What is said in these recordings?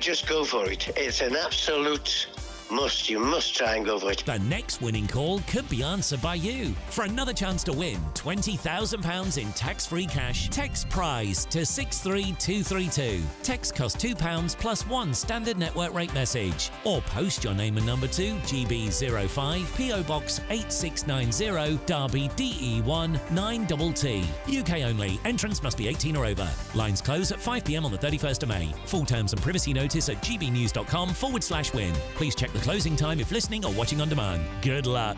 just go for it. It's an absolute must. You must try and go for it. The next winning call could be answered by you. For another chance to win £20,000 in tax-free cash, text PRIZE to 63232. Text costs £2 plus one standard network rate message. Or post your name and number to GB05 PO Box 8690 Derby DE1 9TT. UK only. Entrance must be 18 or over. Lines close at 5 p.m. on the 31st of May. Full terms and privacy notice at gbnews.com/win. Please check the closing time if listening or watching on demand. Good luck.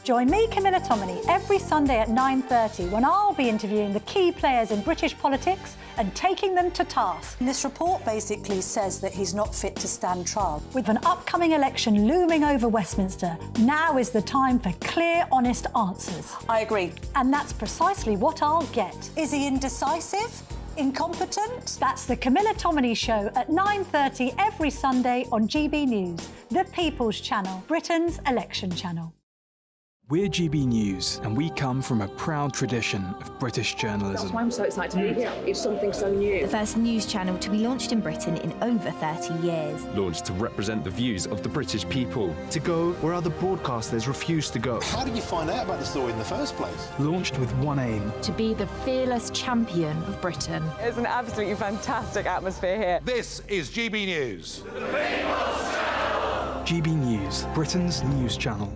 Join me, Camilla Tominey, every Sunday at 9:30 when I'll be interviewing the key players in British politics and taking them to task. And this report basically says that he's not fit to stand trial. With an upcoming election looming over Westminster, now is the time for clear, honest answers. I agree. And that's precisely what I'll get. Is he indecisive? Incompetent? That's the Camilla Tominey Show at 9:30 every Sunday on GB News, the People's Channel, Britain's election channel. We're GB News, and we come from a proud tradition of British journalism. That's why I'm so excited to be here. It's something so new. The first news channel to be launched in Britain in over 30 years. Launched to represent the views of the British people. To go where other broadcasters refuse to go. How did you find out about the story in the first place? Launched with one aim. To be the fearless champion of Britain. It's an absolutely fantastic atmosphere here. This is GB News. The People's Channel. GB News, Britain's news channel.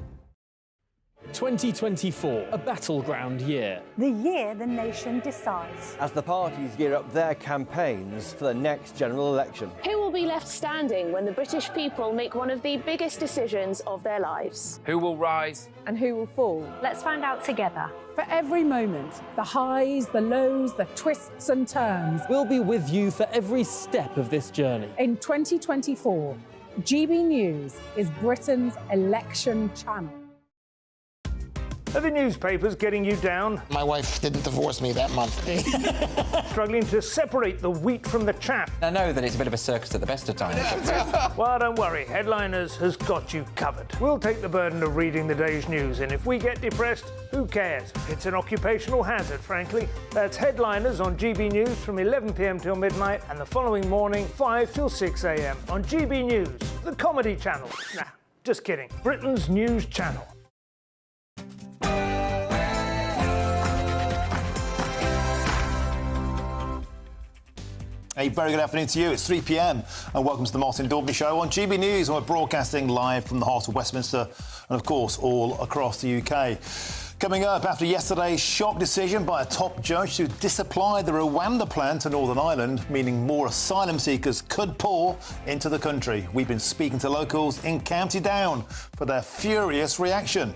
2024, a battleground year. The year the nation decides. As the parties gear up their campaigns for the next general election. Who will be left standing when the British people make one of the biggest decisions of their lives? Who will rise? And who will fall? Let's find out together. For every moment, the highs, the lows, the twists and turns. We'll be with you for every step of this journey. In 2024, GB News is Britain's election channel. Are the newspapers getting you down? My wife didn't divorce me that month. Struggling to separate the wheat from the chaff? I know that it's a bit of a circus at the best of times. Well, don't worry, Headliners has got you covered. We'll take the burden of reading the day's news, and if we get depressed, who cares? It's an occupational hazard, frankly. That's Headliners on GB News from 11 p.m. till midnight, and the following morning, 5 till 6 a.m. on GB News, the comedy channel. Nah, just kidding. Britain's news channel. A very good afternoon to you. It's 3 p.m. and welcome to the Martin Daubney Show on GB News. And we're broadcasting live from the heart of Westminster and, of course, all across the UK. Coming up, after yesterday's shock decision by a top judge to disapply the Rwanda plan to Northern Ireland, meaning more asylum seekers could pour into the country. We've been speaking to locals in County Down for their furious reaction.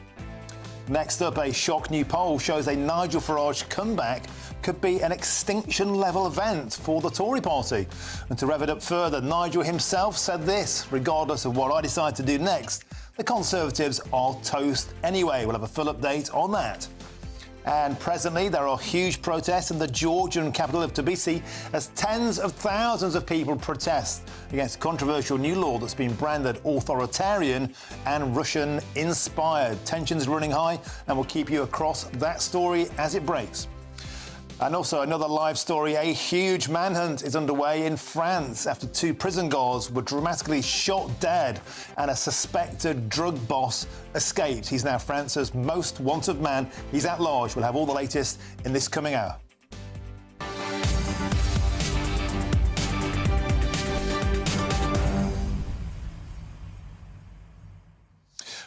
Next up, a shock new poll shows a Nigel Farage comeback could be an extinction-level event for the Tory party. And to rev it up further, Nigel himself said this: regardless of what I decide to do next, the Conservatives are toast anyway. We'll have a full update on that. And presently, there are huge protests in the Georgian capital of Tbilisi as tens of thousands of people protest against a controversial new law that's been branded authoritarian and Russian-inspired. Tensions running high, and we'll keep you across that story as it breaks. And also another live story, a huge manhunt is underway in France after two prison guards were dramatically shot dead and a suspected drug boss escaped. He's now France's most wanted man. He's at large. We'll have all the latest in this coming hour.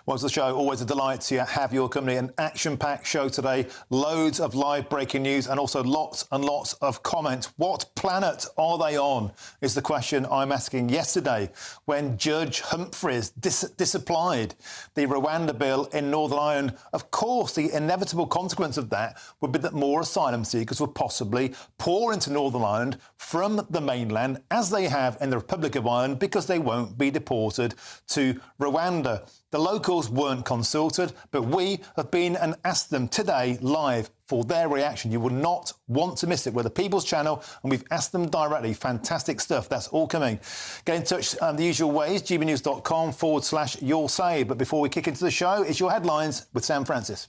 Well, it's the show, always a delight to have your company. An action-packed show today, loads of live breaking news and also lots and lots of comments. What planet are they on is the question I'm asking yesterday when Judge Humphreys disapplied the Rwanda bill in Northern Ireland. Of course, the inevitable consequence of that would be that more asylum seekers would possibly pour into Northern Ireland from the mainland, as they have in the Republic of Ireland, because they won't be deported to Rwanda. The locals weren't consulted, but we have been and asked them today live for their reaction. You will not want to miss it. We're the People's Channel, and we've asked them directly. Fantastic stuff. That's all coming. Get in touch the usual ways, gbnews.com/your say. But before we kick into the show, it's your headlines with Sam Francis.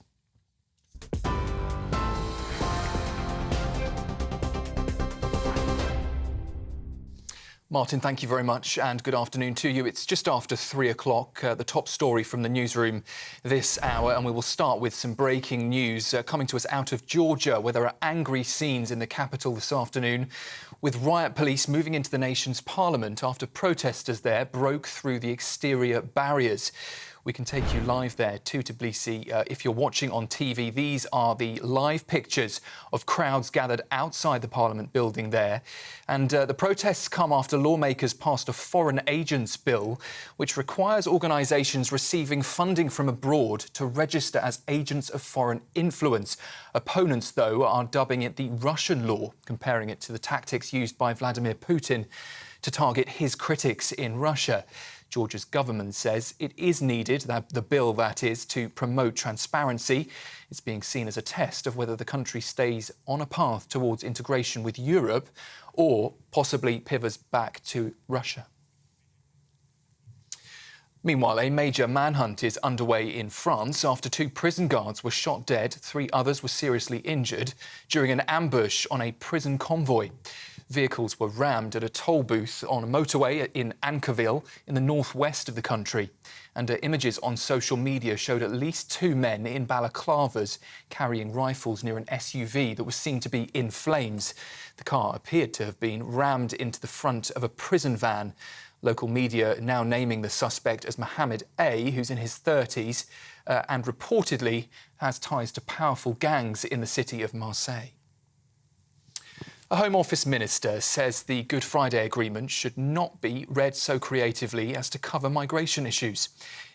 Martin, thank you very much and good afternoon to you. It's just after 3 o'clock, the top story from the newsroom this hour, and we will start with some breaking news coming to us out of Georgia, where there are angry scenes in the capital this afternoon, with riot police moving into the nation's parliament after protesters there broke through the exterior barriers. We can take you live there to Tbilisi. If you're watching on TV, these are the live pictures of crowds gathered outside the Parliament building there. And the protests come after lawmakers passed a foreign agents bill, which requires organisations receiving funding from abroad to register as agents of foreign influence. Opponents, though, are dubbing it the Russian law, comparing it to the tactics used by Vladimir Putin to target his critics in Russia. Georgia's government says it is needed, the bill that is, to promote transparency. It's being seen as a test of whether the country stays on a path towards integration with Europe or possibly pivots back to Russia. Meanwhile, a major manhunt is underway in France after 2 prison guards were shot dead. 3 others were seriously injured during an ambush on a prison convoy. Vehicles were rammed at a toll booth on a motorway in Ankerville in the northwest of the country. And images on social media showed at least 2 men in balaclavas carrying rifles near an SUV that was seen to be in flames. The car appeared to have been rammed into the front of a prison van. Local media now naming the suspect as Mohammed A, who's in his 30s and reportedly has ties to powerful gangs in the city of Marseille. A Home Office minister says the Good Friday Agreement should not be read so creatively as to cover migration issues.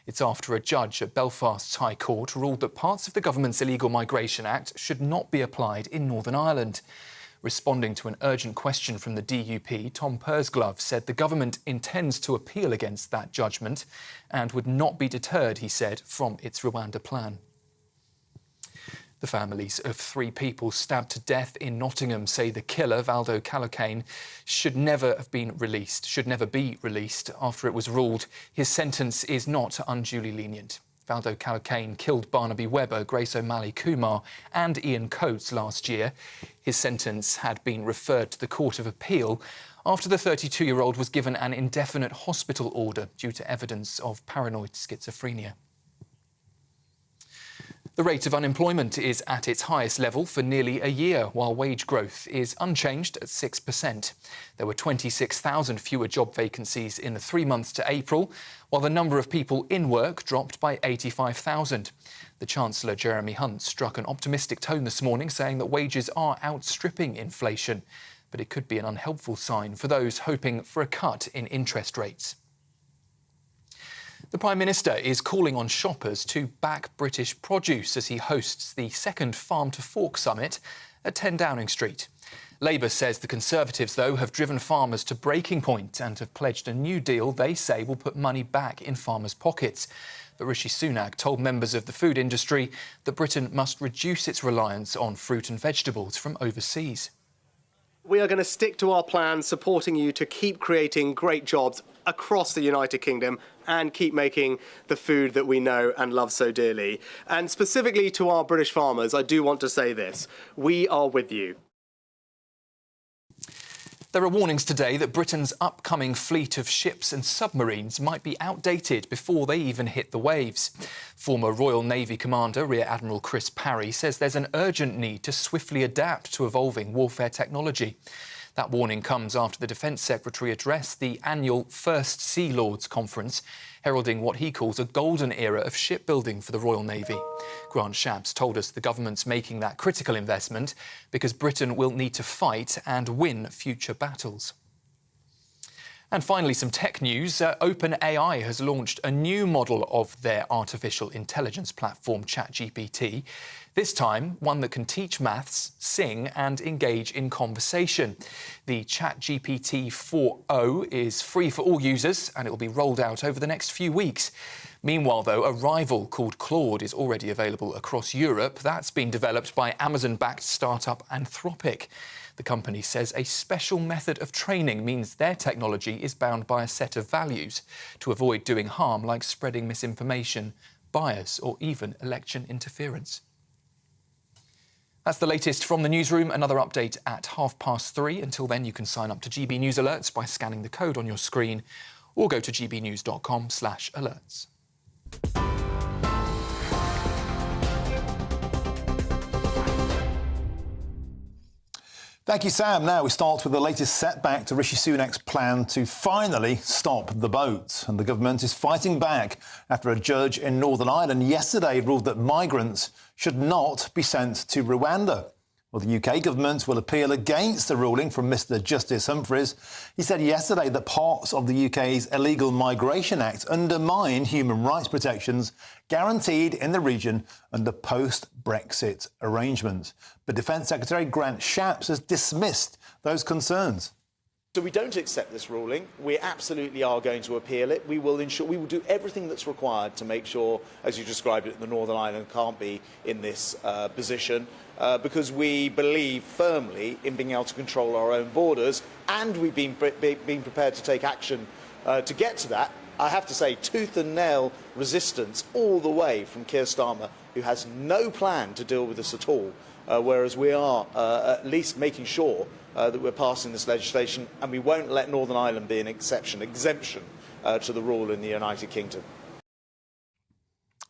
It's after a judge at Belfast's High Court ruled that parts of the government's Illegal Migration Act should not be applied in Northern Ireland. Responding to an urgent question from the DUP, Tom Pursglove said the government intends to appeal against that judgment and would not be deterred, he said, from its Rwanda plan. The families of 3 people stabbed to death in Nottingham say the killer, Valdo Calocane, should never be released after it was ruled his sentence is not unduly lenient. Valdo Calocane killed Barnaby Webber, Grace O'Malley Kumar and Ian Coates last year. His sentence had been referred to the Court of Appeal after the 32-year-old was given an indefinite hospital order due to evidence of paranoid schizophrenia. The rate of unemployment is at its highest level for nearly a year, while wage growth is unchanged at 6%. There were 26,000 fewer job vacancies in the 3 months to April, while the number of people in work dropped by 85,000. The Chancellor, Jeremy Hunt, struck an optimistic tone this morning, saying that wages are outstripping inflation, but it could be an unhelpful sign for those hoping for a cut in interest rates. The Prime Minister is calling on shoppers to back British produce as he hosts the 2nd Farm to Fork Summit at 10 Downing Street. Labour says the Conservatives, though, have driven farmers to breaking point and have pledged a new deal they say will put money back in farmers' pockets. But Rishi Sunak told members of the food industry that Britain must reduce its reliance on fruit and vegetables from overseas. We are going to stick to our plan, supporting you to keep creating great jobs across the United Kingdom and keep making the food that we know and love so dearly. And specifically to our British farmers, I do want to say this: we are with you. There are warnings today that Britain's upcoming fleet of ships and submarines might be outdated before they even hit the waves. Former Royal Navy Commander Rear Admiral Chris Parry says there's an urgent need to swiftly adapt to evolving warfare technology. That warning comes after the Defence Secretary addressed the annual First Sea Lords Conference, heralding what he calls a golden era of shipbuilding for the Royal Navy. Grant Shapps told us the government's making that critical investment because Britain will need to fight and win future battles. And finally, some tech news. OpenAI has launched a new model of their artificial intelligence platform, ChatGPT. This time, one that can teach maths, sing and engage in conversation. The ChatGPT 4.0 is free for all users and it will be rolled out over the next few weeks. Meanwhile, though, a rival called Claude is already available across Europe. That's been developed by Amazon-backed startup Anthropic. The company says a special method of training means their technology is bound by a set of values to avoid doing harm like spreading misinformation, bias or even election interference. That's the latest from the newsroom. Another update at 3:30. Until then, you can sign up to GB News Alerts by scanning the code on your screen or go to gbnews.com/alerts. Thank you, Sam. Now we start with the latest setback to Rishi Sunak's plan to finally stop the boat. And the government is fighting back after a judge in Northern Ireland yesterday ruled that migrants should not be sent to Rwanda. Well, the UK government will appeal against the ruling from Mr Justice Humphreys. He said yesterday that parts of the UK's Illegal Migration Act undermine human rights protections guaranteed in the region under post-Brexit arrangements. But Defence Secretary Grant Shapps has dismissed those concerns. So we don't accept this ruling. We absolutely are going to appeal it. We will do everything that's required to make sure, as you described it, the Northern Ireland can't be in this position because we believe firmly in being able to control our own borders, and we've been prepared to take action to get to that. I have to say, tooth and nail resistance all the way from Keir Starmer, who has no plan to deal with this at all, whereas we are at least making sure that we're passing this legislation, and we won't let Northern Ireland be an exemption to the rule in the United Kingdom.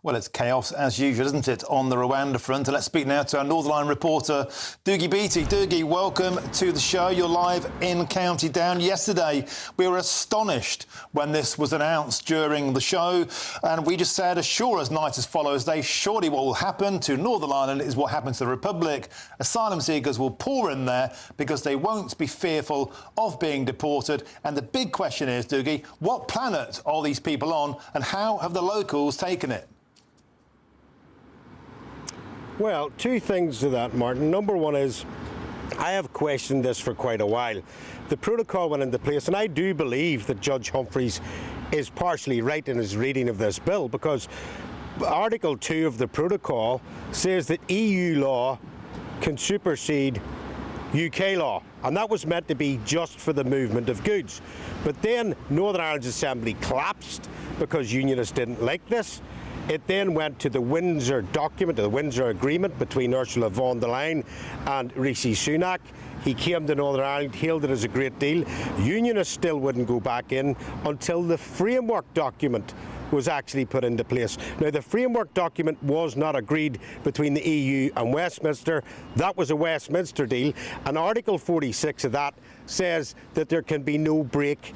Well, it's chaos as usual, isn't it, on the Rwanda front? And let's speak now to our Northern Ireland reporter, Dougie Beattie. Dougie, welcome to the show. You're live in County Down. Yesterday, we were astonished when this was announced during the show, and we just said, as sure as night as follows day, surely what will happen to Northern Ireland is what happens to the Republic. Asylum seekers will pour in there because they won't be fearful of being deported. And the big question is, Dougie, what planet are these people on, and how have the locals taken it? Well, two things to that, Martin. Number one is, I have questioned this for quite a while. The protocol went into place, and I do believe that Judge Humphreys is partially right in his reading of this bill, because Article 2 of the protocol says that EU law can supersede UK law, and that was meant to be just for the movement of goods. But then Northern Ireland's Assembly collapsed because unionists didn't like this. It then went to the Windsor document, the Windsor Agreement between Ursula von der Leyen and Rishi Sunak. He came to Northern Ireland, hailed it as a great deal. Unionists still wouldn't go back in until the framework document was actually put into place. Now, the framework document was not agreed between the EU and Westminster. That was a Westminster deal, and Article 46 of that says that there can be no break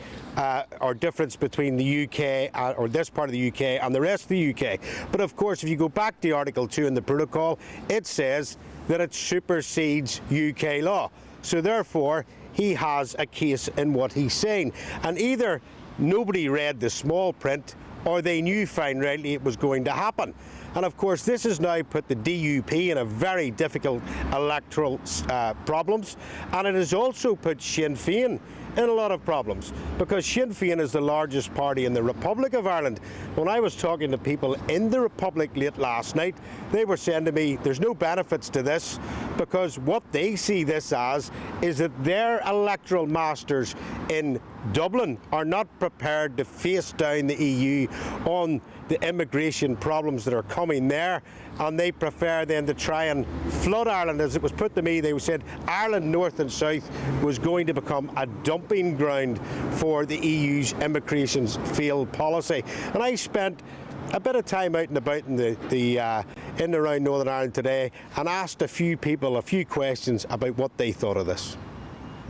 or difference between the UK or this part of the UK and the rest of the UK. But of course, if you go back to Article 2 in the protocol, it says that it supersedes UK law. So therefore, he has a case in what he's saying. And either nobody read the small print, or they knew fine rightly it was going to happen. And of course, this has now put the DUP in a very difficult electoral problems, and it has also put Sinn Féin in a lot of problems, because Sinn Féin is the largest party in the Republic of Ireland. When I was talking to people in the Republic late last night, they were saying to me there's no benefits to this, because what they see this as is that their electoral masters in Dublin are not prepared to face down the EU on the immigration problems that are coming there, and they prefer then to try and flood Ireland. As it was put to me, they said Ireland North and South was going to become a dumping ground for the EU's immigration's failed policy. And I spent a bit of time out and about in in and around Northern Ireland today and asked a few people a few questions about what they thought of this.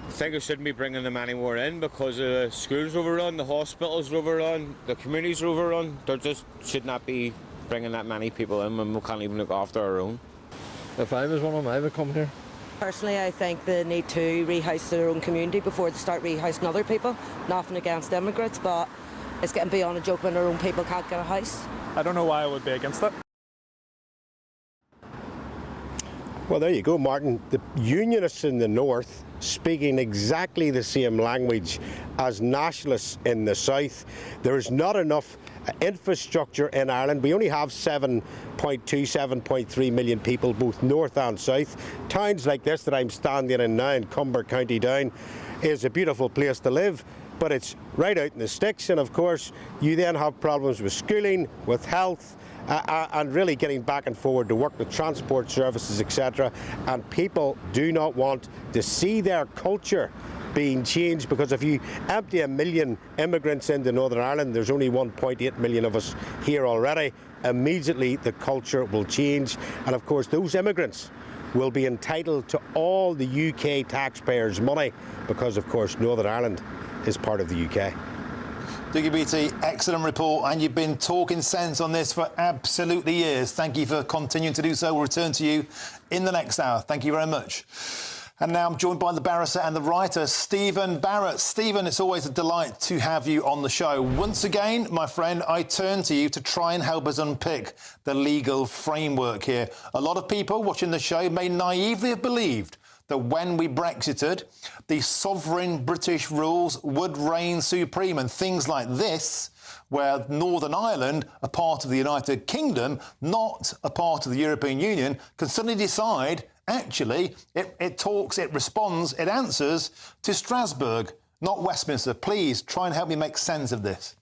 I think we shouldn't be bringing them any more in, because the schools are overrun, the hospitals are overrun, the communities are overrun. There just should not be bringing that many people in when we can't even look after our own. If I was one of them, I would come here. Personally, I think they need to rehouse their own community before they start rehousing other people. Nothing against immigrants, but it's getting beyond a joke when their own people can't get a house. I don't know why I would be against it. Well, there you go, Martin. The unionists in the north speaking exactly the same language as nationalists in the south. There is not enough infrastructure in Ireland. We only have 7.3 million people, both north and south. Towns like this that I'm standing in now in Cumber, County Down, is a beautiful place to live, but it's right out in the sticks. And of course, you then have problems with schooling, with health, and really getting back and forward to work with transport services, etc. And people do not want to see their culture being changed, because if you empty 1 million immigrants into Northern Ireland, there's only 1.8 million of us here already, immediately the culture will change. And of course those immigrants will be entitled to all the UK taxpayers' money, because of course Northern Ireland is part of the UK. Dougie Beattie, excellent report, and you've been talking sense on this for absolutely years. Thank you for continuing to do so. We'll return to you in the next hour. Thank you very much. And now I'm joined by the barrister and the writer, Stephen Barrett. Stephen, it's always a delight to have you on the show. Once again, my friend, I turn to you to try and help us unpick the legal framework here. A lot of people watching the show may naively have believed that when we Brexited, the sovereign British rules would reign supreme, and things like this, where Northern Ireland, a part of the United Kingdom, not a part of the European Union, can suddenly decide, actually, it talks, it responds, it answers to Strasbourg, not Westminster. Please try and help me make sense of this.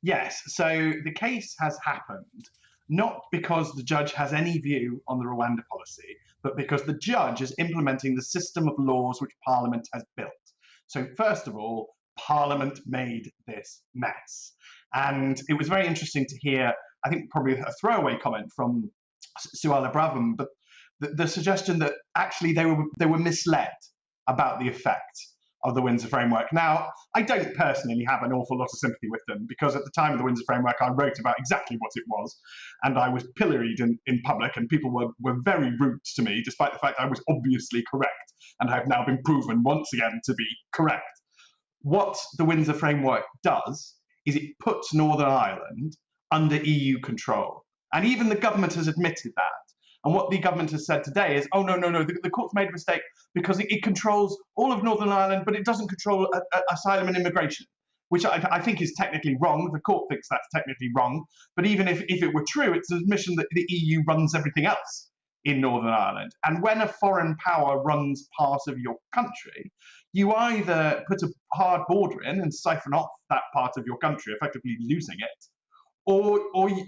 Yes, so the case has happened not because the judge has any view on the Rwanda policy, but because the judge is implementing the system of laws which Parliament has built. So first of all, Parliament made this mess. And it was very interesting to hear, I think probably a throwaway comment from Suella Braverman, but the suggestion that actually they were misled about the effect of the Windsor Framework. Now, I don't personally have an awful lot of sympathy with them, because at the time of the Windsor Framework, I wrote about exactly what it was, and I was pilloried in public, and people were very rude to me, despite the fact I was obviously correct, and I've now been proven once again to be correct. What the Windsor Framework does is it puts Northern Ireland under EU control, and even the government has admitted that. And what the government has said today is, oh, no, the court's made a mistake because it controls all of Northern Ireland, but it doesn't control asylum and immigration, which I think is technically wrong. The court thinks that's technically wrong. But even if it were true, it's an admission that the EU runs everything else in Northern Ireland. And when a foreign power runs part of your country, you either put a hard border in and siphon off that part of your country, effectively losing it, or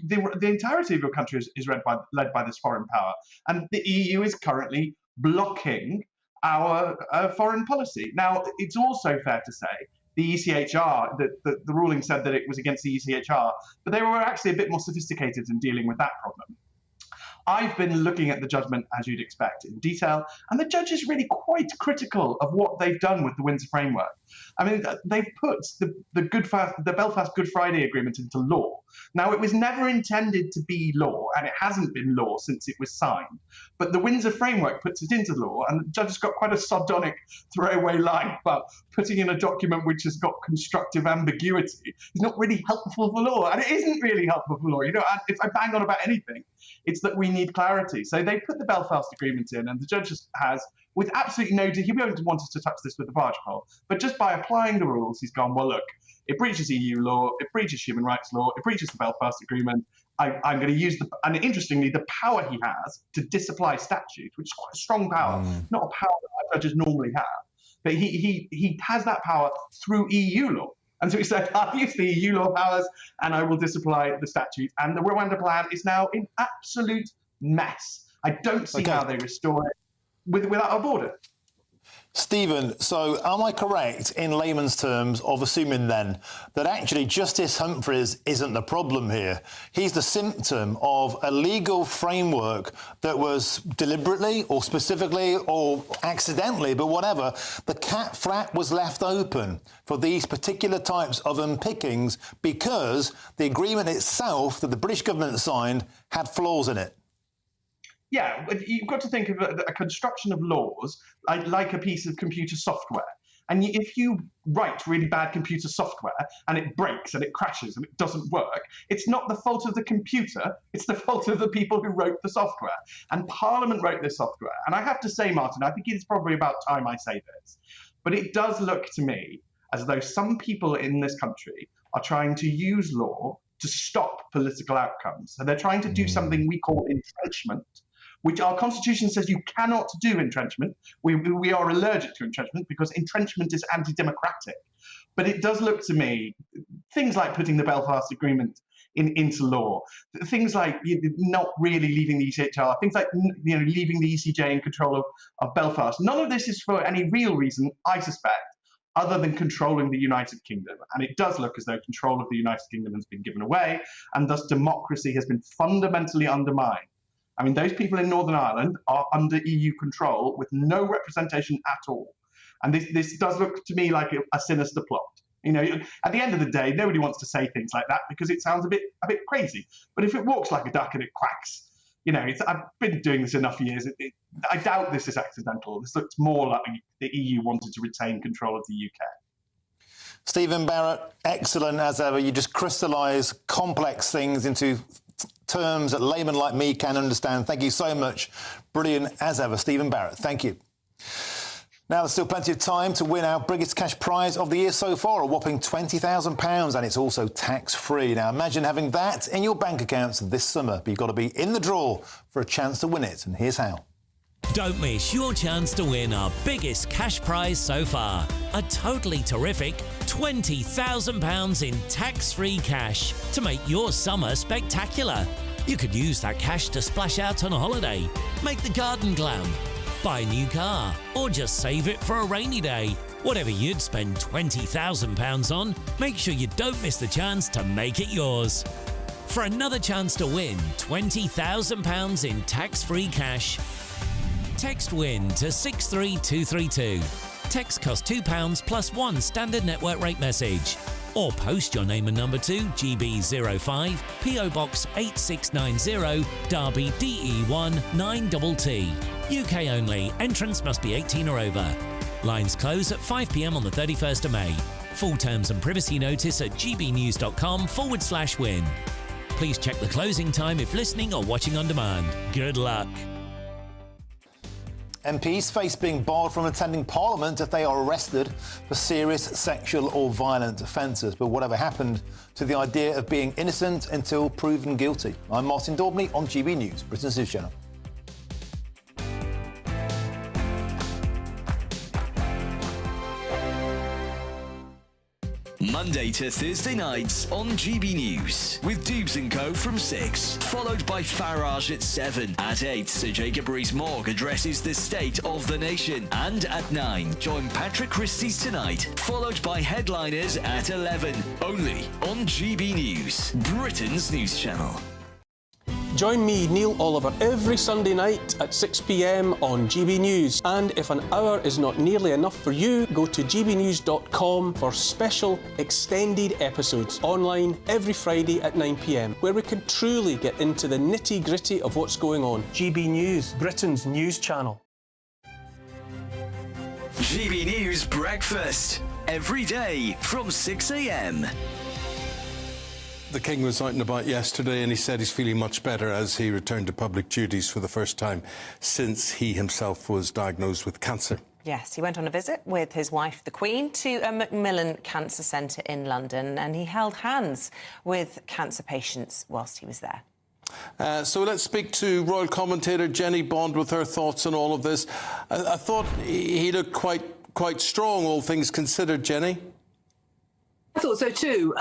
the entirety of your country is led by this foreign power. And the EU is currently blocking our foreign policy. Now, it's also fair to say the ECHR, the ruling said that it was against the ECHR, but they were actually a bit more sophisticated in dealing with that problem. I've been looking at the judgment, as you'd expect, in detail, and the judge is really quite critical of what they've done with the Windsor Framework. I mean, they've put the Belfast Good Friday Agreement into law. Now, it was never intended to be law, and it hasn't been law since it was signed. But the Windsor Framework puts it into law, and the judge has got quite a sardonic throwaway line about putting in a document which has got constructive ambiguity. It's not really helpful for law, and it isn't really helpful for law. You know, if I bang on about anything, it's that we need clarity. So they put the Belfast Agreement in, and the judge has, with absolutely no, he won't want us to touch this with the barge pole, but just by applying the rules, he's gone, well, look, it breaches EU law, it breaches human rights law, it breaches the Belfast Agreement. I'm going to use and interestingly, the power he has to disapply statute, which is quite a strong power, not a power that judges normally have, but he has that power through EU law. And so he said, I'll use the EU law powers and I will disapply the statute. And the Rwanda plan is now in absolute mess. I don't see how they restore it without a border. Stephen, so am I correct in layman's terms of assuming then that actually Justice Humphreys isn't the problem here? He's the symptom of a legal framework that was deliberately or specifically or accidentally, but whatever, the cat flap was left open for these particular types of unpickings because the agreement itself that the British government signed had flaws in it. Yeah, you've got to think of a construction of laws like a piece of computer software. And if you write really bad computer software and it breaks and it crashes and it doesn't work, it's not the fault of the computer, it's the fault of the people who wrote the software. And Parliament wrote this software. And I have to say, Martin, I think it's probably about time I say this, but it does look to me as though some people in this country are trying to use law to stop political outcomes. So they're trying to do something we call entrenchment, which our constitution says you cannot do entrenchment. We are allergic to entrenchment because entrenchment is anti-democratic. But it does look to me, things like putting the Belfast Agreement into law. Things like not really leaving the ECHR, things like leaving the ECJ in control of Belfast. None of this is for any real reason, I suspect, other than controlling the United Kingdom. And it does look as though control of the United Kingdom has been given away, and thus democracy has been fundamentally undermined. I mean, those people in Northern Ireland are under EU control with no representation at all. And this does look to me like a sinister plot. At the end of the day, nobody wants to say things like that because it sounds a bit crazy. But if it walks like a duck and it quacks, I've been doing this enough years. I doubt this is accidental. This looks more like the EU wanted to retain control of the UK. Stephen Barrett, excellent as ever. You just crystallise complex things into terms that laymen like me can understand. Thank you so much. Brilliant as ever. Stephen Barrett, thank you. Now, there's still plenty of time to win our biggest cash prize of the year so far, a whopping £20,000, and it's also tax-free. Now, imagine having that in your bank accounts this summer, but you've got to be in the draw for a chance to win it, and here's how. Don't miss your chance to win our biggest cash prize so far. A totally terrific £20,000 in tax-free cash to make your summer spectacular. You could use that cash to splash out on a holiday, make the garden glam, buy a new car, or just save it for a rainy day. Whatever you'd spend £20,000 on, make sure you don't miss the chance to make it yours. For another chance to win £20,000 in tax-free cash, text WIN to 63232. Text costs £2 plus one standard network rate message. Or post your name and number to GB05, PO Box 8690, Derby DE1 9TT. UK only. Entrance must be 18 or over. Lines close at 5 p.m. on the 31st of May. Full terms and privacy notice at gbnews.com/win. Please check the closing time if listening or watching on demand. Good luck. MPs face being barred from attending Parliament if they are arrested for serious sexual or violent offences. But whatever happened to the idea of being innocent until proven guilty? I'm Martin Daubney on GB News, Britain's News Channel. Monday to Thursday nights on GB News with Dubes & Co from 6, followed by Farage at 7. At 8, Sir Jacob Rees-Mogg addresses the state of the nation. And at 9, join Patrick Christie's Tonight, followed by Headliners at 11. Only on GB News, Britain's News Channel. Join me, Neil Oliver, every Sunday night at 6 p.m. on GB News. And if an hour is not nearly enough for you, go to gbnews.com for special extended episodes online every Friday at 9 p.m, where we can truly get into the nitty-gritty of what's going on. GB News, Britain's news channel. GB News Breakfast, every day from 6 a.m. The King was out and about yesterday and he said he's feeling much better as he returned to public duties for the first time since he himself was diagnosed with cancer. Yes, he went on a visit with his wife, the Queen, to a Macmillan Cancer Centre in London, and he held hands with cancer patients whilst he was there. So let's speak to royal commentator Jenny Bond with her thoughts on all of this. I thought he looked quite strong, all things considered, Jenny. I thought so too.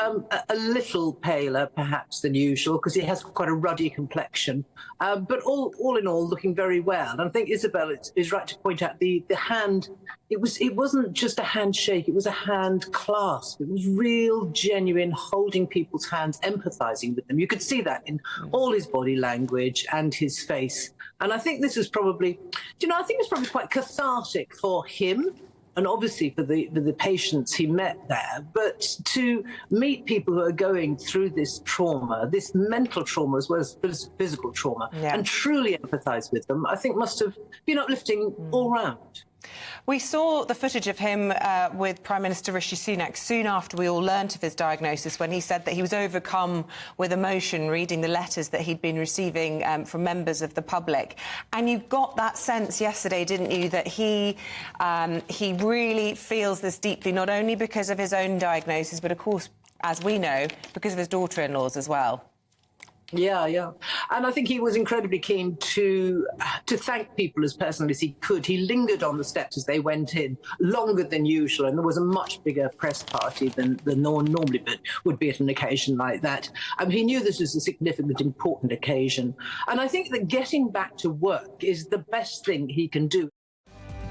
A little paler, perhaps, than usual, because he has quite a ruddy complexion. But all in all, looking very well. And I think Isabel is right to point out the hand. It wasn't just a handshake; it was a hand clasp. It was real, genuine, holding people's hands, empathising with them. You could see that in all his body language and his face. And I think this was probably, I think it was probably quite cathartic for him. And obviously for the patients he met there, but to meet people who are going through this trauma, this mental trauma as well as physical trauma, and truly empathise with them, I think must have been uplifting all round. We saw the footage of him with Prime Minister Rishi Sunak soon after we all learnt of his diagnosis, when he said that he was overcome with emotion reading the letters that he'd been receiving from members of the public. And you got that sense yesterday, didn't you, that he really feels this deeply, not only because of his own diagnosis, but of course, as we know, because of his daughter-in-law's as well. Yeah, yeah. And I think he was incredibly keen to thank people as personally as he could. He lingered on the steps as they went in longer than usual, and there was a much bigger press party than normally would be at an occasion like that. He knew this was a significant, important occasion. And I think that getting back to work is the best thing he can do.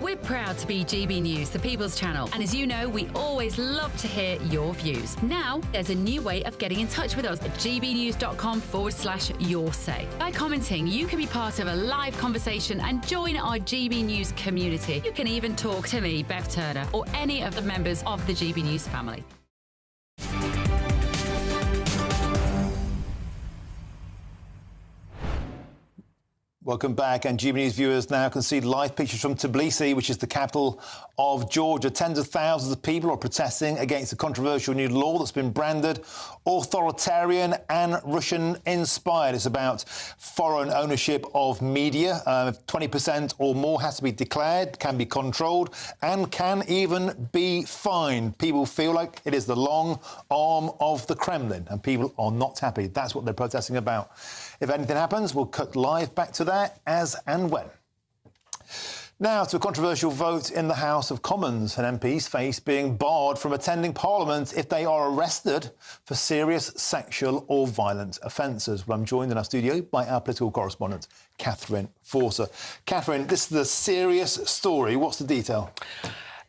We're proud to be GB News, the People's Channel. And as you know, we always love to hear your views. Now, there's a new way of getting in touch with us at gbnews.com/yoursay. By commenting, you can be part of a live conversation and join our GB News community. You can even talk to me, Bev Turner, or any of the members of the GB News family. Welcome back, and GB News viewers now can see live pictures from Tbilisi, which is the capital of Georgia. Tens of thousands of people are protesting against a controversial new law that's been branded authoritarian and Russian-inspired. It's about foreign ownership of media. 20% or more has to be declared, can be controlled, and can even be fined. People feel like it is the long arm of the Kremlin, and people are not happy. That's what they're protesting about. If anything happens, we'll cut live back to that as and when. Now to a controversial vote in the House of Commons. An MP's face being barred from attending Parliament if they are arrested for serious sexual or violent offences. Well, I'm joined in our studio by our political correspondent, Catherine Forster. Catherine, this is a serious story. What's the detail?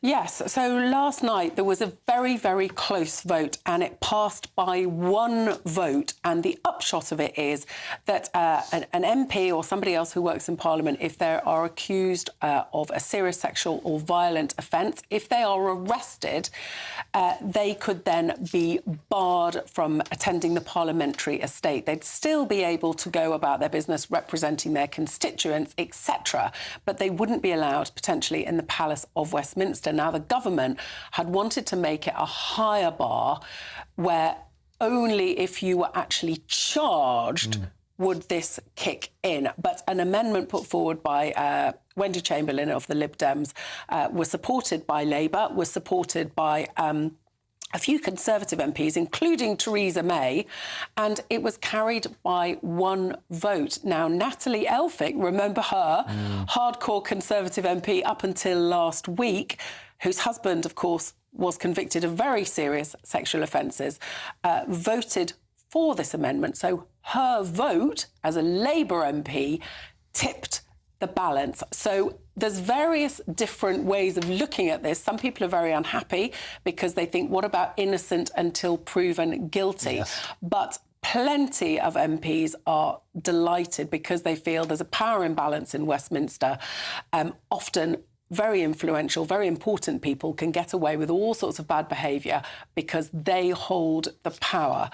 Yes, so last night there was a very, very close vote and it passed by one vote, and the upshot of it is that an MP or somebody else who works in Parliament, if they are accused of a serious sexual or violent offence, if they are arrested, they could then be barred from attending the parliamentary estate. They'd still be able to go about their business representing their constituents, etc., but they wouldn't be allowed potentially in the Palace of Westminster. Now, the government had wanted to make it a higher bar where only if you were actually charged would this kick in. But an amendment put forward by Wendy Chamberlain of the Lib Dems was supported by Labour, was supported by a few Conservative MPs, including Theresa May, and it was carried by one vote. Now, Natalie Elphicke, remember her, hardcore Conservative MP up until last week, whose husband, of course, was convicted of very serious sexual offences, voted for this amendment. So her vote as a Labour MP tipped the balance. So there's various different ways of looking at this. Some people are very unhappy because they think, what about innocent until proven guilty? Yes. But plenty of MPs are delighted because they feel there's a power imbalance in Westminster. Often very influential, very important people can get away with all sorts of bad behaviour because they hold the power.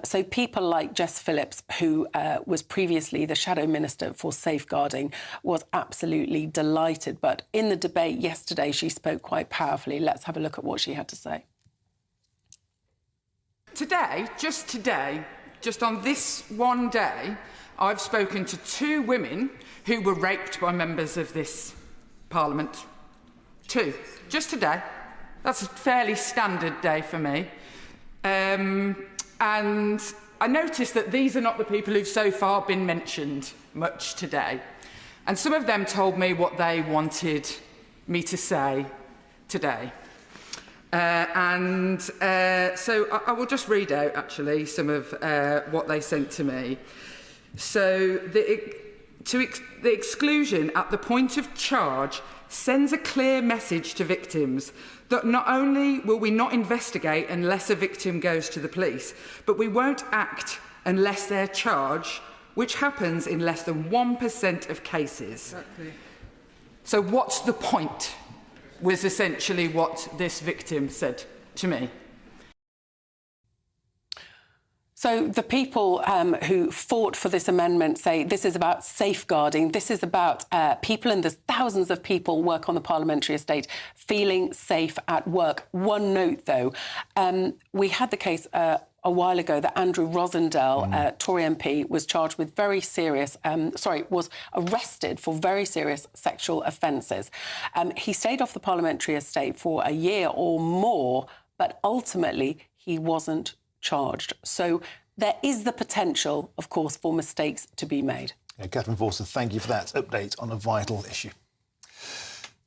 So people like Jess Phillips, who was previously the Shadow Minister for Safeguarding, was absolutely delighted. But in the debate yesterday, she spoke quite powerfully. Let's have a look at what she had to say. Today, just on this one day, I've spoken to 2 women who were raped by members of this Parliament. 2. Just today. That's a fairly standard day for me. And I noticed that these are not the people who've so far been mentioned much today. And some of them told me what they wanted me to say today. So I will just read out, actually, some of what they sent to me. So the exclusion at the point of charge sends a clear message to victims that not only will we not investigate unless a victim goes to the police, but we won't act unless they're charged, which happens in less than 1% of cases. Exactly. So what's the point, was essentially what this victim said to me. So the people who fought for this amendment say this is about safeguarding, this is about people, and there's thousands of people work on the parliamentary estate, feeling safe at work. One note, though, we had the case a while ago that Andrew Rosendale, Tory MP, was charged with was arrested for very serious sexual offences. He stayed off the parliamentary estate for a year or more, but ultimately he wasn't charged. So there is the potential, of course, for mistakes to be made. Yeah, Catherine Forster, thank you for that update on a vital issue.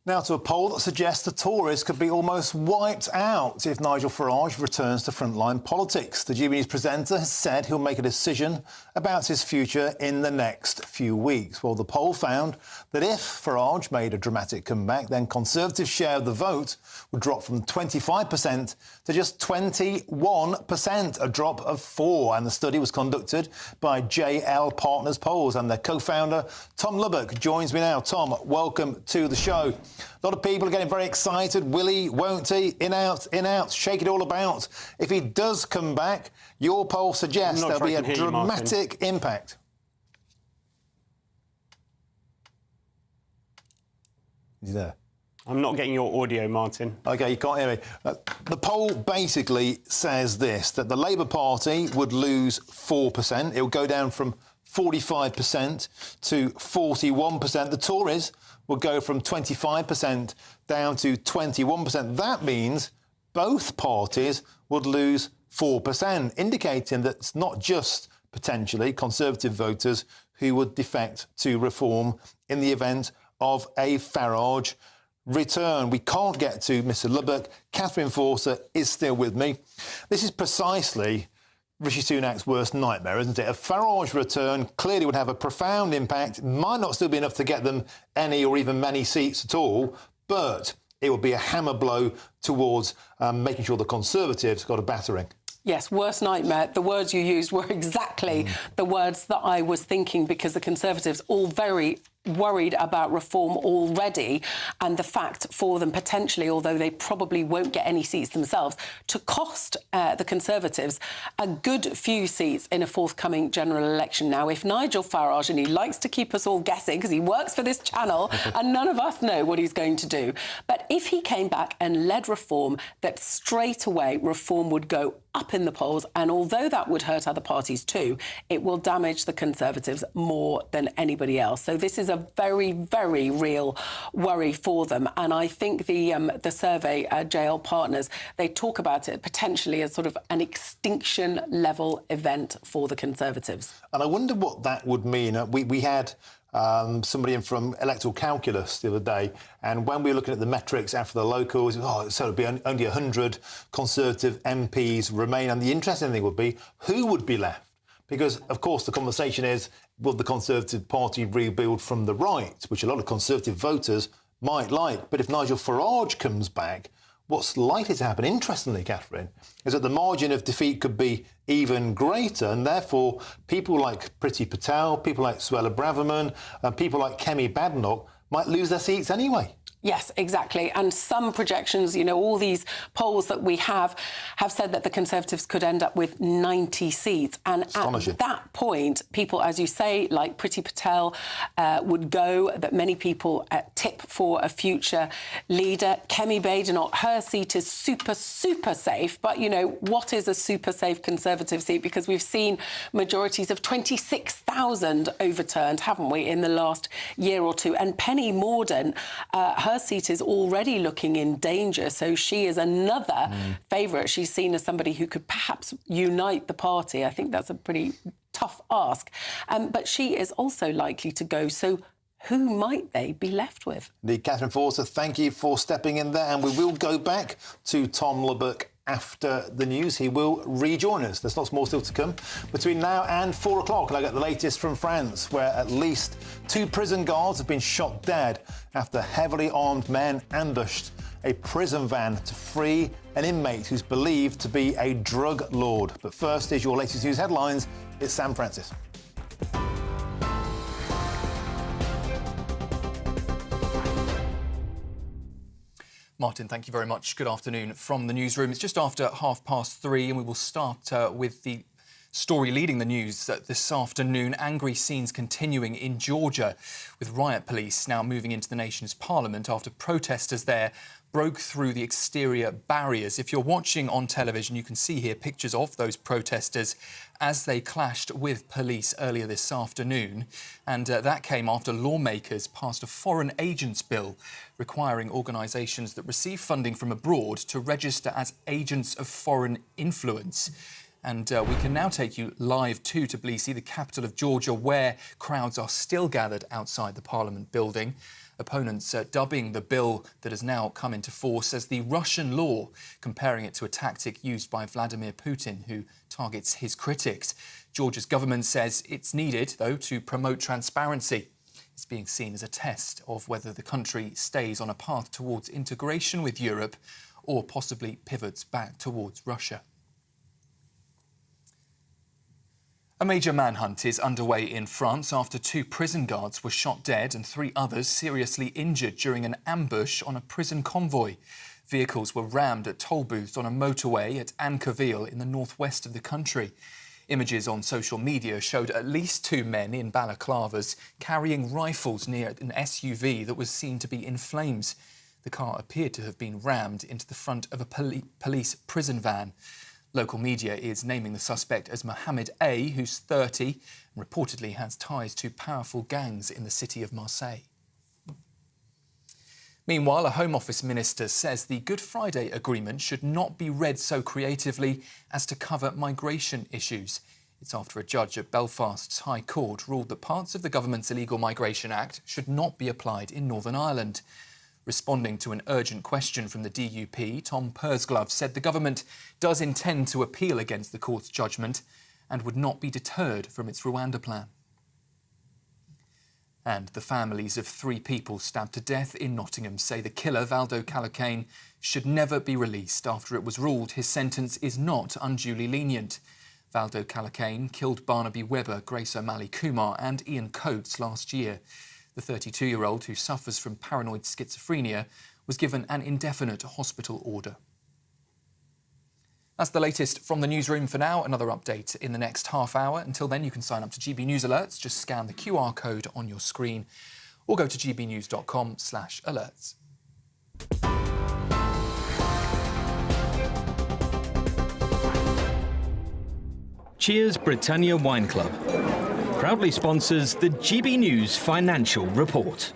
Now to a poll that suggests the Tories could be almost wiped out if Nigel Farage returns to frontline politics. The GB News presenter has said he'll make a decision about his future in the next few weeks. Well, the poll found that if Farage made a dramatic comeback, then Conservatives' share of the vote would drop from 25% to just 21%, a drop of 4. And the study was conducted by JL Partners Polls, and their co-founder, Tom Lubbock, joins me now. Tom, welcome to the show. A lot of people are getting very excited. Will he, won't he? In, out, shake it all about. If he does come back, your poll suggests there'll be a dramatic impact. Is he there? I'm not getting your audio, Martin. OK, you can't hear me. The poll basically says this, that the Labour Party would lose 4%. It would go down from 45% to 41%. The Tories would go from 25% down to 21%. That means both parties would lose 4%, indicating that it's not just potentially Conservative voters who would defect to reform in the event of a Farage return. We can't get to Mr Lubbock. Catherine Forster is still with me. This is precisely Rishi Sunak's worst nightmare, isn't it? A Farage return clearly would have a profound impact. It might not still be enough to get them any or even many seats at all, but it would be a hammer blow towards making sure the Conservatives got a battering. Yes, worst nightmare. The words you used were exactly the words that I was thinking, because the Conservatives all very worried about reform already, and the fact for them potentially, although they probably won't get any seats themselves, to cost the Conservatives a good few seats in a forthcoming general election. Now, if Nigel Farage, and he likes to keep us all guessing because he works for this channel and none of us know what he's going to do, but if he came back and led reform, that straight away reform would go up in the polls, and although that would hurt other parties too, it will damage the Conservatives more than anybody else. So this is a very, very real worry for them. And I think the survey, JL Partners, they talk about it potentially as sort of an extinction-level event for the Conservatives. And I wonder what that would mean. We had somebody in from Electoral Calculus the other day, and when we were looking at the metrics after the locals, so it would be only 100 Conservative MPs remain. And the interesting thing would be, who would be left? Because, of course, the conversation is, will the Conservative Party rebuild from the right, which a lot of Conservative voters might like. But if Nigel Farage comes back, what's likely to happen, interestingly, Catherine, is that the margin of defeat could be even greater, and therefore people like Priti Patel, people like Suella Braverman, and people like Kemi Badenoch might lose their seats anyway. Yes, exactly. And some projections, you know, all these polls that we have said that the Conservatives could end up with 90 seats. And at that point, people, as you say, like Priti Patel would go, that many people tip for a future leader. Kemi Badenoch, her seat is super, super safe. But, you know, what is a super safe Conservative seat? Because we've seen majorities of 26,000 overturned, haven't we, in the last year or two. And Penny Mordaunt, her seat is already looking in danger, so she is another favourite. She's seen as somebody who could perhaps unite the party. I think that's a pretty tough ask. But she is also likely to go, so who might they be left with? Indeed, Catherine Forster, thank you for stepping in there, and we will go back to Tom Lubbock after the news. He will rejoin us. There's lots more still to come between now and 4 o'clock. And I get the latest from France, where at least 2 prison guards have been shot dead after heavily armed men ambushed a prison van to free an inmate who's believed to be a drug lord. But first is your latest news headlines. It's Sam Francis. Martin, thank you very much. Good afternoon from the newsroom. It's just after 3:30, and we will start with the story leading the news this afternoon. Angry scenes continuing in Georgia, with riot police now moving into the nation's parliament after protesters there broke through the exterior barriers. If you're watching on television, you can see here pictures of those protesters as they clashed with police earlier this afternoon. And that came after lawmakers passed a foreign agents bill requiring organisations that receive funding from abroad to register as agents of foreign influence. And we can now take you live to Tbilisi, the capital of Georgia, where crowds are still gathered outside the Parliament building. Opponents dubbing the bill that has now come into force as the Russian law, comparing it to a tactic used by Vladimir Putin, who targets his critics. Georgia's government says it's needed, though, to promote transparency. It's being seen as a test of whether the country stays on a path towards integration with Europe or possibly pivots back towards Russia. A major manhunt is underway in France after 2 prison guards were shot dead and 3 others seriously injured during an ambush on a prison convoy. Vehicles were rammed at toll booths on a motorway at Anqueville in the northwest of the country. Images on social media showed at least 2 men in balaclavas carrying rifles near an SUV that was seen to be in flames. The car appeared to have been rammed into the front of a police prison van. Local media is naming the suspect as Mohamed A, who's 30 and reportedly has ties to powerful gangs in the city of Marseille. Meanwhile, a Home Office minister says the Good Friday Agreement should not be read so creatively as to cover migration issues. It's after a judge at Belfast's High Court ruled that parts of the government's Illegal Migration Act should not be applied in Northern Ireland. Responding to an urgent question from the DUP, Tom Pursglove said the government does intend to appeal against the court's judgment and would not be deterred from its Rwanda plan. And the families of 3 people stabbed to death in Nottingham say the killer, Valdo Calocane, should never be released after it was ruled his sentence is not unduly lenient. Valdo Calocane killed Barnaby Webber, Grace O'Malley Kumar and Ian Coates last year. The 32-year-old, who suffers from paranoid schizophrenia, was given an indefinite hospital order. That's the latest from the newsroom for now. Another update in the next half hour. Until then, you can sign up to GB News Alerts. Just scan the QR code on your screen or go to gbnews.com/alerts. Cheers Britannia Wine Club proudly sponsors the GB News Financial Report.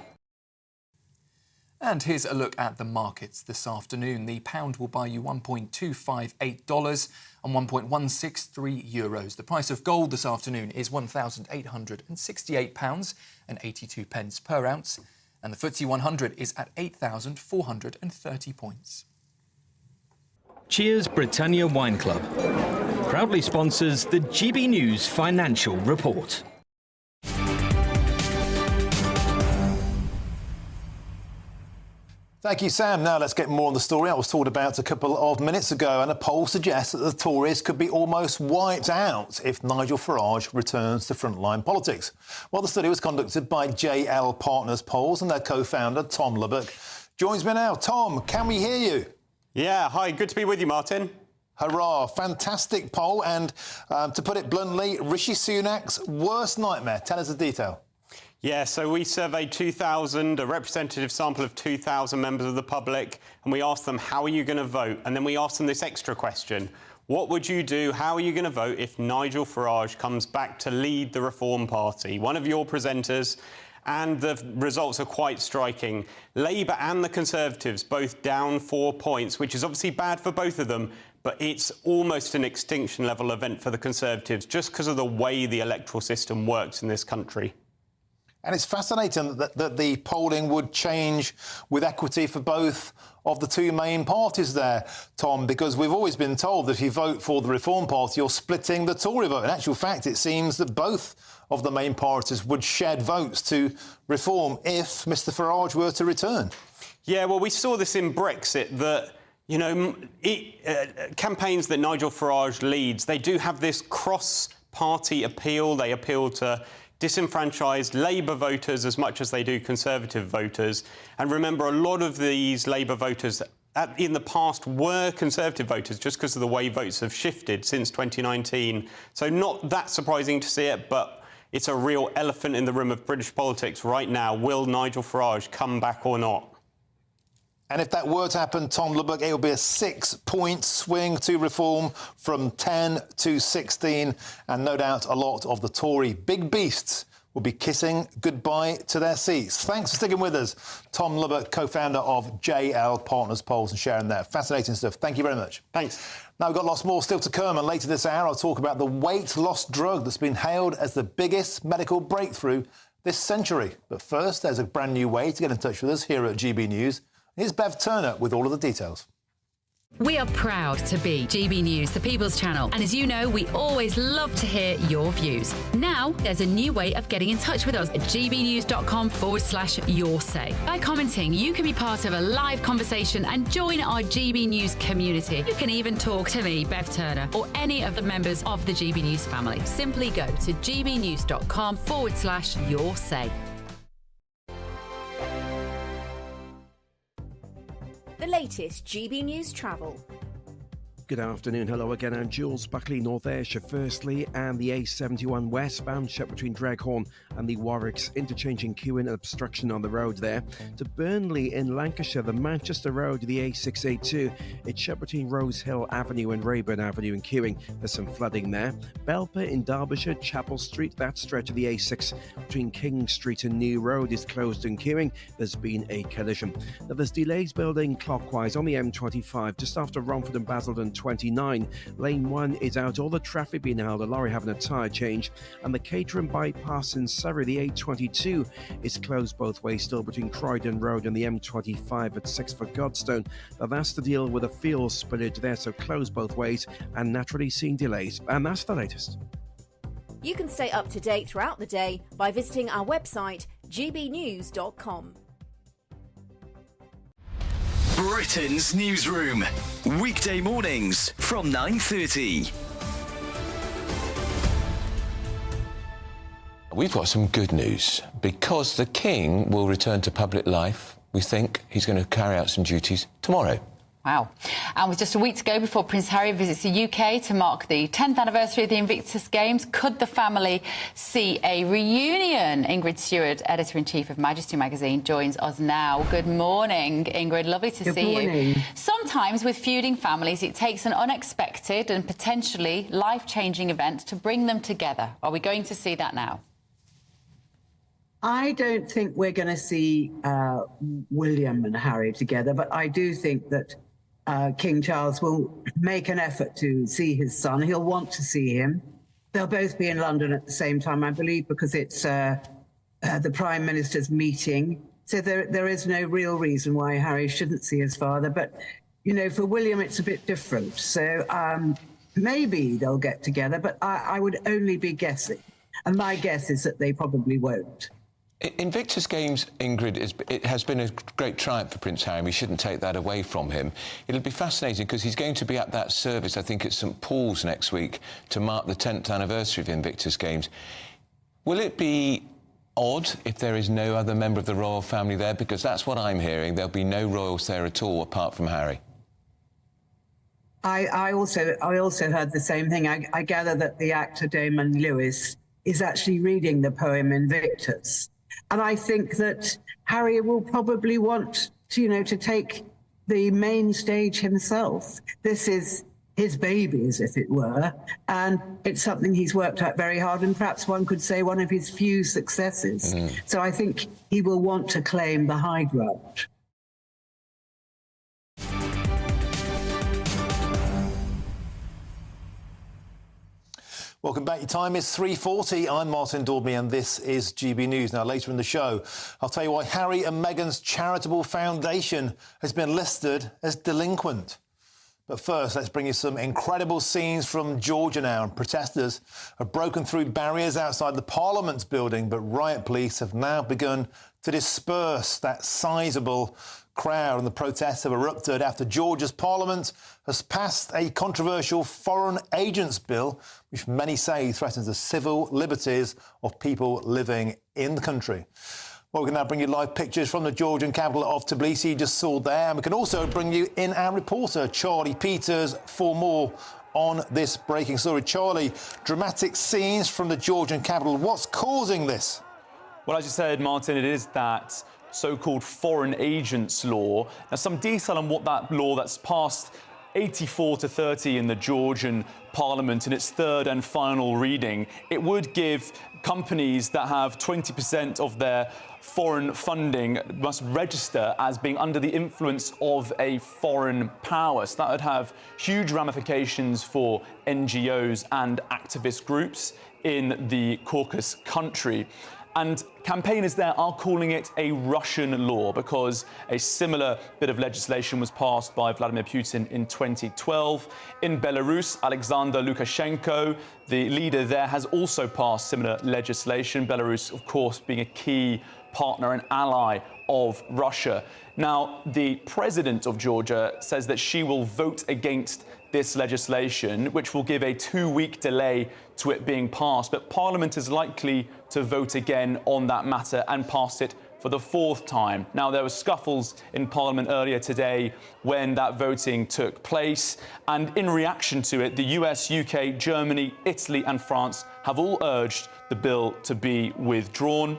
And here's a look at the markets this afternoon. The pound will buy you $1.258 and €1.163. The price of gold this afternoon is £1,868.82 per ounce, and the FTSE 100 is at 8,430 points. Cheers Britannia Wine Club proudly sponsors the GB News Financial Report. Thank you, Sam. Now let's get more on the story I was talking about a couple of minutes ago, and a poll suggests that the Tories could be almost wiped out if Nigel Farage returns to frontline politics. Well, the study was conducted by JL Partners Polls, and their co-founder, Tom Lubbock, joins me now. Tom, can we hear you? Yeah, hi, good to be with you, Martin. Hurrah, fantastic poll, and to put it bluntly, Rishi Sunak's worst nightmare. Tell us the detail. Yeah, so we surveyed a representative sample of 2,000 members of the public, and we asked them, how are you going to vote? And then we asked them this extra question. What would you do? How are you going to vote if Nigel Farage comes back to lead the Reform Party? One of your presenters, and the results are quite striking. Labour and the Conservatives both down 4 points, which is obviously bad for both of them, but it's almost an extinction-level event for the Conservatives just because of the way the electoral system works in this country. And it's fascinating that the polling would change with equity for both of the 2 main parties there, Tom, because we've always been told that if you vote for the Reform Party, you're splitting the Tory vote. In actual fact, it seems that both of the main parties would shed votes to Reform if Mr Farage were to return. Yeah, well, we saw this in Brexit, that, you know, campaigns that Nigel Farage leads, they do have this cross-party appeal. They appeal to disenfranchised Labour voters as much as they do Conservative voters. And remember, a lot of these Labour voters in the past were Conservative voters just because of the way votes have shifted since 2019. So not that surprising to see it, but it's a real elephant in the room of British politics right now. Will Nigel Farage come back or not? And if that were to happen, Tom Lubbock, it will be a 6-point swing to Reform from 10 to 16. And no doubt a lot of the Tory big beasts will be kissing goodbye to their seats. Thanks for sticking with us. Tom Lubbock, co-founder of JL Partners Polls, and sharing that. Fascinating stuff. Thank you very much. Thanks. Now, we've got lots more still to come, and later this hour I'll talk about the weight loss drug that's been hailed as the biggest medical breakthrough this century. But first, there's a brand new way to get in touch with us here at GB News. Here's Bev Turner with all of the details. We are proud to be GB News, the People's Channel. And as you know, we always love to hear your views. Now, there's a new way of getting in touch with us at gbnews.com/yoursay. By commenting, you can be part of a live conversation and join our GB News community. You can even talk to me, Bev Turner, or any of the members of the GB News family. Simply go to gbnews.com/yoursay. The latest GB News travel. Good afternoon. Hello again. I'm Jules Buckley, North Ayrshire firstly, and the A71 westbound shut between Dreghorn and the Warwicks interchange in queuing and obstruction on the road there. To Burnley in Lancashire, the Manchester Road, the A682, it's shut between Rose Hill Avenue and Rayburn Avenue in queuing. There's some flooding there. Belper in Derbyshire, Chapel Street, that stretch of the A6 between King Street and New Road is closed in queuing. There's been a collision. Now there's delays building clockwise on the M25 just after Romford and Basildon 29. Lane 1 is out, all the traffic being held, a lorry having a tyre change, and the Caterham bypass in Surrey, the A22, is closed both ways still between Croydon Road and the M25 at 6 for Godstone. Now that's to deal with a fuel spillage there, so closed both ways and naturally seeing delays. And that's the latest. You can stay up to date throughout the day by visiting our website, gbnews.com. Britain's Newsroom. Weekday mornings from 9:30. We've got some good news. Because the King will return to public life, we think he's going to carry out some duties tomorrow. Wow. And with just a week to go before Prince Harry visits the UK to mark the 10th anniversary of the Invictus Games, could the family see a reunion? Ingrid Stewart, editor-in-chief of Majesty magazine, joins us now. Good morning, Ingrid. Lovely to see you. Sometimes with feuding families, it takes an unexpected and potentially life-changing event to bring them together. Are we going to see that now? I don't think we're going to see William and Harry together, but I do think that King Charles will make an effort to see his son. He'll want to see him. They'll both be in London at the same time, I believe, because it's the Prime Minister's meeting. So there is no real reason why Harry shouldn't see his father. But, you know, for William, it's a bit different. So maybe they'll get together, but I would only be guessing. And my guess is that they probably won't. Invictus Games, Ingrid, it has been a great triumph for Prince Harry. We shouldn't take that away from him. It'll be fascinating because he's going to be at that service, I think, at St Paul's next week to mark the 10th anniversary of Invictus Games. Will it be odd if there is no other member of the royal family there? Because that's what I'm hearing. There'll be no royals there at all apart from Harry. I also heard the same thing. I gather that the actor Damon Lewis is actually reading the poem Invictus. And I think that Harry will probably want to, to take the main stage himself. This is his baby, as if it were, and it's something he's worked at very hard, and perhaps one could say one of his few successes. So I think he will want to claim the high ground. Welcome back. Your time is 3:40. I'm Martin Daubney and this is GB News. Now, later in the show, I'll tell you why Harry and Meghan's charitable foundation has been listed as delinquent. But first, let's bring you some incredible scenes from Georgia now. And protesters have broken through barriers outside the Parliament's building, but riot police have now begun to disperse that sizable crowd, and the protests have erupted after Georgia's parliament has passed a controversial foreign agents bill, which many say threatens the civil liberties of people living in the country. Well, we can now bring you live pictures from the Georgian capital of Tbilisi, you just saw there, and we can also bring you in our reporter, Charlie Peters, for more on this breaking story. Charlie, dramatic scenes from the Georgian capital. What's causing this? Well, as you said, Martin, it is that so-called foreign agents law. Now, some detail on what that law that's passed 84 to 30 in the Georgian parliament in its third and final reading, it would give companies that have 20% of their foreign funding must register as being under the influence of a foreign power. So that would have huge ramifications for NGOs and activist groups in the Caucasus country. And campaigners there are calling it a Russian law because a similar bit of legislation was passed by Vladimir Putin in 2012. In Belarus, Alexander Lukashenko, the leader there, has also passed similar legislation. Belarus, of course, being a key partner and ally of Russia. Now, the president of Georgia says that she will vote against this legislation, which will give a 2-week delay to it being passed. But Parliament is likely to vote again on that matter and pass it for the 4th time. Now, there were scuffles in Parliament earlier today when that voting took place. And in reaction to it, the US, UK, Germany, Italy and France have all urged the bill to be withdrawn.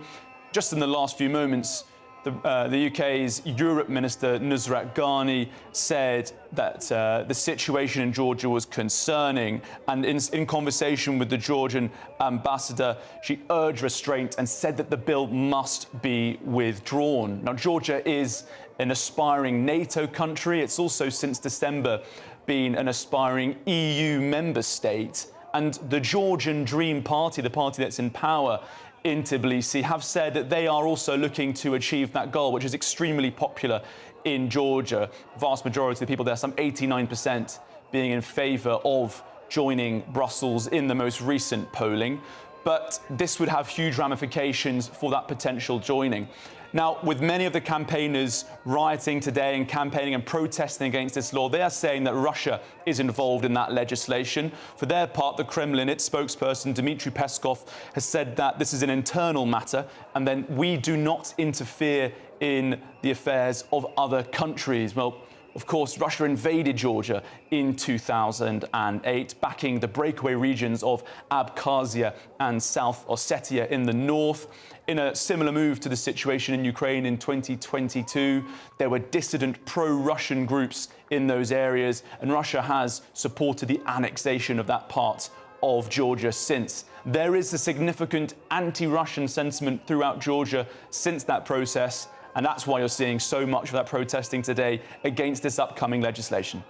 Just in the last few moments, the UK's Europe Minister Nusrat Ghani said that the situation in Georgia was concerning, and in conversation with the Georgian ambassador, she urged restraint and said that the bill must be withdrawn. Now, Georgia is an aspiring NATO country. It's also since December been an aspiring EU member state, and the Georgian Dream Party, the party that's in power in Tbilisi, have said that they are also looking to achieve that goal, which is extremely popular in Georgia. Vast majority of the people there, some 89%, being in favour of joining Brussels in the most recent polling. But this would have huge ramifications for that potential joining. Now, with many of the campaigners rioting today and campaigning and protesting against this law, they are saying that Russia is involved in that legislation. For their part, the Kremlin, its spokesperson, Dmitry Peskov, has said that this is an internal matter and then we do not interfere in the affairs of other countries. Well, of course, Russia invaded Georgia in 2008, backing the breakaway regions of Abkhazia and South Ossetia in the north. In a similar move to the situation in Ukraine in 2022, there were dissident pro-Russian groups in those areas, and Russia has supported the annexation of that part of Georgia since. There is a significant anti-Russian sentiment throughout Georgia since that process, and that's why you're seeing so much of that protesting today against this upcoming legislation.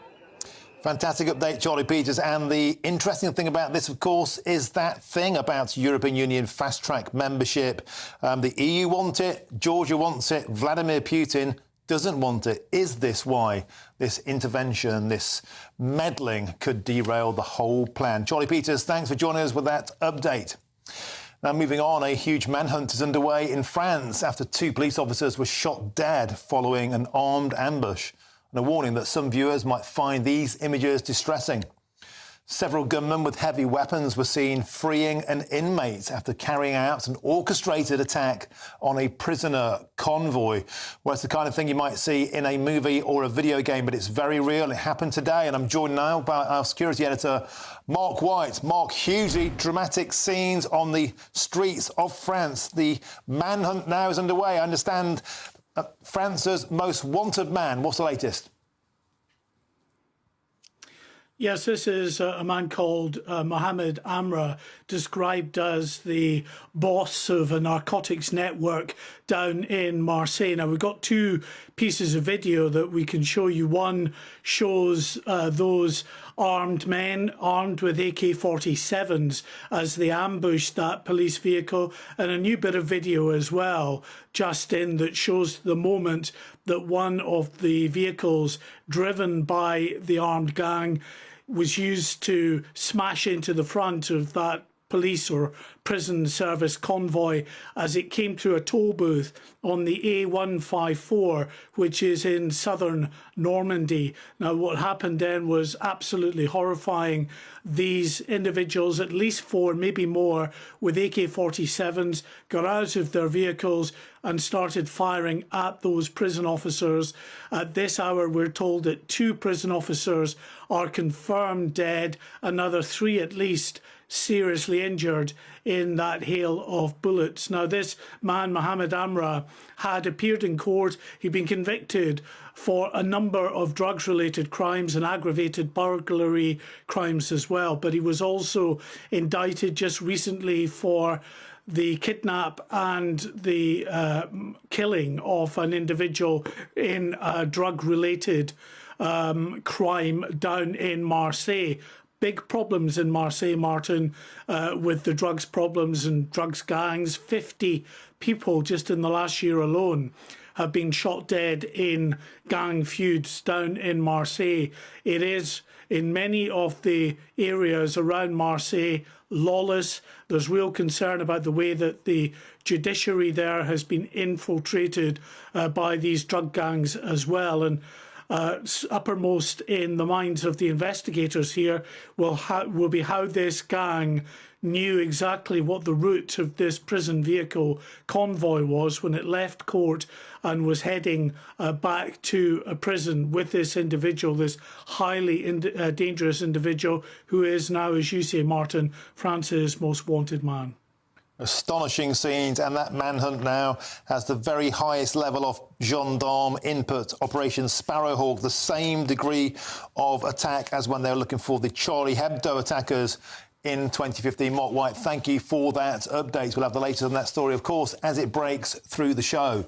Fantastic update, Charlie Peters. And the interesting thing about this, of course, is that thing about European Union fast-track membership. The EU want it, Georgia wants it, Vladimir Putin doesn't want it. Is this why this intervention, this meddling could derail the whole plan? Charlie Peters, thanks for joining us with that update. Now, moving on, a huge manhunt is underway in France after 2 police officers were shot dead following an armed ambush. And a warning that some viewers might find these images distressing. Several gunmen with heavy weapons were seen freeing an inmate after carrying out an orchestrated attack on a prisoner convoy. Well, it's the kind of thing you might see in a movie or a video game, but it's very real. It happened today, and I'm joined now by our security editor, Mark White. Mark, hugely dramatic scenes on the streets of France. The manhunt now is underway. I understand France's most wanted man. What's the latest? Yes, this is a man called Mohamed Amra, described as the boss of a narcotics network down in Marseille. Now, we've got 2 pieces of video that we can show you. One shows those armed men armed with AK-47s as they ambushed that police vehicle, and a new bit of video as well just in that shows the moment that one of the vehicles driven by the armed gang was used to smash into the front of that police or prison service convoy as it came through a toll booth on the A154, which is in southern Normandy. Now, what happened then was absolutely horrifying. These individuals, at least 4, maybe more, with AK-47s, got out of their vehicles and started firing at those prison officers. At this hour, we're told that 2 prison officers are confirmed dead, another 3 at least seriously injured in that hail of bullets. Now, this man, Mohammed Amra, had appeared in court. He'd been convicted for a number of drugs-related crimes and aggravated burglary crimes as well. But he was also indicted just recently for the kidnap and the killing of an individual in a drug-related crime down in Marseille. Big problems in Marseille, Martin, with the drugs problems and drugs gangs. 50 people just in the last year alone have been shot dead in gang feuds down in Marseille. It is, in many of the areas around Marseille, lawless. There's real concern about the way that the judiciary there has been infiltrated by these drug gangs as well. And uppermost in the minds of the investigators here will be how this gang knew exactly what the route of this prison vehicle convoy was when it left court and was heading back to a prison with this individual, this highly dangerous individual who is now, as you say, Martin, France's most wanted man. Astonishing scenes, and that manhunt now has the very highest level of gendarme input. Operation Sparrowhawk, the same degree of attack as when they were looking for the Charlie Hebdo attackers in 2015. Mark White, thank you for that update. We'll have the latest on that story, of course, as it breaks through the show.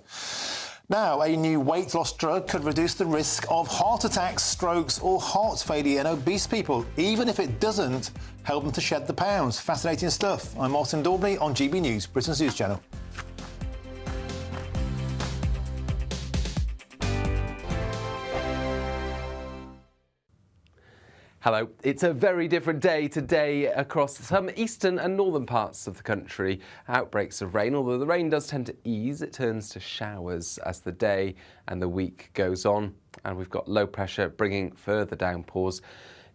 Now, a new weight loss drug could reduce the risk of heart attacks, strokes or heart failure in obese people, even if it doesn't help them to shed the pounds. Fascinating stuff. I'm Martin Daubney on GB News, Britain's news channel. Hello. It's a very different day today across some eastern and northern parts of the country. Outbreaks of rain, although the rain does tend to ease, it turns to showers as the day and the week goes on. And we've got low pressure bringing further downpours.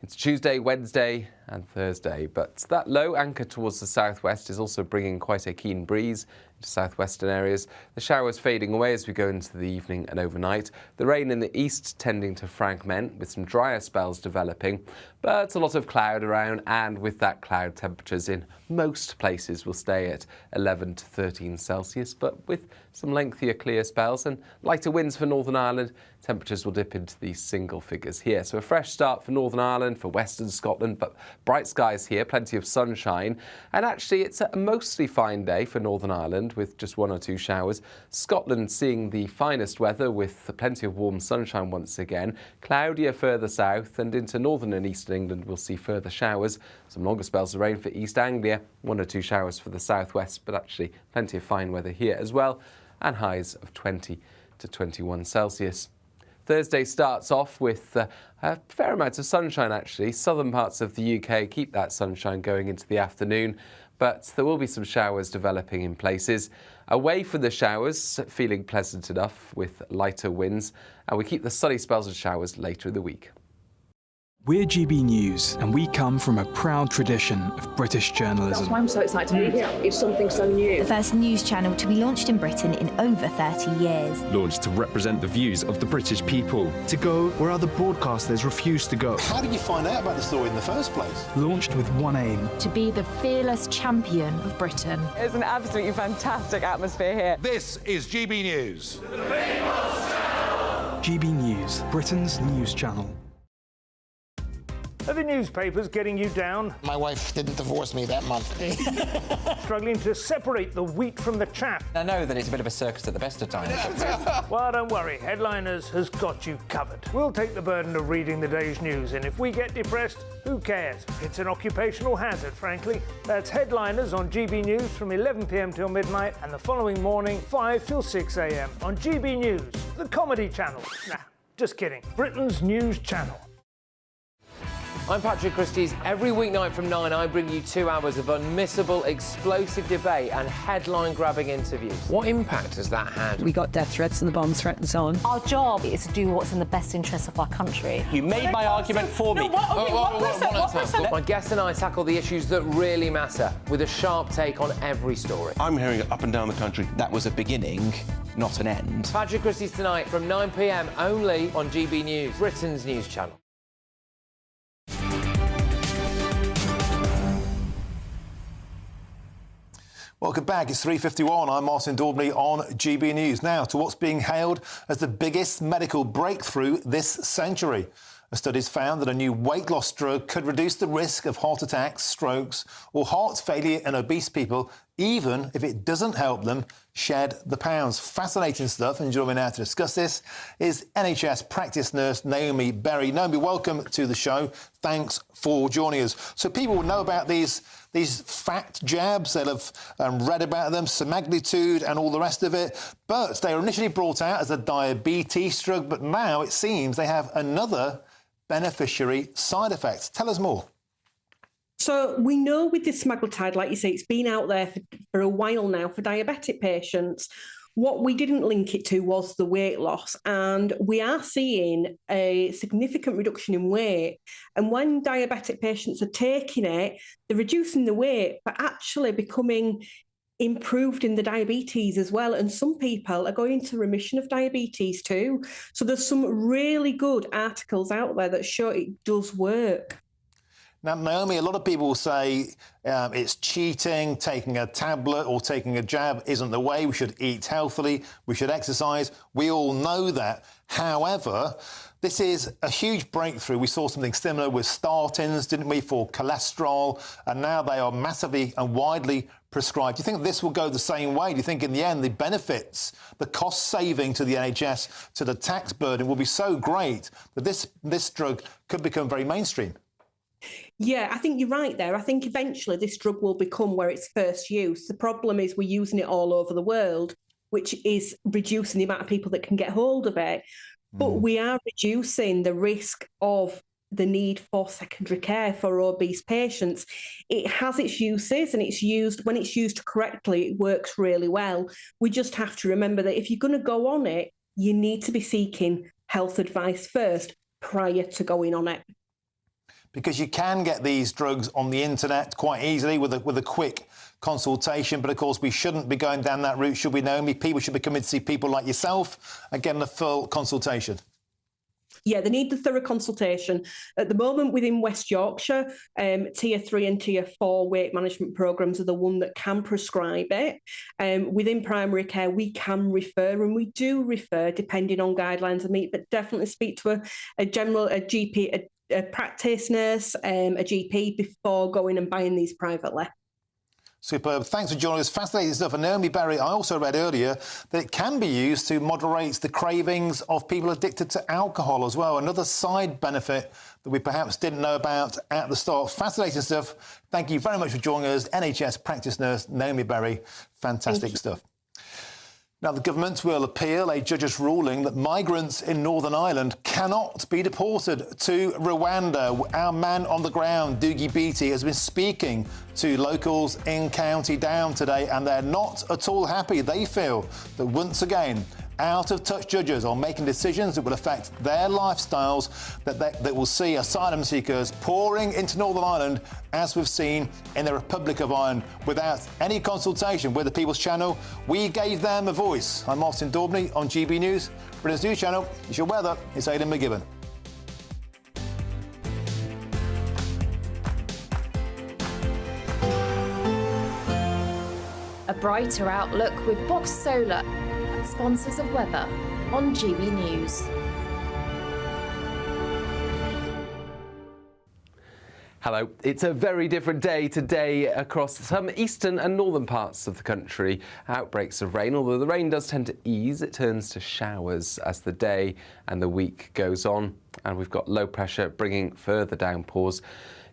It's Tuesday, Wednesday and Thursday, but that low anchor towards the southwest is also bringing quite a keen breeze into southwestern areas. The showers fading away as we go into the evening and overnight. The rain in the east tending to fragment with some drier spells developing, but a lot of cloud around, and with that cloud, temperatures in most places will stay at 11 to 13 Celsius, but with some lengthier clear spells and lighter winds for Northern Ireland, temperatures will dip into these single figures here. So a fresh start for Northern Ireland, for Western Scotland, but bright skies here, plenty of sunshine. And actually, it's a mostly fine day for Northern Ireland with just 1 or 2 showers. Scotland seeing the finest weather with plenty of warm sunshine once again. Cloudier further south, and into northern and eastern England we'll see further showers. Some longer spells of rain for East Anglia, 1 or 2 showers for the southwest, but actually plenty of fine weather here as well, and highs of 20 to 21 Celsius. Thursday starts off with a fair amount of sunshine, actually. Southern parts of the UK keep that sunshine going into the afternoon, but there will be some showers developing in places. Away from the showers, feeling pleasant enough with lighter winds, and we keep the sunny spells and showers later in the week. We're GB News, and we come from a proud tradition of British journalism. That's why I'm so excited to be here. It's something so new. The first news channel to be launched in Britain in over 30 years. Launched to represent the views of the British people. To go where other broadcasters refuse to go. How did you find out about the story in the first place? Launched with one aim. To be the fearless champion of Britain. It's an absolutely fantastic atmosphere here. This is GB News. The People's Channel. GB News, Britain's news channel. Are the newspapers getting you down? My wife didn't divorce me that month. Struggling to separate the wheat from the chaff? I know that it's a bit of a circus at the best of times. Well, don't worry. Headliners has got you covered. We'll take the burden of reading the day's news, and if we get depressed, who cares? It's an occupational hazard, frankly. That's Headliners on GB News from 11 p.m. till midnight, and the following morning, 5 till 6 a.m. on GB News, the comedy channel. Nah, just kidding. Britain's news channel. I'm Patrick Christie's. Every weeknight from 9, I bring you 2 hours of unmissable, explosive debate and headline-grabbing interviews. What impact has that had? We got death threats and the bomb threat and so on. Our job is to do what's in the best interest of our country. You made my argument for me. My guests and I tackle the issues that really matter, with a sharp take on every story. I'm hearing it up and down the country. That was a beginning, not an end. Patrick Christie's tonight from 9 p.m. only on GB News, Britain's news channel. Welcome back. It's 3:51. I'm Martin Daubney on GB News. Now to what's being hailed as the biggest medical breakthrough this century. A study's found that a new weight loss drug could reduce the risk of heart attacks, strokes or heart failure in obese people, even if it doesn't help them shed the pounds. Fascinating stuff. And joining me now to discuss this is NHS practice nurse Naomi Berry. Naomi, welcome to the show. Thanks for joining us. So people will know about these fat jabs. They'll have read about them, semaglutide and all the rest of it. But they were initially brought out as a diabetes drug, but now it seems they have another beneficiary side effect. Tell us more. So we know with this semaglutide, like you say, it's been out there for a while now for diabetic patients. What we didn't link it to was the weight loss, and we are seeing a significant reduction in weight. And when diabetic patients are taking it, they're reducing the weight, but actually becoming improved in the diabetes as well. And some people are going into remission of diabetes too. So there's some really good articles out there that show it does work. Now, Naomi, a lot of people say it's cheating, taking a tablet or taking a jab isn't the way. We should eat healthily, we should exercise. We all know that. However, this is a huge breakthrough. We saw something similar with statins, didn't we, for cholesterol, and now they are massively and widely prescribed. Do you think this will go the same way? Do you think in the end the benefits, the cost saving to the NHS, to the tax burden will be so great that this drug could become very mainstream? Yeah, I think you're right there. I think eventually this drug will become where it's first use. The problem is we're using it all over the world, which is reducing the amount of people that can get hold of it. But we are reducing the risk of the need for secondary care for obese patients. It has its uses, and when it's used correctly, it works really well. We just have to remember that if you're going to go on it, you need to be seeking health advice first prior to going on it. Because you can get these drugs on the internet quite easily with a quick consultation. But of course, we shouldn't be going down that route, should we, Naomi? People should be coming to see people like yourself and getting a full consultation. Yeah, they need the thorough consultation. At the moment, within West Yorkshire, Tier 3 and Tier 4 weight management programmes are the one that can prescribe it. Within primary care, we can refer, and we do refer depending on guidelines and meet, but definitely speak to a GP, a practice nurse, a GP before going and buying these privately. Superb. Thanks for joining us. Fascinating stuff. And Naomi Berry, I also read earlier that it can be used to moderate the cravings of people addicted to alcohol as well. Another side benefit that we perhaps didn't know about at the start. Fascinating stuff. Thank you very much for joining us. NHS practice nurse Naomi Berry. Fantastic stuff. Now, the government will appeal a judge's ruling that migrants in Northern Ireland cannot be deported to Rwanda. Our man on the ground, Doogie Beattie, has been speaking to locals in County Down today, and they're not at all happy. They feel that once again, out-of-touch judges are making decisions that will affect their lifestyles, that will see asylum seekers pouring into Northern Ireland, as we've seen in the Republic of Ireland, without any consultation with the People's Channel. We gave them a voice. I'm Martin Daubney on GB News, Britain's news channel. It's your weather. It's Aidan McGibbon. A brighter outlook with Box Solar, sponsors of weather on GB News. Hello. It's a very different day today across some eastern and northern parts of the country. Outbreaks of rain, although the rain does tend to ease, it turns to showers as the day and the week goes on. And we've got low pressure bringing further downpours.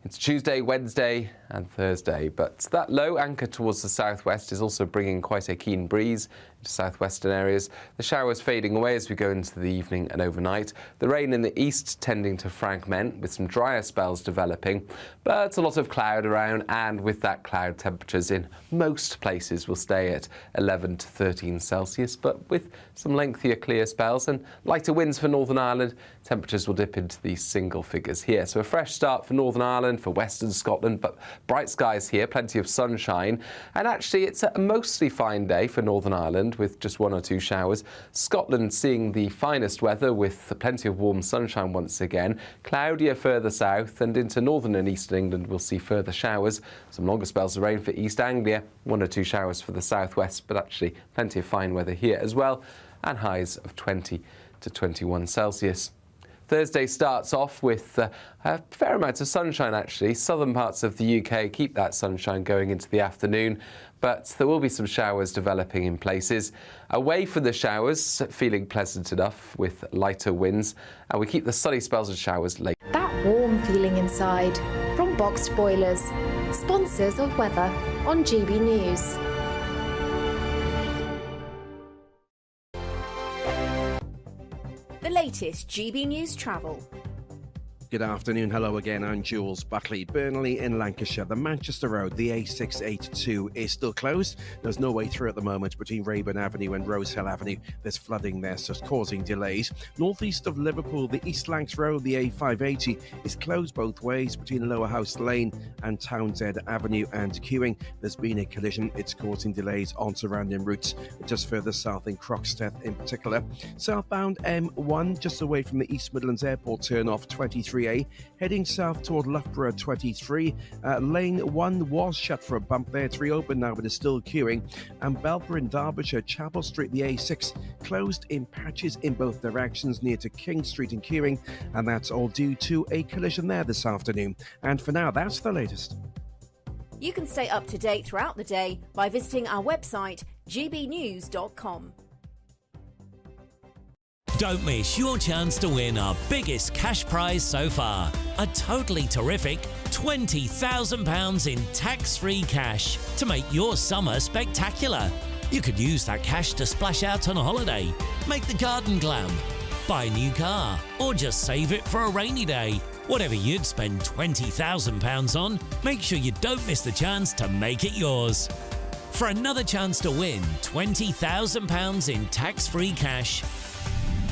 It's Tuesday, Wednesday and Thursday, but that low anchor towards the southwest is also bringing quite a keen breeze into southwestern areas. The showers fading away as we go into the evening and overnight. The rain in the east tending to fragment with some drier spells developing, but a lot of cloud around, and with that cloud, temperatures in most places will stay at 11 to 13 Celsius, but with some lengthier clear spells and lighter winds for Northern Ireland, temperatures will dip into these single figures here. So a fresh start for Northern Ireland, for Western Scotland, but bright skies here, plenty of sunshine, and actually it's a mostly fine day for Northern Ireland with just 1 or 2 showers. Scotland seeing the finest weather with plenty of warm sunshine once again. Cloudier further south, and into northern and eastern England we'll see further showers. Some longer spells of rain for East Anglia, 1 or 2 showers for the southwest, but actually plenty of fine weather here as well, and highs of 20 to 21 Celsius. Thursday starts off with a fair amount of sunshine, actually. Southern parts of the UK keep that sunshine going into the afternoon, but there will be some showers developing in places. Away from the showers, feeling pleasant enough with lighter winds, and we keep the sunny spells and showers late. That warm feeling inside from Boxed Boilers, sponsors of weather on GB News. The latest GB News travel. Good afternoon, hello again, I'm Jules Buckley. Burnley in Lancashire, the Manchester Road, the A682 is still closed. There's no way through at the moment between Rayburn Avenue and Rosehill Avenue. There's flooding there, so it's causing delays. Northeast of Liverpool, the East Lancs Road, the A580 is closed both ways between Lower House Lane and Townsend Avenue and queuing. There's been a collision, it's causing delays on surrounding routes, just further south in Croxteth in particular. Southbound M1, just away from the East Midlands Airport turn-off 23A, heading south toward Loughborough 23. Lane 1 was shut for a bump there. It's reopened now, but is still queuing. And Belper in Derbyshire, Chapel Street, the A6, closed in patches in both directions near to King Street and queuing. And that's all due to a collision there this afternoon. And for now, that's the latest. You can stay up to date throughout the day by visiting our website, gbnews.com. Don't miss your chance to win our biggest cash prize so far. A totally terrific £20,000 in tax-free cash to make your summer spectacular. You could use that cash to splash out on a holiday, make the garden glam, buy a new car, or just save it for a rainy day. Whatever you'd spend £20,000 on, make sure you don't miss the chance to make it yours. For another chance to win £20,000 in tax-free cash,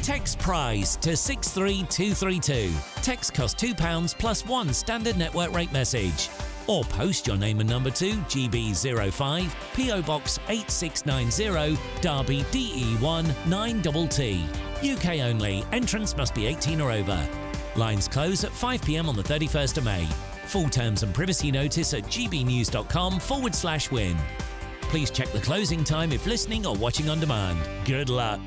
text prize to 63232. Text costs £2 plus 1 standard network rate message. Or post your name and number to GB05 PO Box 8690 Derby DE1 9TT. UK only. Entrance must be 18 or over. Lines close at 5 p.m. on the 31st of May. Full terms and privacy notice at gbnews.com/win. Please check the closing time if listening or watching on demand. Good luck.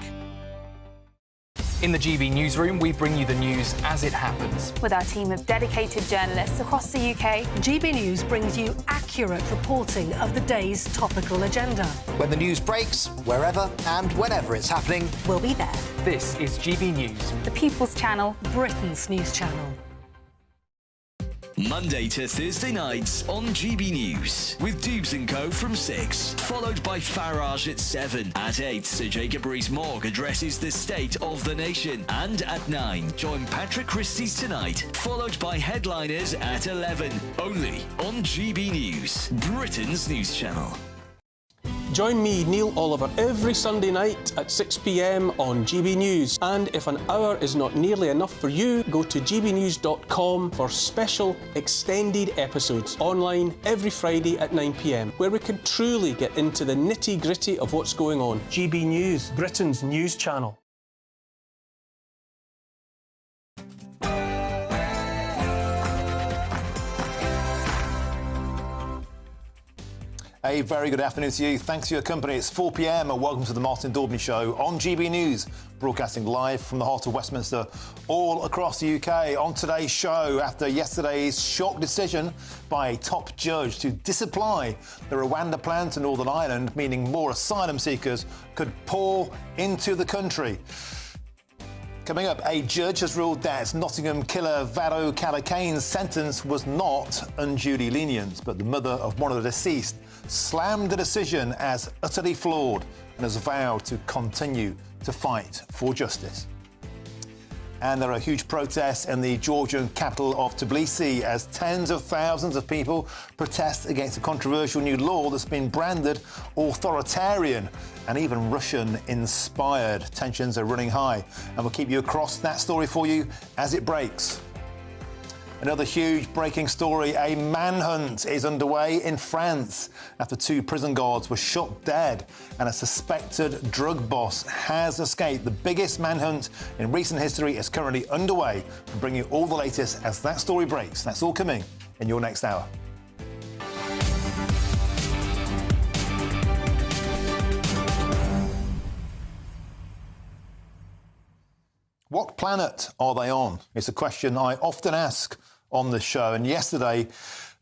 In the GB Newsroom, we bring you the news as it happens. With our team of dedicated journalists across the UK, GB News brings you accurate reporting of the day's topical agenda. When the news breaks, wherever and whenever it's happening, we'll be there. This is GB News, the People's Channel, Britain's news channel. Monday to Thursday nights on GB News with Dubes & Co from 6, followed by Farage at 7. At 8, Sir Jacob Rees-Mogg addresses the state of the nation. And at 9, join Patrick Christie's Tonight, followed by Headliners at 11. Only on GB News, Britain's news channel. Join me, Neil Oliver, every Sunday night at 6 p.m. on GB News. And if an hour is not nearly enough for you, go to gbnews.com for special extended episodes online every Friday at 9 p.m, where we can truly get into the nitty-gritty of what's going on. GB News, Britain's news channel. A very good afternoon to you. Thanks for your company. It's 4 p.m. and welcome to the Martin Daubney Show on GB News, broadcasting live from the heart of Westminster, all across the UK. On today's show, after yesterday's shock decision by a top judge to disapply the Rwanda plan to Northern Ireland, meaning more asylum seekers could pour into the country. Coming up, a judge has ruled that Nottingham killer Vado Calakane's sentence was not unduly lenient, but the mother of one of the deceased slammed the decision as utterly flawed and has vowed to continue to fight for justice. And there are huge protests in the Georgian capital of Tbilisi as tens of thousands of people protest against a controversial new law that's been branded authoritarian and even Russian-inspired. Tensions are running high, and we'll keep you across that story for you as it breaks. Another huge breaking story. A manhunt is underway in France after 2 prison guards were shot dead and a suspected drug boss has escaped. The biggest manhunt in recent history is currently underway. We'll bring you all the latest as that story breaks. That's all coming in your next hour. What planet are they on? It's a question I often ask on the show, and yesterday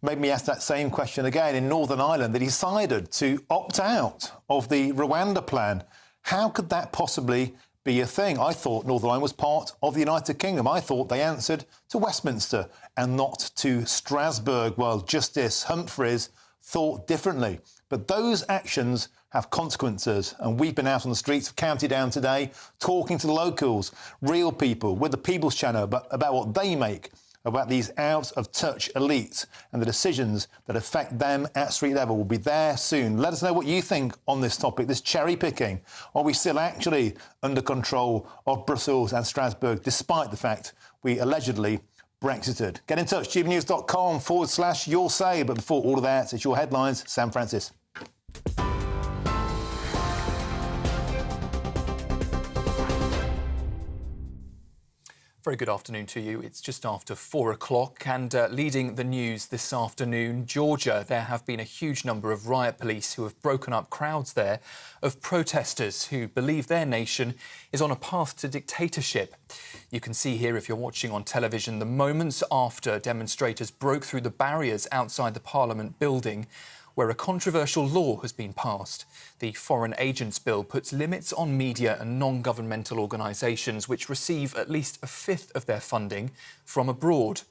made me ask that same question again. In Northern Ireland, they decided to opt out of the Rwanda plan. How could that possibly be a thing? I thought Northern Ireland was part of the United Kingdom. I thought they answered to Westminster and not to Strasbourg. Well, Justice Humphreys thought differently. But those actions have consequences, and we've been out on the streets of County Down today talking to the locals, real people, with the People's Channel about what they make about these out-of-touch elites and the decisions that affect them at street level. We'll be there soon. Let us know what you think on this topic, this cherry-picking. Are we still actually under control of Brussels and Strasbourg, despite the fact we allegedly Brexited? Get in touch, gbnews.com/your say. But before all of that, it's your headlines. Sam Francis. Very good afternoon to you. It's just after 4 o'clock and leading the news this afternoon, Georgia. There have been a huge number of riot police who have broken up crowds there of protesters who believe their nation is on a path to dictatorship. You can see here, if you're watching on television, the moments after demonstrators broke through the barriers outside the Parliament building, where a controversial law has been passed. The Foreign Agents Bill puts limits on media and non-governmental organisations which receive at least a fifth of their funding from abroad.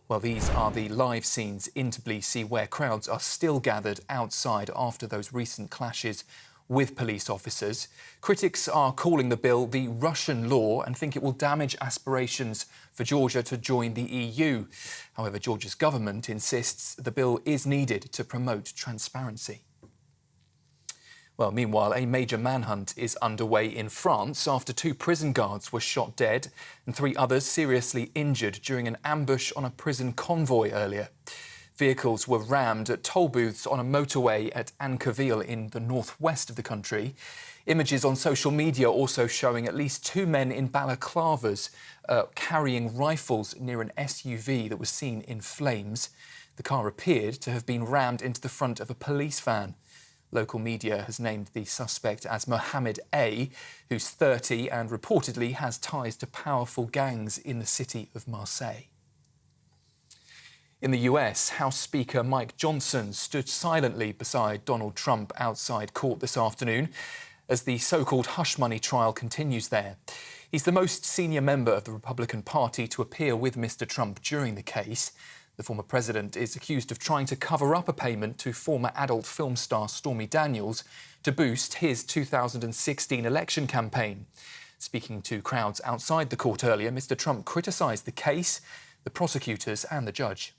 Well, these are the live scenes in Tbilisi, where crowds are still gathered outside after those recent clashes with police officers. Critics are calling the bill the Russian law and think it will damage aspirations for Georgia to join the EU. However, Georgia's government insists the bill is needed to promote transparency. Well, meanwhile, a major manhunt is underway in France after 2 prison guards were shot dead and 3 others seriously injured during an ambush on a prison convoy earlier. Vehicles were rammed at toll booths on a motorway at Ankerville in the northwest of the country. Images on social media also showing at least 2 men in balaclavas carrying rifles near an SUV that was seen in flames. The car appeared to have been rammed into the front of a police van. Local media has named the suspect as Mohammed A, who's 30 and reportedly has ties to powerful gangs in the city of Marseille. In the US, House Speaker Mike Johnson stood silently beside Donald Trump outside court this afternoon as the so-called hush money trial continues there. He's the most senior member of the Republican Party to appear with Mr. Trump during the case. The former president is accused of trying to cover up a payment to former adult film star Stormy Daniels to boost his 2016 election campaign. Speaking to crowds outside the court earlier, Mr. Trump criticised the case, the prosecutors and the judge.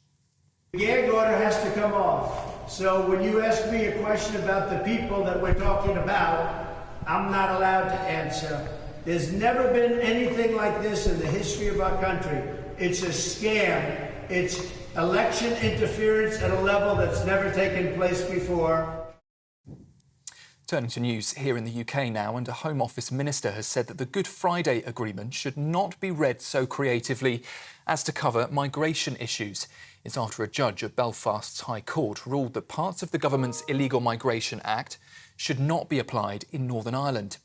The gag order has to come off. So when you ask me a question about the people that we're talking about, I'm not allowed to answer. There's never been anything like this in the history of our country. It's a scam. It's election interference at a level that's never taken place before. Turning to news here in the UK now, and a Home Office minister has said that the Good Friday Agreement should not be read so creatively as to cover migration issues. It's after a judge at Belfast's High Court ruled that parts of the government's Illegal Migration Act should not be applied in Northern Ireland.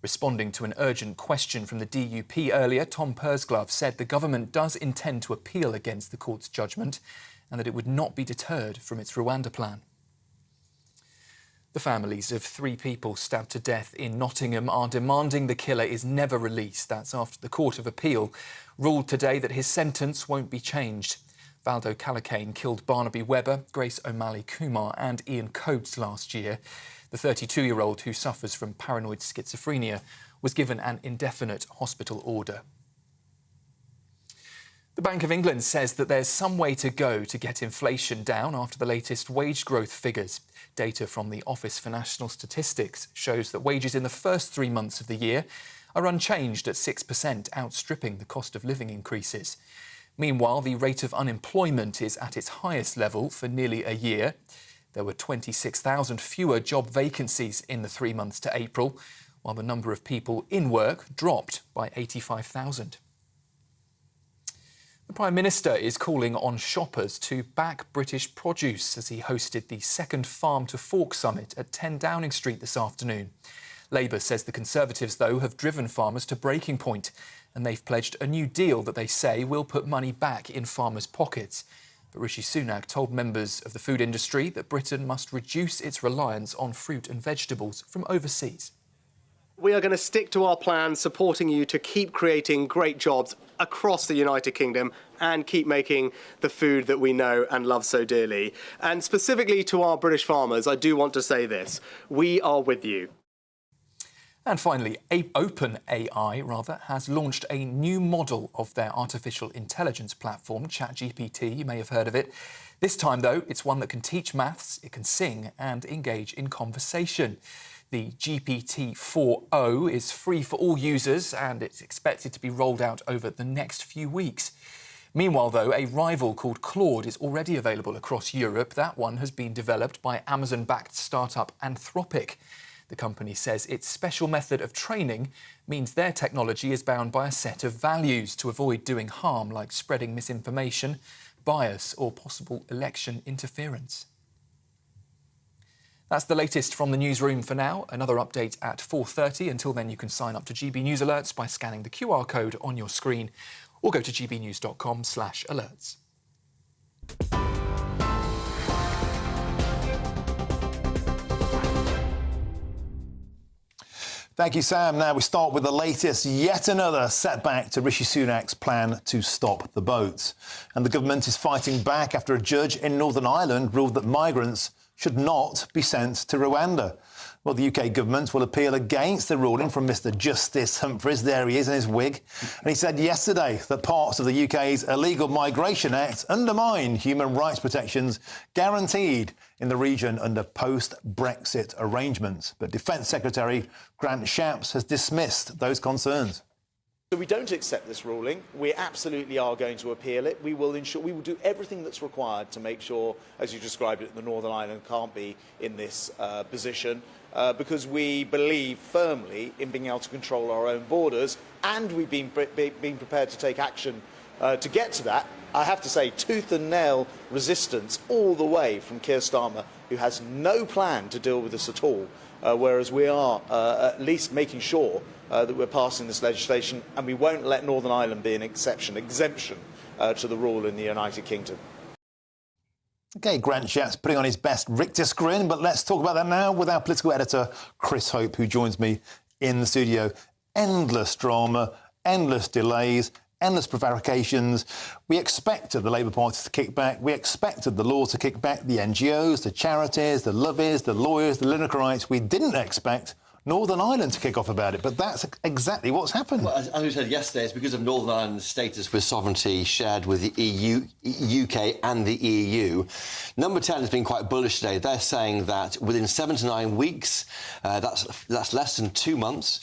Responding to an urgent question from the DUP earlier, Tom Pursglove said the government does intend to appeal against the court's judgment and that it would not be deterred from its Rwanda plan. The families of 3 people stabbed to death in Nottingham are demanding the killer is never released. That's after the Court of Appeal ruled today that his sentence won't be changed. Valdo Calacane killed Barnaby Webber, Grace O'Malley Kumar and Ian Coates last year. The 32-year-old, who suffers from paranoid schizophrenia, was given an indefinite hospital order. The Bank of England says that there's some way to go to get inflation down after the latest wage growth figures. Data from the Office for National Statistics shows that wages in the first 3 months of the year are unchanged at 6%, outstripping the cost of living increases. Meanwhile, the rate of unemployment is at its highest level for nearly a year. There were 26,000 fewer job vacancies in the 3 months to April, while the number of people in work dropped by 85,000. The Prime Minister is calling on shoppers to back British produce as he hosted the second Farm to Fork Summit at 10 Downing Street this afternoon. Labour says the Conservatives, though, have driven farmers to breaking point, and they've pledged a new deal that they say will put money back in farmers' pockets. But Rishi Sunak told members of the food industry that Britain must reduce its reliance on fruit and vegetables from overseas. We are going to stick to our plan, supporting you to keep creating great jobs across the United Kingdom and keep making the food that we know and love so dearly. And specifically to our British farmers, I do want to say this: we are with you. And finally, OpenAI has launched a new model of their artificial intelligence platform, ChatGPT. You may have heard of it. This time, though, it's one that can teach maths, it can sing and engage in conversation. The GPT-4o is free for all users and it's expected to be rolled out over the next few weeks. Meanwhile, though, a rival called Claude is already available across Europe. That one has been developed by Amazon-backed startup Anthropic. The company says its special method of training means their technology is bound by a set of values to avoid doing harm, like spreading misinformation, bias or possible election interference. That's the latest from the newsroom for now. Another update at 4:30. Until then, you can sign up to GB News Alerts by scanning the QR code on your screen or go to gbnews.com/alerts. Thank you, Sam. Now we start with the latest, yet another setback to Rishi Sunak's plan to stop the boats. And the government is fighting back after a judge in Northern Ireland ruled that migrants should not be sent to Rwanda. Well, the UK government will appeal against the ruling from Mr Justice Humphreys. There he is in his wig. And he said yesterday that parts of the UK's Illegal Migration Act undermine human rights protections guaranteed in the region under post-Brexit arrangements. But Defence Secretary Grant Shapps has dismissed those concerns. So we don't accept this ruling. We absolutely are going to appeal it. We will do everything that's required to make sure, as you described it, the Northern Ireland can't be in this position because we believe firmly in being able to control our own borders, and we've been prepared to take action to get to that. I have to say, tooth and nail resistance all the way from Keir Starmer, who has no plan to deal with this at all, whereas we are at least making sure that we're passing this legislation, and we won't let Northern Ireland be an exemption to the rule in the United Kingdom. OK, Grant Shapps putting on his best rictus grin, but let's talk about that now with our political editor, Chris Hope, who joins me in the studio. Endless drama, endless delays, endless prevarications. We expected the Labour Party to kick back. We expected the law to kick back, the NGOs, the charities, the lovies, the lawyers, the Lineker-ites. We didn't expect Northern Ireland to kick off about it, but that's exactly what's happened. Well, as we said yesterday, it's because of Northern Ireland's status with sovereignty shared with the EU, UK and the EU. Number 10 has been quite bullish today. They're saying that within 7 to 9 weeks, that's less than 2 months,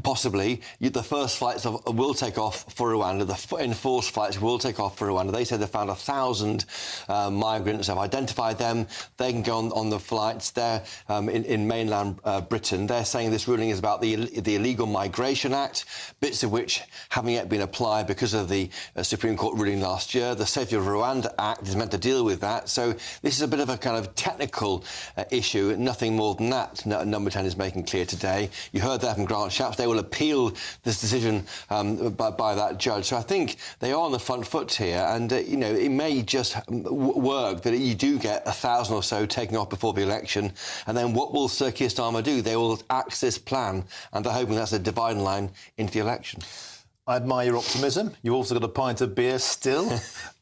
possibly, the first flights will take off for Rwanda. The enforced flights will take off for Rwanda. They said they found 1,000 migrants, have identified them. They can go on the flights there in mainland Britain. They're saying saying this ruling is about the Illegal Migration Act, bits of which haven't yet been applied because of the Supreme Court ruling last year. The Safety of Rwanda Act is meant to deal with that. So this is a bit of a kind of technical issue, nothing more than that. Number 10 is making clear today. You heard that from Grant Shapps. They will appeal this decision by that judge. So I think they are on the front foot here, and it may just work that you do get 1,000 or so taken off before the election, and then what will Sir Keir Starmer do? They will axe this plan, and they're hoping that's a dividing line into the election. I admire your optimism. You've also got a pint of beer still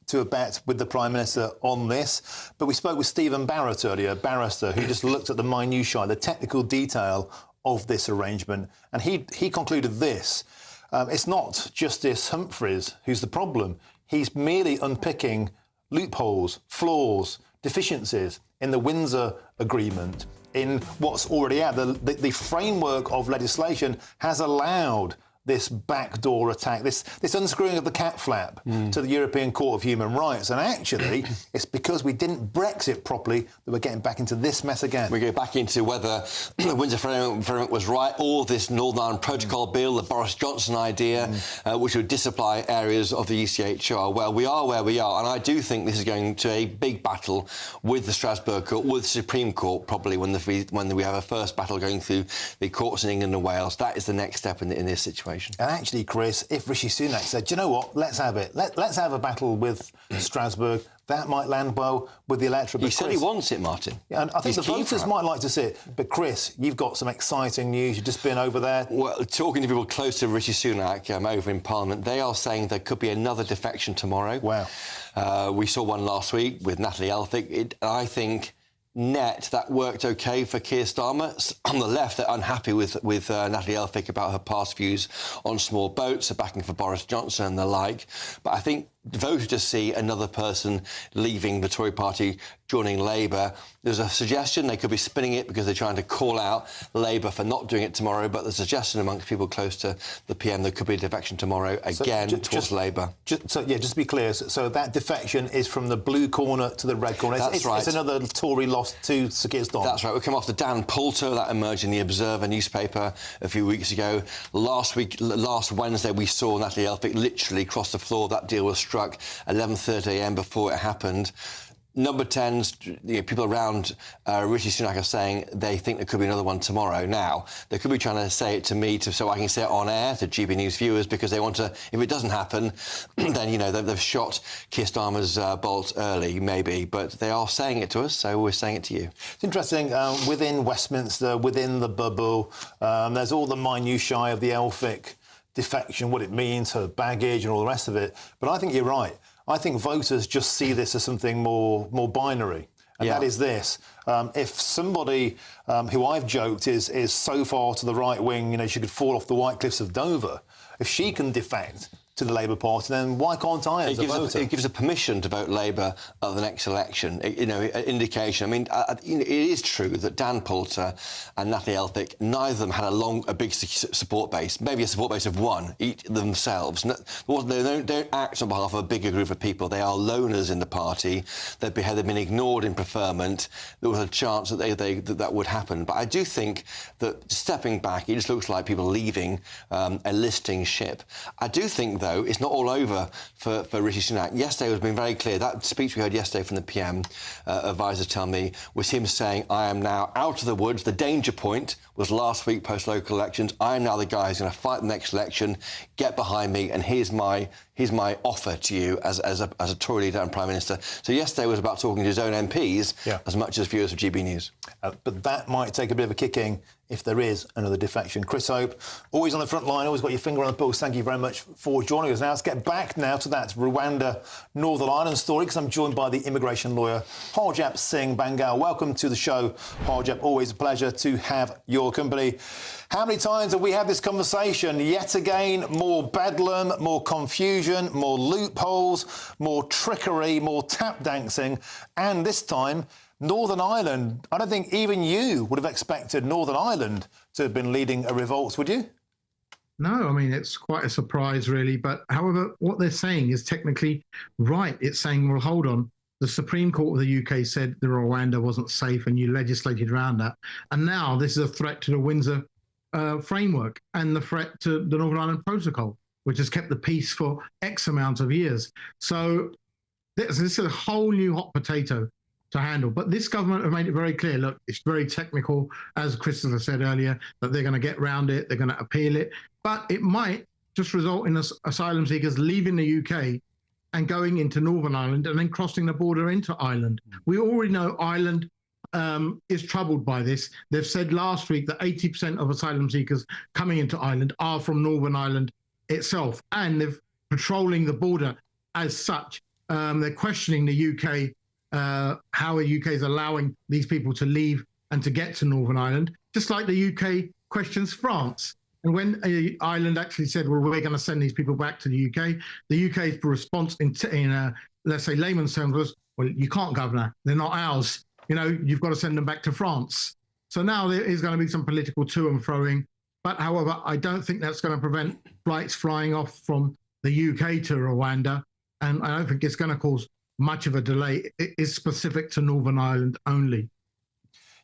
to a bet with the Prime Minister on this. But we spoke with Stephen Barrett earlier, a barrister, who just looked at the minutiae, the technical detail of this arrangement, and he concluded this. It's not Justice Humphreys who's the problem. He's merely unpicking loopholes, flaws, deficiencies in the Windsor Agreement, in what's already out. The framework of legislation has allowed this backdoor attack, this unscrewing of the cat flap to the European Court of Human Rights. And actually, it's because we didn't Brexit properly that we're getting back into this mess again. We go back into whether the Windsor Framework was right, or this Northern Ireland Protocol bill, the Boris Johnson idea, which would disapply areas of the ECHR. Well, we are where we are, and I do think this is going to a big battle with the Strasbourg Court, with the Supreme Court, probably when we have a first battle going through the courts in England and Wales. That is the next step in this situation. And actually, Chris, if Rishi Sunak said, do you know what, let's have it. Let's have a battle with Strasbourg, that might land well with the electorate. He said he wants it, Martin. Yeah, and I think the voters might like to see it. But, Chris, you've got some exciting news. You've just been over there. Well, talking to people close to Rishi Sunak over in Parliament, they are saying there could be another defection tomorrow. Wow. We saw one last week with Natalie Elphicke. I think net, that worked OK for Keir Starmer. On the left, they're unhappy with Natalie Elphicke about her past views on small boats, her backing for Boris Johnson and the like. But I think voters just see another person leaving the Tory party, joining Labour. There's a suggestion they could be spinning it because they're trying to call out Labour for not doing it tomorrow, but there's a suggestion amongst people close to the PM there could be a defection tomorrow again towards Labour. Just to be clear, so that defection is from the blue corner to the red corner. That's right. It's another Tory loss to Sir Keir Starmer. That's right. We come after Dan Poulter, that emerged in the Observer newspaper a few weeks ago. Last Wednesday, we saw Natalie Elphicke literally cross the floor. That deal was struck 11:30 a.m. before it happened. Number 10's, people around Rishi Sunak are saying they think there could be another one tomorrow. Now, they could be trying to say it to me so I can say it on air to GB News viewers, because they want to, if it doesn't happen, then, they've shot Keir Starmer's bolt early, maybe. But they are saying it to us, so we're saying it to you. It's interesting, within Westminster, within the bubble, there's all the minutiae of the Elphicke defection, what it means, her baggage and all the rest of it. But I think you're right. I think voters just see this as something more binary. And that is this. If somebody who I've joked is so far to the right wing, she could fall off the White Cliffs of Dover, if she can defect to the Labour Party, then why can't I as a voter? It gives a permission to vote Labour at the next election, an indication. I mean, it is true that Dan Poulter and Natalie Elphicke, neither of them had a big support base, maybe a support base of one, each themselves. They don't act on behalf of a bigger group of people. They are loners in the party. They've been ignored in preferment. There was a chance that that would happen. But I do think that, stepping back, it just looks like people leaving a listing ship. I do think, though, it's not all over for Rishi Sunak. Yesterday was being very clear. That speech we heard yesterday from the PM, advisors tell me, was him saying, I am now out of the woods. The danger point was last week post-local elections. I am now the guy who's going to fight the next election. Get behind me, and here's my offer to you as a Tory leader and Prime Minister. So yesterday was about talking to his own MPs as much as viewers of GB News. But that might take a bit of a kicking if there is another defection. Chris Hope, always on the front line, always got your finger on the pulse. Thank you very much for joining us. Now, let's get back now to that Rwanda, Northern Ireland story, because I'm joined by the immigration lawyer, Harjap Singh Bangal. Welcome to the show, Harjap. Always a pleasure to have your company. How many times have we had this conversation? Yet again, more bedlam, more confusion, more loopholes, more trickery, more tap dancing, and this time, Northern Ireland. I don't think even you would have expected Northern Ireland to have been leading a revolt, would you? No, I mean, it's quite a surprise, really. But however, what they're saying is technically right. It's saying, well, hold on. The Supreme Court of the UK said the Rwanda wasn't safe and you legislated around that. And now this is a threat to the Windsor framework and the threat to the Northern Ireland Protocol, which has kept the peace for X amount of years. So this is a whole new hot potato to handle. But this government have made it very clear, look, it's very technical, as Christopher said earlier, that they're going to get around it, they're going to appeal it, but it might just result in asylum seekers leaving the UK and going into Northern Ireland and then crossing the border into Ireland. We already know Ireland is troubled by this. They've said last week that 80% of asylum seekers coming into Ireland are from Northern Ireland itself, and they're patrolling the border as such. They're questioning the UK, how the UK is allowing these people to leave and to get to Northern Ireland, just like the UK questions France. And when Ireland actually said, well, we're going to send these people back to the UK's response in let's say layman's terms was, well, you can't, Governor, they're not ours. You know, you've got to send them back to France. So now there is going to be some political to and froing. But however, I don't think that's going to prevent flights flying off from the UK to Rwanda. And I don't think it's going to cause much of a delay. It is specific to Northern Ireland only.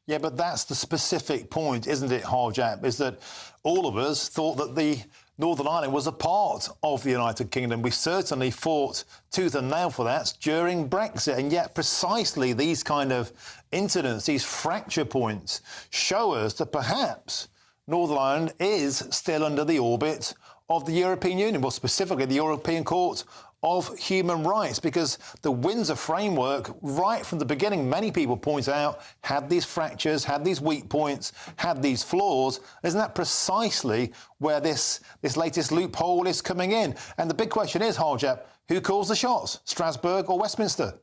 Yeah, but that's the specific point, isn't it, Harjap, is that all of us thought that the Northern Ireland was a part of the United Kingdom. We certainly fought tooth and nail for that during Brexit. And yet precisely these kind of incidents, these fracture points, show us that perhaps Northern Ireland is still under the orbit of the European Union, well, specifically the European Court of Human Rights, because the Windsor framework, right from the beginning, many people point out, had these fractures, had these weak points, had these flaws. Isn't that precisely where this latest loophole is coming in? And the big question is, Harjap, who calls the shots, Strasbourg or Westminster?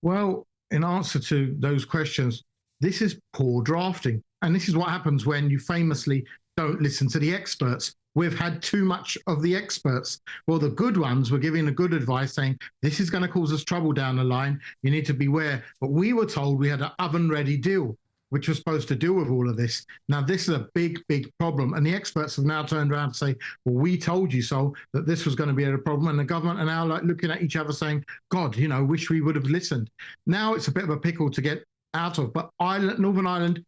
Well, in answer to those questions, this is poor drafting. And this is what happens when you famously don't listen to the experts. We've had too much of the experts. Well, the good ones were giving the good advice, saying, this is going to cause us trouble down the line. You need to beware. But we were told we had an oven-ready deal, which was supposed to deal with all of this. Now, this is a big, big problem. And the experts have now turned around and say, well, we told you so, that this was going to be a problem. And the government are now like looking at each other saying, God, you know, wish we would have listened. Now it's a bit of a pickle to get out of. But Northern Ireland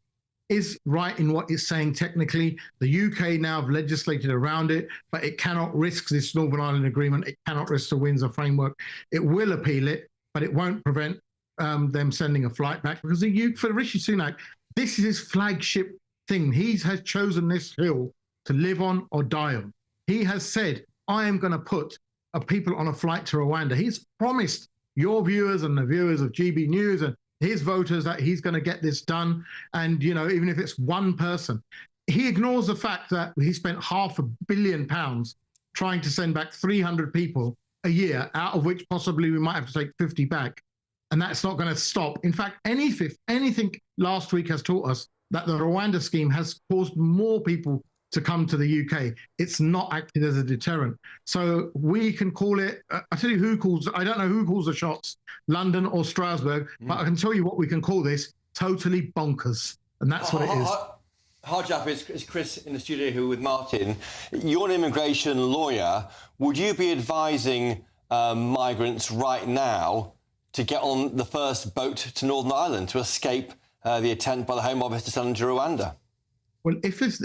is right in what it's saying technically. The UK now have legislated around it, but it cannot risk this Northern Ireland Agreement. It cannot risk the Windsor framework. It will appeal it, but it won't prevent them sending a flight back, because for Rishi Sunak, this is his flagship thing. He has chosen this hill to live on or die on. He has said, I am going to put people on a flight to Rwanda. He's promised your viewers and the viewers of GB News and his voters that he's going to get this done. And, you know, even if it's one person, he ignores the fact that he spent £500 million trying to send back 300 people a year, out of which possibly we might have to take 50 back. And that's not going to stop. In fact, anything last week has taught us that the Rwanda scheme has caused more people to come to the UK. It's not acted as a deterrent. So we can call it, I tell you who calls, I don't know who calls the shots, London or Strasbourg, but I can tell you what we can call this, totally bonkers. And that's what it is. Harjap, is Chris in the studio here with Martin. You're an immigration lawyer. Would you be advising migrants right now to get on the first boat to Northern Ireland to escape the attempt by the Home Office to send them to Rwanda? Well, if it's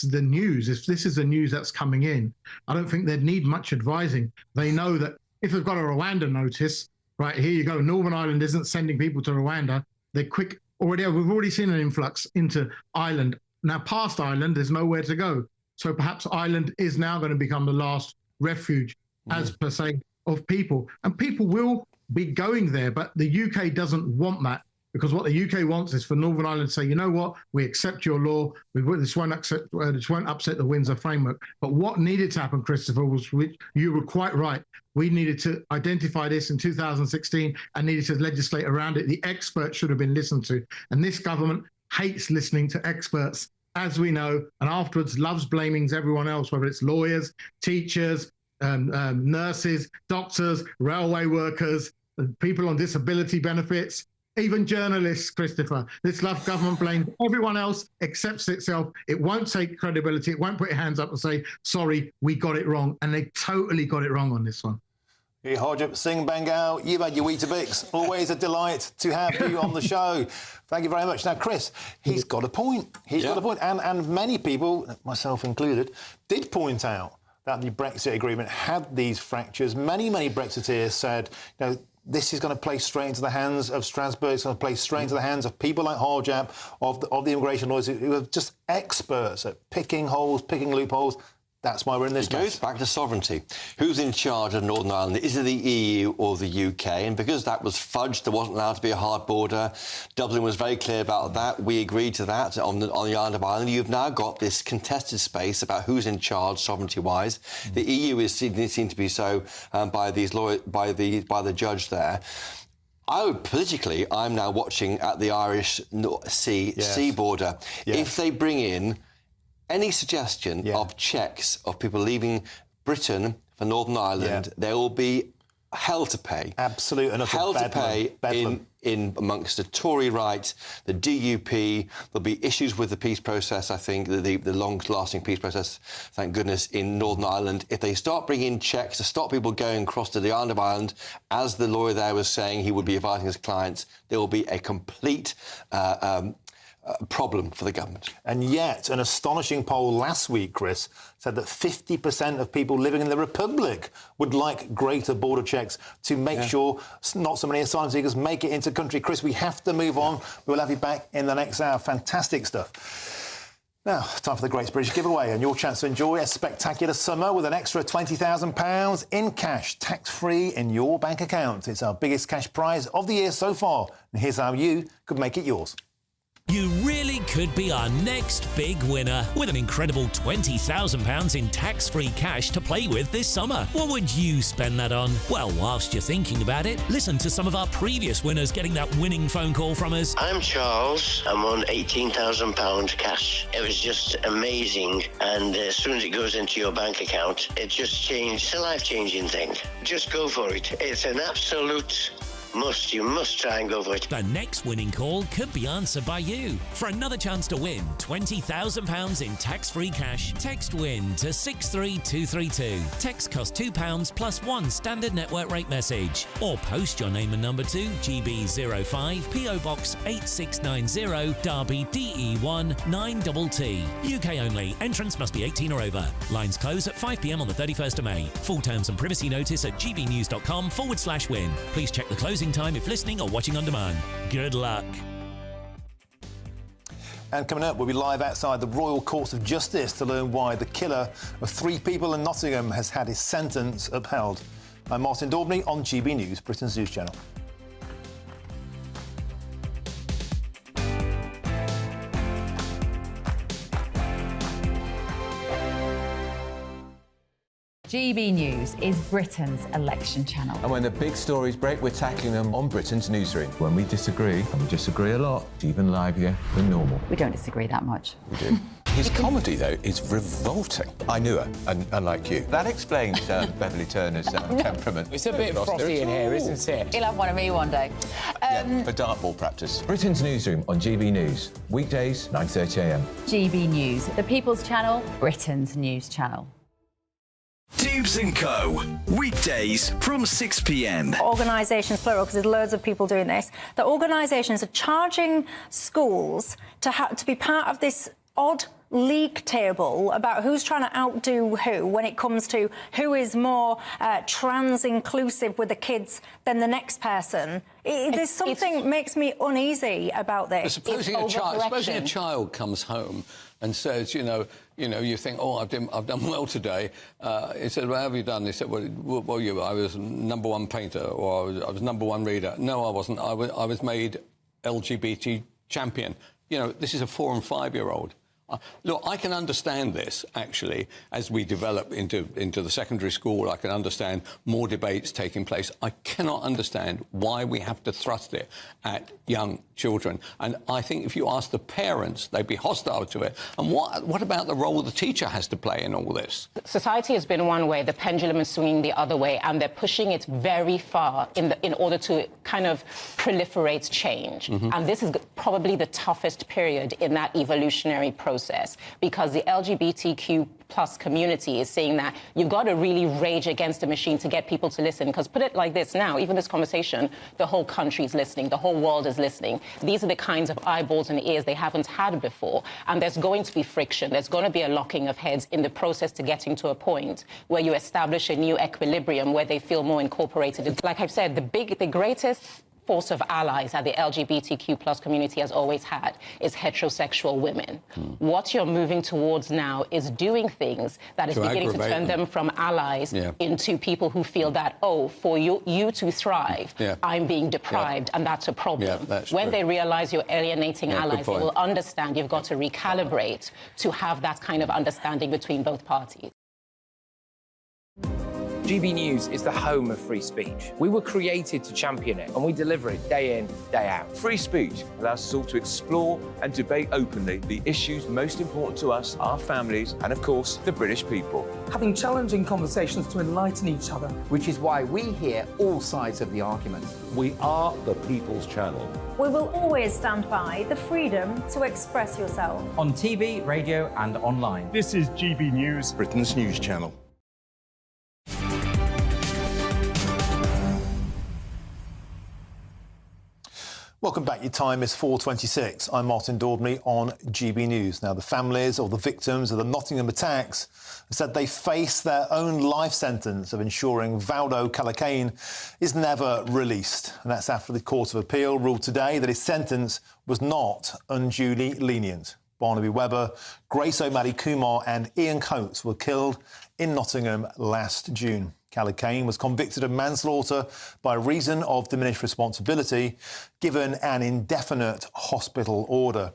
the news, if this is the news that's coming in, I don't think they'd need much advising. They know that if they've got a Rwanda notice, right, here you go, Northern Ireland isn't sending people to Rwanda, they're quick. We've already seen an influx into Ireland. Now, past Ireland, there's nowhere to go. So perhaps Ireland is now going to become the last refuge, as per se, of people. And people will be going there, but the UK doesn't want that. Because what the UK wants is for Northern Ireland to say, you know what, we accept your law. This won't upset the Windsor framework. But what needed to happen, Christopher, was you were quite right. We needed to identify this in 2016 and needed to legislate around it. The experts should have been listened to. And this government hates listening to experts, as we know, and afterwards loves blaming everyone else, whether it's lawyers, teachers, nurses, doctors, railway workers, people on disability benefits, even journalists, Christopher. This government blames everyone else, accepts itself. It won't take credibility. It won't put its hands up and say, sorry, we got it wrong. And they totally got it wrong on this one. Hey, Hojab Singh Bengal, you've had your Weetabix. Always a delight to have you on the show. Thank you very much. Now, Chris, he's got a point. He's got a point. And many people, myself included, did point out that the Brexit agreement had these fractures. Many Brexiteers said, you know, this is going to play straight into the hands of Strasbourg. It's going to play straight into the hands of people like Hojab, of the immigration lawyers who are just experts at picking holes, picking loopholes. That's why we're in this mess. It goes back to sovereignty. Who's in charge of Northern Ireland? Is it the EU or the UK? And because that was fudged, there wasn't allowed to be a hard border. Dublin was very clear about that. We agreed to that on the island of Ireland. You've now got this contested space about who's in charge, sovereignty-wise. The EU is seen to be so by these lawyers, by the judge there. Politically, I'm now watching at the Irish sea border. Yes. If they bring in any suggestion of checks of people leaving Britain for Northern Ireland, there will be hell to pay. Absolute and utter hell to pay in amongst the Tory right, the DUP. There'll be issues with the peace process, I think, the long-lasting peace process, thank goodness, in Northern Ireland. If they start bringing in checks to stop people going across to the island of Ireland, as the lawyer there was saying he would be advising his clients, there will be a complete problem for the government. And yet, an astonishing poll last week, Chris, said that 50% of people living in the Republic would like greater border checks to make sure not so many asylum seekers make it into country. Chris, we have to move on. We'll have you back in the next hour. Fantastic stuff. Now, time for the Great British Giveaway and your chance to enjoy a spectacular summer with an extra £20,000 in cash, tax-free in your bank account. It's our biggest cash prize of the year so far, and here's how you could make it yours. You really could be our next big winner with an incredible £20,000 in tax-free cash to play with this summer. What would you spend that on? Well, whilst you're thinking about it, listen to some of our previous winners getting that winning phone call from us. I'm Charles. I'm on £18,000 cash. It was just amazing, and as soon as it goes into your bank account, it just changed. It's a life-changing thing. Just go for it. It's an absolute must. You must try and go for it. The next winning call could be answered by you. For another chance to win £20,000 in tax-free cash, text WIN to 63232. Text costs £2 plus one standard network rate message. Or post your name and number to GB05 PO Box 8690 Derby DE1 9TT. UK only. Entrance must be 18 or over. Lines close at 5 p.m. on the 31st of May. Full terms and privacy notice at gbnews.com/win. Please check the closing time if listening or watching on demand. Good luck. And coming up, we'll be live outside the Royal Courts of Justice to learn why the killer of 3 people in Nottingham has had his sentence upheld. I'm Martin Daubney on GB News, Britain's news channel. GB News is Britain's election channel. And when the big stories break, we're tackling them on Britain's Newsroom. When we disagree, and we disagree a lot, it's even livelier than normal. We don't disagree that much. We do. His comedy, though, is revolting. I knew her, unlike you. That explains Beverly Turner's temperament. It's a bit frothy in here, isn't it? He'll have one of me one day. For dartball practice. Britain's Newsroom on GB News. Weekdays, 9:30 a.m. GB News, the People's Channel, Britain's news channel. Dubes & Co. Weekdays from 6 p.m. Organisations, plural, because there's loads of people doing this. The organisations are charging schools to be part of this odd league table about who's trying to outdo who when it comes to who is more trans-inclusive with the kids than the next person. There's something that makes me uneasy about this. Supposing a child comes home and says, you think, oh, I've done well today. He said, well, how have you done? He said, well, I was #1 painter, or I was #1 reader. No, I wasn't. I was made LGBT champion. This is a 4- and 5-year-old. Look, I can understand this, actually, as we develop into the secondary school. I can understand more debates taking place. I cannot understand why we have to thrust it at young children. And I think if you ask the parents, they'd be hostile to it. And what about the role the teacher has to play in all this? Society has been one way, the pendulum is swinging the other way, and they're pushing it very far in order to kind of proliferate change. Mm-hmm. And this is probably the toughest period in that evolutionary process. process, because the LGBTQ plus community is saying that you've got to really rage against the machine to get people to listen. Because put it like this now, even this conversation, the whole country's listening, the whole world is listening. These are the kinds of eyeballs and ears they haven't had before. And there's going to be friction. There's going to be a locking of heads in the process to getting to a point where you establish a new equilibrium where they feel more incorporated. Like I've said, the greatest force of allies that the LGBTQ plus community has always had is heterosexual women. What you're moving towards now is doing things that is beginning to turn them from allies into people who feel that, oh, for you to thrive, I'm being deprived, and that's a problem. When they realize you're alienating allies, they will understand you've got to recalibrate to have that kind of understanding between both parties. GB News is the home of free speech. We were created to champion it, and we deliver it day in, day out. Free speech allows us all to explore and debate openly the issues most important to us, our families, and of course, the British people. Having challenging conversations to enlighten each other. Which is why we hear all sides of the argument. We are the People's Channel. We will always stand by the freedom to express yourself. On TV, radio and online. This is GB News, Britain's news channel. Welcome back. Your time is 4:26. I'm Martin Daubney on GB News. Now, the families of the victims of the Nottingham attacks said they face their own life sentence of ensuring Valdo Calacane is never released. And that's after the Court of Appeal ruled today that his sentence was not unduly lenient. Barnaby Webber, Grace O'Malley Kumar and Ian Coates were killed in Nottingham last June. Calacane was convicted of manslaughter by reason of diminished responsibility, given an indefinite hospital order.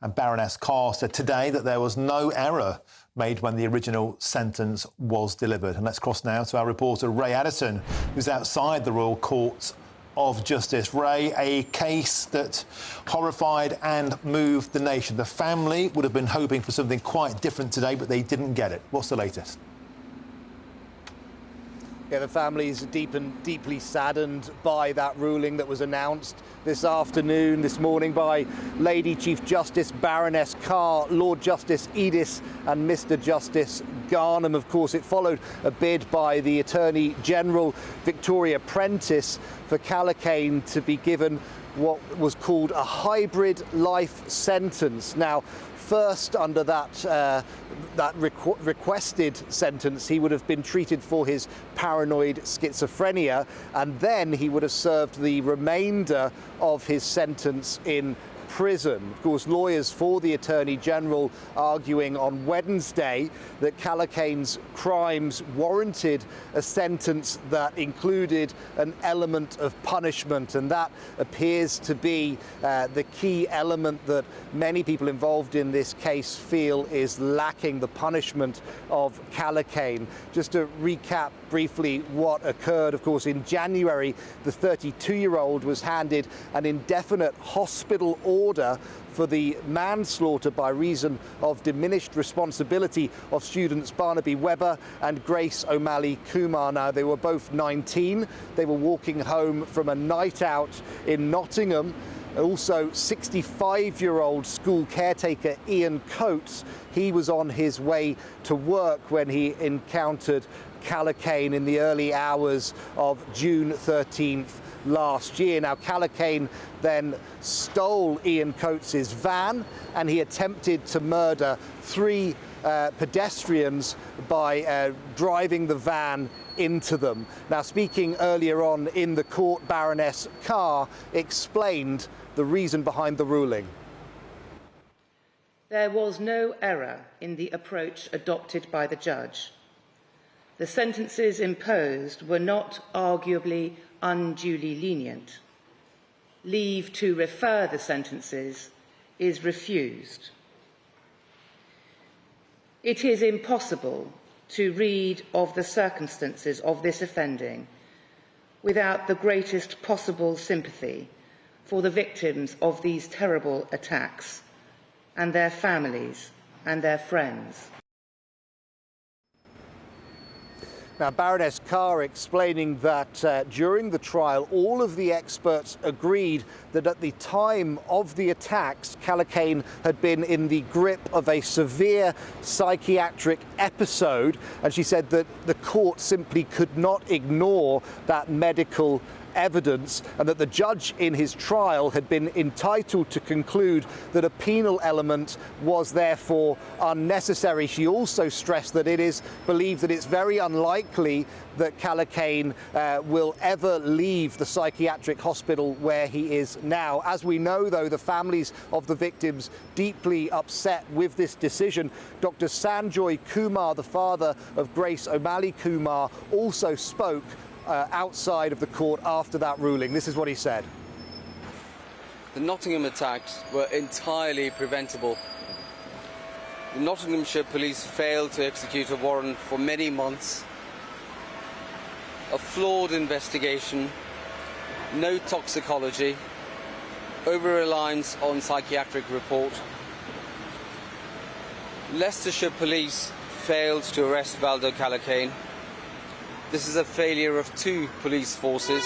And Baroness Carr said today that there was no error made when the original sentence was delivered. And let's cross now to our reporter Ray Addison, who's outside the Royal Court of Justice. Ray, a case that horrified and moved the nation. The family would have been hoping for something quite different today, but they didn't get it. What's the latest? Yeah, the family is deeply saddened by that ruling that was announced this morning by Lady Chief Justice Baroness Carr, Lord Justice Edis and Mr Justice Garnham. Of course, it followed a bid by the Attorney General Victoria Prentice for Calacane to be given what was called a hybrid life sentence. Now, first, under that requested sentence, he would have been treated for his paranoid schizophrenia, and then he would have served the remainder of his sentence in prison. Of course, lawyers for the Attorney General arguing on Wednesday that Calacane's crimes warranted a sentence that included an element of punishment, and that appears to be the key element that many people involved in this case feel is lacking, the punishment of Calacane. Just to recap briefly what occurred, of course, in January, the 32-year-old was handed an indefinite hospital order for the manslaughter by reason of diminished responsibility of students Barnaby Webber and Grace O'Malley Kumar. Now, they were both 19. They were walking home from a night out in Nottingham. Also, 65-year-old school caretaker Ian Coates, he was on his way to work when he encountered Calacane in the early hours of June 13th last year. Now, Calacane then stole Ian Coates's van and he attempted to murder three pedestrians by driving the van into them. Now, speaking earlier on in the court, Baroness Carr explained the reason behind the ruling. There was no error in the approach adopted by the judge. The sentences imposed were not arguably unduly lenient. Leave to refer the sentences is refused. It is impossible to read of the circumstances of this offending without the greatest possible sympathy for the victims of these terrible attacks and their families and their friends. Now, Baroness Carr explaining that during the trial, all of the experts agreed that at the time of the attacks, Callaghan had been in the grip of a severe psychiatric episode. And she said that the court simply could not ignore that medical evidence, and that the judge in his trial had been entitled to conclude that a penal element was therefore unnecessary. She also stressed that it is believed that it's very unlikely that Callaghan will ever leave the psychiatric hospital where he is now. As we know, though, the families of the victims deeply upset with this decision. Dr. Sanjoy Kumar, the father of Grace O'Malley Kumar, also spoke outside of the court after that ruling. This is what he said. The Nottingham attacks were entirely preventable. The Nottinghamshire police failed to execute a warrant for many months. A flawed investigation, no toxicology, over-reliance on psychiatric report. Leicestershire police failed to arrest Valdo Callaghan. This is a failure of two police forces,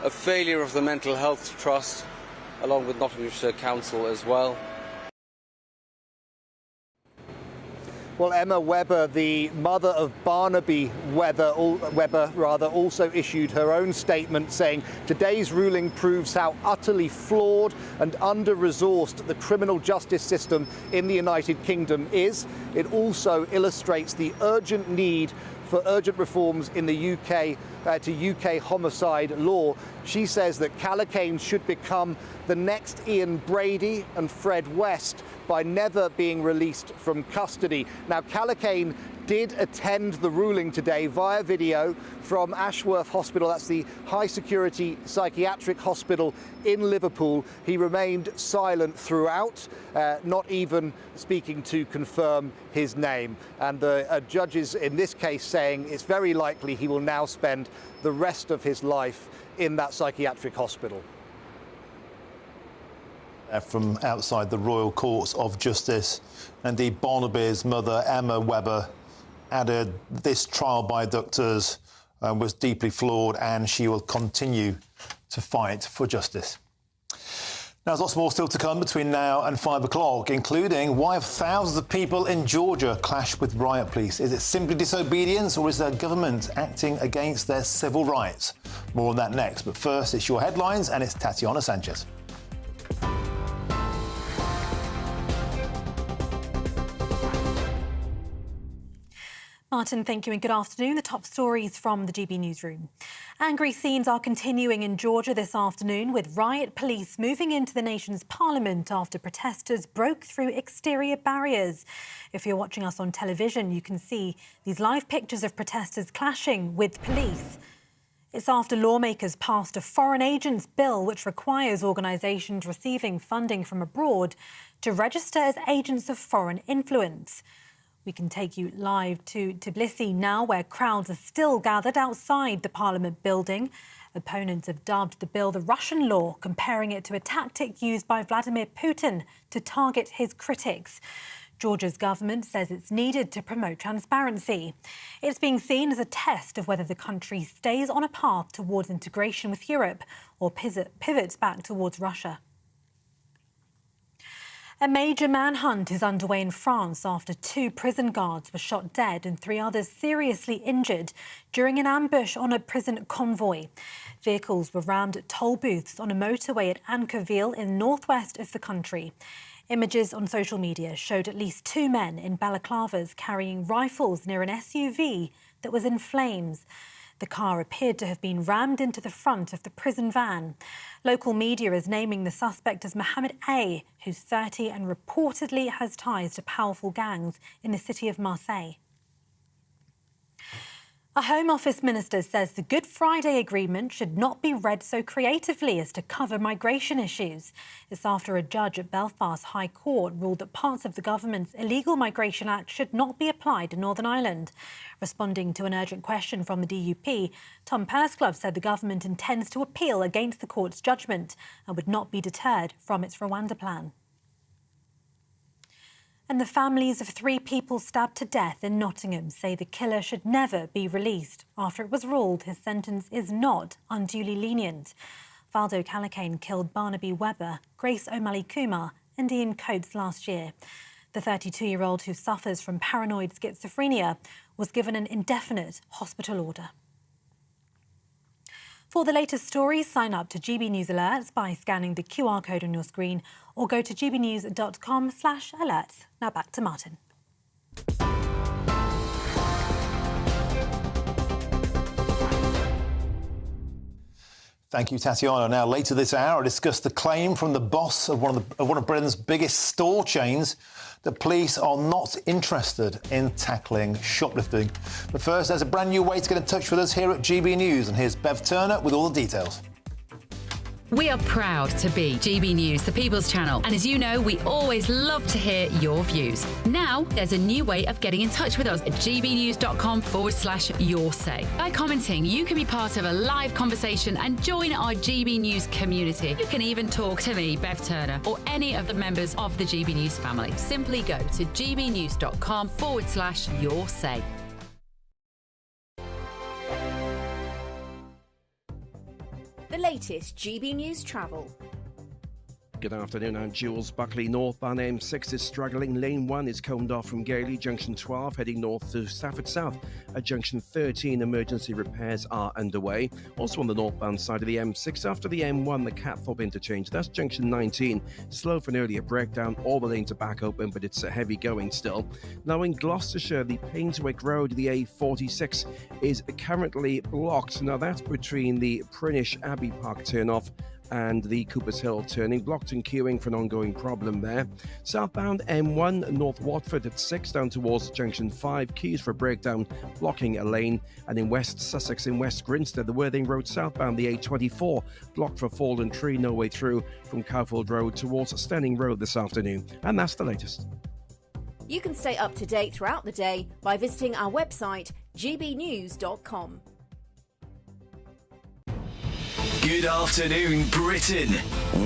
a failure of the Mental Health Trust, along with Nottinghamshire Council as well. Well, Emma Webber, the mother of Barnaby Webber, also issued her own statement saying today's ruling proves how utterly flawed and under-resourced the criminal justice system in the United Kingdom is. It also illustrates the urgent need for urgent reforms in the UK to UK homicide law. She says that Callaghan should become the next Ian Brady and Fred West by never being released from custody. Now, Callaghan did attend the ruling today via video from Ashworth Hospital. That's the high-security psychiatric hospital in Liverpool. He remained silent throughout, not even speaking to confirm his name. And the judges in this case saying it's very likely he will now spend the rest of his life in that psychiatric hospital. From outside the Royal Courts of Justice, indeed Barnaby's mother, Emma Webber, added this trial by doctors was deeply flawed and she will continue to fight for justice. Now, there's lots more still to come between now and 5 o'clock, including why have thousands of people in Georgia clashed with riot police? Is it simply disobedience or is their government acting against their civil rights? More on that next. But first, it's your headlines and it's Tatiana Sanchez. Martin, thank you and good afternoon. The top stories from the GB Newsroom. Angry scenes are continuing in Georgia this afternoon, with riot police moving into the nation's parliament after protesters broke through exterior barriers. If you're watching us on television, you can see these live pictures of protesters clashing with police. It's after lawmakers passed a foreign agents bill which requires organisations receiving funding from abroad to register as agents of foreign influence. We can take you live to Tbilisi now, where crowds are still gathered outside the Parliament building. Opponents have dubbed the bill the Russian law, comparing it to a tactic used by Vladimir Putin to target his critics. Georgia's government says it's needed to promote transparency. It's being seen as a test of whether the country stays on a path towards integration with Europe or pivots back towards Russia. A major manhunt is underway in France after 2 prison guards were shot dead and 3 others seriously injured during an ambush on a prison convoy. Vehicles were rammed at toll booths on a motorway at Ankerville in northwest of the country. Images on social media showed at least 2 men in balaclavas carrying rifles near an SUV that was in flames. The car appeared to have been rammed into the front of the prison van. Local media is naming the suspect as Mohammed A, who's 30 and reportedly has ties to powerful gangs in the city of Marseille. A Home Office minister says the Good Friday Agreement should not be read so creatively as to cover migration issues. It's after a judge at Belfast High Court ruled that parts of the government's Illegal Migration Act should not be applied in Northern Ireland. Responding to an urgent question from the DUP, Tom Pursglove said the government intends to appeal against the court's judgment and would not be deterred from its Rwanda plan. And the families of 3 people stabbed to death in Nottingham say the killer should never be released after it was ruled his sentence is not unduly lenient. Valdo Calacane killed Barnaby Webber, Grace O'Malley Kumar and Ian Coates last year. The 32-year-old who suffers from paranoid schizophrenia was given an indefinite hospital order. For the latest stories, sign up to GB News Alerts by scanning the QR code on your screen or go to gbnews.com/alerts. Now back to Martin. Thank you, Tatiana. Now, later this hour, I discuss the claim from the boss of one of Britain's biggest store chains that police are not interested in tackling shoplifting. But first, there's a brand new way to get in touch with us here at GB News. And here's Bev Turner with all the details. We are proud to be GB News, the People's Channel. And as you know, we always love to hear your views. Now, there's a new way of getting in touch with us at gbnews.com/your say. By commenting, you can be part of a live conversation and join our GB News community. You can even talk to me, Bev Turner, or any of the members of the GB News family. Simply go to gbnews.com/your say. The latest GB News travel. Good afternoon, I'm Jules Buckley. Northbound M6 is struggling. Lane 1 is combed off from Gailey. Junction 12 heading north to Stafford South. At Junction 13, emergency repairs are underway. Also on the northbound side of the M6, after the M1, the Catthorpe interchange. That's Junction 19. Slow for an earlier breakdown. All the lanes are back open, but it's heavy going still. Now in Gloucestershire, the Painswick Road, the A46, is currently blocked. Now that's between the Prinish Abbey Park turnoff and the Coopers Hill turning, blocked and queuing for an ongoing problem there. Southbound M1, North Watford at 6 down towards Junction 5, queues for breakdown, blocking a lane. And in West Sussex, in West Grinstead, the Worthing Road southbound, the A24, blocked for fallen tree, no way through from Cowfold Road towards Stenning Road this afternoon. And that's the latest. You can stay up to date throughout the day by visiting our website, gbnews.com. Good afternoon, Britain.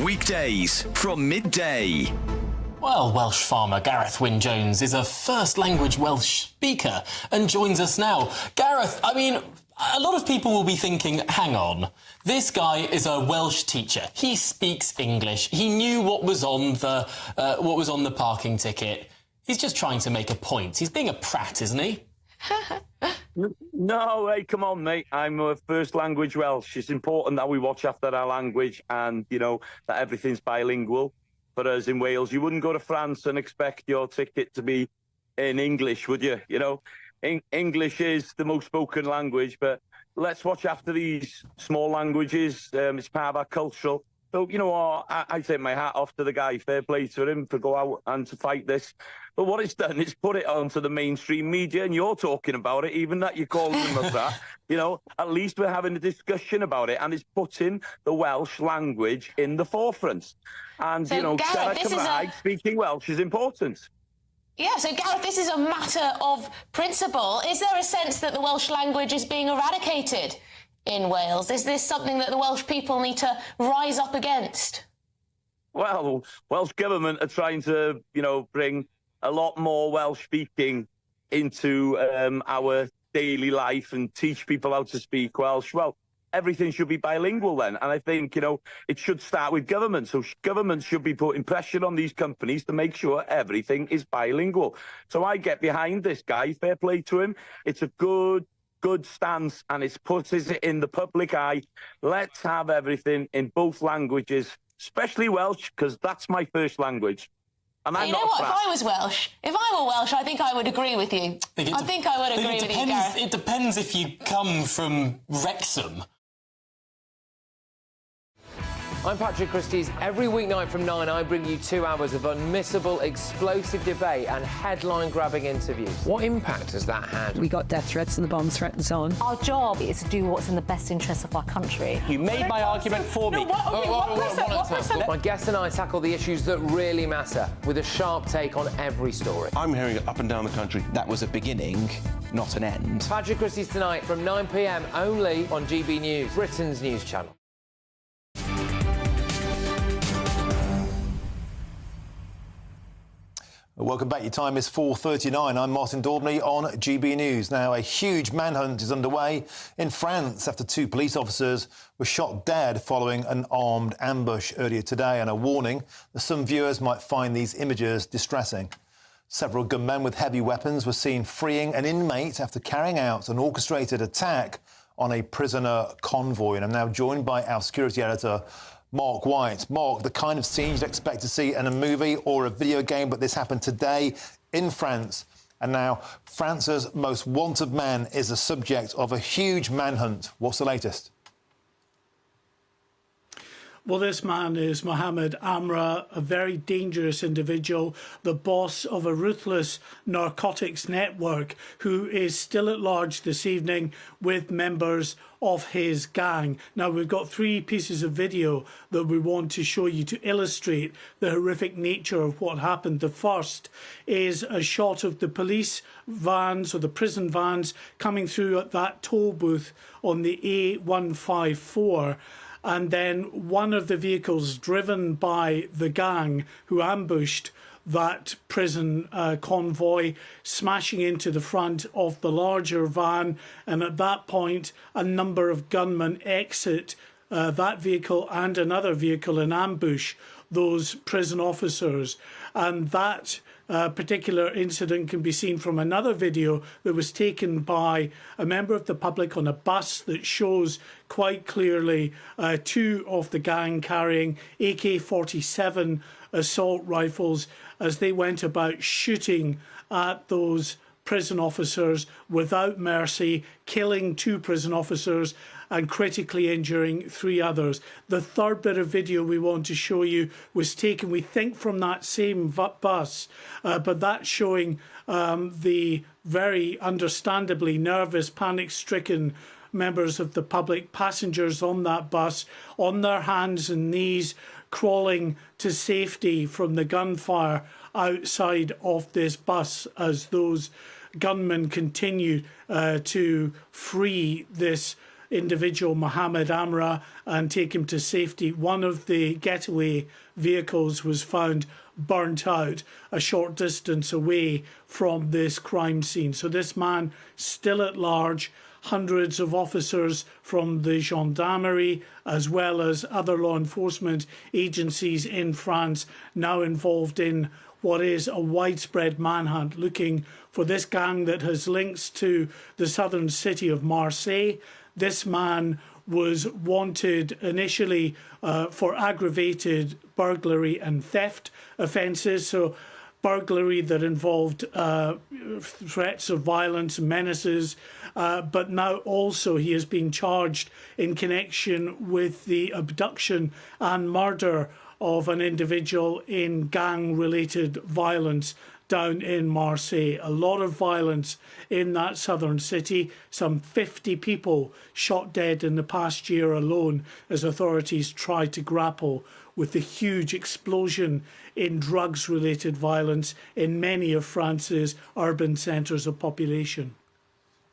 Weekdays from midday. Well, Welsh farmer Gareth Wyn-Jones is a first-language Welsh speaker and joins us now. Gareth, I mean, a lot of people will be thinking, hang on, this guy is a Welsh teacher. He speaks English. He knew what was on the parking ticket. He's just trying to make a point. He's being a prat, isn't he? No, hey, come on, mate. I'm a first language Welsh. It's important that we watch after our language and, you know, that everything's bilingual. For us in Wales, you wouldn't go to France and expect your ticket to be in English, would you? You know, English is the most spoken language, but let's watch after these small languages. It's part of our cultural. So, you know, I take my hat off to the guy. Fair play to him for go out and to fight this. But what it's done is put it onto the mainstream media, and you're talking about it, even that you're calling them that. You know, at least we're having a discussion about it, and it's putting the Welsh language in the forefront. And, so, you know, Gareth, speaking Welsh is important. Yeah, so Gareth, this is a matter of principle. Is there a sense that the Welsh language is being eradicated in Wales? Is this something that the Welsh people need to rise up against? Well, Welsh Government are trying to, you know, bring a lot more Welsh speaking into our daily life and teach people how to speak Welsh. Well, everything should be bilingual then. And I think, you know, it should start with government. So government should be putting pressure on these companies to make sure everything is bilingual. So I get behind this guy. Fair play to him. It's a good stance, and it puts it in the public eye. Let's have everything in both languages, especially Welsh, because that's my first language. And I'm you know what? If I was Welsh, if I were Welsh, I think I would agree with you. I think I would agree with you, Gareth. It depends if you come from Wrexham. I'm Patrick Christie's. Every weeknight from 9, I bring you 2 hours of unmissable, explosive debate and headline-grabbing interviews. What impact has that had? We got death threats and the bomb threats on. Our job is to do what's in the best interest of our country. You made my argument for me. My guest and I tackle the issues that really matter with a sharp take on every story. I'm hearing it up and down the country. That was a beginning, not an end. Patrick Christie's tonight from 9 p.m. only on GB News, Britain's news channel. Welcome back. Your time is 4:39. I'm Martin Daubney on GB News. Now, a huge manhunt is underway in France after 2 police officers were shot dead following an armed ambush earlier today, and a warning that some viewers might find these images distressing. Several gunmen with heavy weapons were seen freeing an inmate after carrying out an orchestrated attack on a prisoner convoy. And I'm now joined by our security editor, Mark White. Mark, the kind of scene you'd expect to see in a movie or a video game, but this happened today in France. And now France's most wanted man is the subject of a huge manhunt. What's the latest? Well, this man is Mohamed Amra, a very dangerous individual, the boss of a ruthless narcotics network who is still at large this evening with members of his gang. Now, we've got 3 pieces of video that we want to show you to illustrate the horrific nature of what happened. The first is a shot of the police vans or the prison vans coming through at that toll booth on the A154. And then one of the vehicles driven by the gang who ambushed that prison convoy smashing into the front of the larger van. And at that point, a number of gunmen exit that vehicle and another vehicle and ambush those prison officers. And that particular incident can be seen from another video that was taken by a member of the public on a bus that shows quite clearly 2 of the gang carrying AK-47 assault rifles as they went about shooting at those prison officers without mercy, killing 2 prison officers and critically injuring 3 others. The third bit of video we want to show you was taken, we think, from that same bus, but that's showing the very understandably nervous, panic-stricken members of the public, passengers on that bus, on their hands and knees, crawling to safety from the gunfire outside of this bus as those gunmen continue to free this individual, Mohamed Amra, and take him to safety. One of the getaway vehicles was found burnt out a short distance away from this crime scene. So this man still at large, hundreds of officers from the gendarmerie as well as other law enforcement agencies in France now involved in what is a widespread manhunt looking for this gang that has links to the southern city of Marseille. This man was wanted initially for aggravated burglary and theft offences, so burglary that involved threats of violence, menaces, but now also he has been charged in connection with the abduction and murder of an individual in gang-related violence down in Marseille. A lot of violence in that southern city. Some 50 people shot dead in the past year alone as authorities try to grapple with the huge explosion in drugs-related violence in many of France's urban centres of population.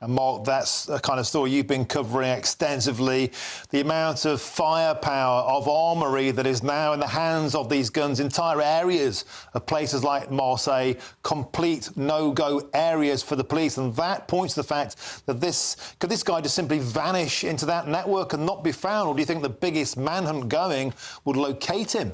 And Mark, that's the kind of story you've been covering extensively. The amount of firepower, of armoury that is now in the hands of these guns, entire areas of places like Marseille, complete no-go areas for the police. And that points to the fact that could this guy just simply vanish into that network and not be found? Or do you think the biggest manhunt going would locate him?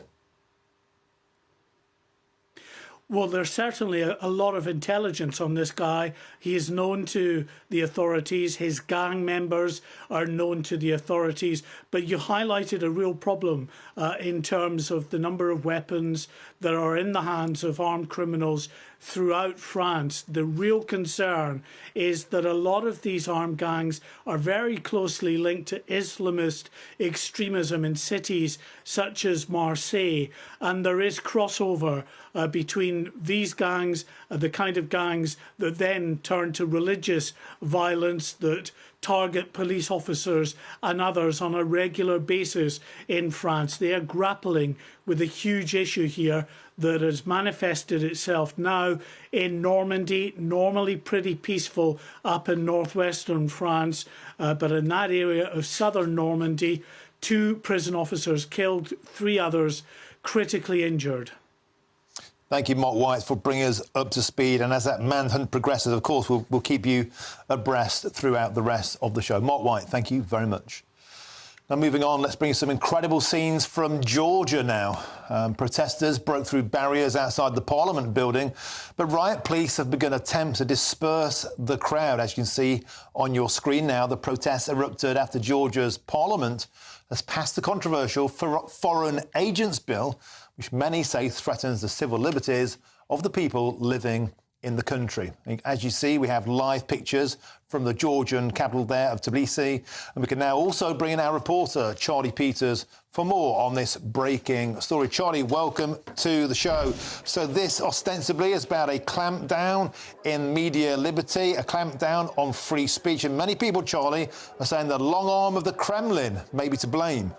Well, there's certainly a lot of intelligence on this guy. He is known to the authorities. His gang members are known to the authorities. But you highlighted a real problem in terms of the number of weapons that are in the hands of armed criminals throughout France. The real concern is that a lot of these armed gangs are very closely linked to Islamist extremism in cities such as Marseille. And there is crossover between these gangs, the kind of gangs that then turn to religious violence that target police officers and others on a regular basis in France. They are grappling with a huge issue here that has manifested itself now in Normandy, normally pretty peaceful up in northwestern France, but in that area of southern Normandy, 2 prison officers killed, 3 others critically injured. Thank you, Mark White, for bringing us up to speed. And as that manhunt progresses, of course, we'll keep you abreast throughout the rest of the show. Mark White, thank you very much. Now, moving on, let's bring you some incredible scenes from Georgia now. Protesters broke through barriers outside the Parliament building, but riot police have begun attempts to disperse the crowd. As you can see on your screen now, the protests erupted after Georgia's Parliament has passed the controversial Foreign Agents Bill, which many say threatens the civil liberties of the people living in the country. As you see, we have live pictures from the Georgian capital there of Tbilisi, and we can now also bring in our reporter, Charlie Peters, for more on this breaking story. Charlie, welcome to the show. So this ostensibly is about a clampdown in media liberty, a clampdown on free speech, and many people, Charlie, are saying the long arm of the Kremlin may be to blame.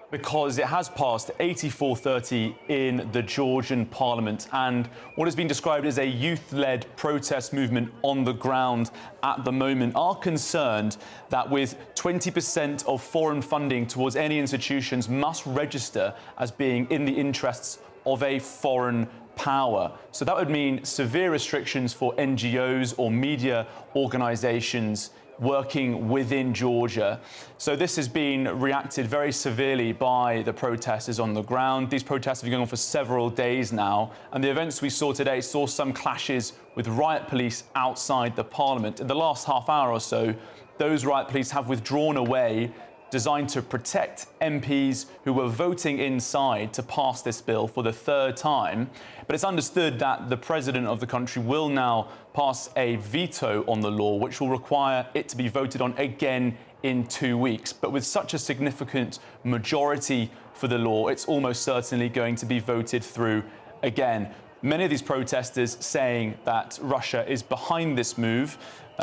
Because it has passed 84-30 in the Georgian parliament, and what has been described as a youth-led protest movement on the ground at the moment are concerned that with 20% of foreign funding towards any institutions must register as being in the interests of a foreign power. So that would mean severe restrictions for NGOs or media organisations working within Georgia. So this has been reacted very severely by the protesters on the ground. These protests have been going on for several days now, and the events we saw today saw some clashes with riot police outside the parliament. In the last half hour or so, those riot police have withdrawn away, designed to protect MPs who were voting inside to pass this bill for the third time. But it's understood that the president of the country will now pass a veto on the law, which will require it to be voted on again in 2 weeks. But with such a significant majority for the law, it's almost certainly going to be voted through again. Many of these protesters saying that Russia is behind this move.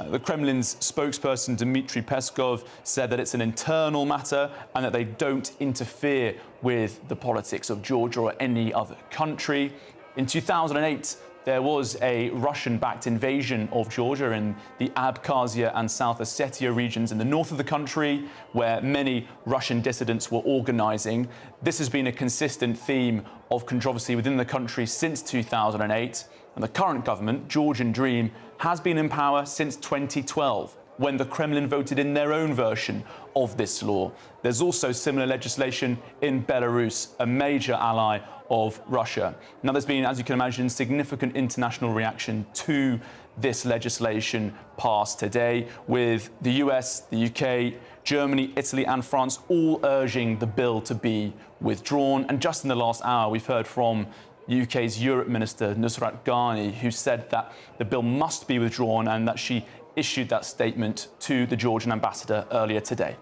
The Kremlin's spokesperson, Dmitry Peskov, said that it's an internal matter and that they don't interfere with the politics of Georgia or any other country. In 2008, there was a Russian-backed invasion of Georgia in the Abkhazia and South Ossetia regions in the north of the country, where many Russian dissidents were organising. This has been a consistent theme of controversy within the country since 2008. And the current government, Georgian Dream, has been in power since 2012, when the Kremlin voted in their own version of this law. There's also similar legislation in Belarus, a major ally of Russia. Now, there's been, as you can imagine, significant international reaction to this legislation passed today, with the US, the UK, Germany, Italy and France all urging the bill to be withdrawn. And just in the last hour, we've heard from UK's Europe Minister, Nusrat Ghani, who said that the bill must be withdrawn and that she issued that statement to the Georgian ambassador earlier today.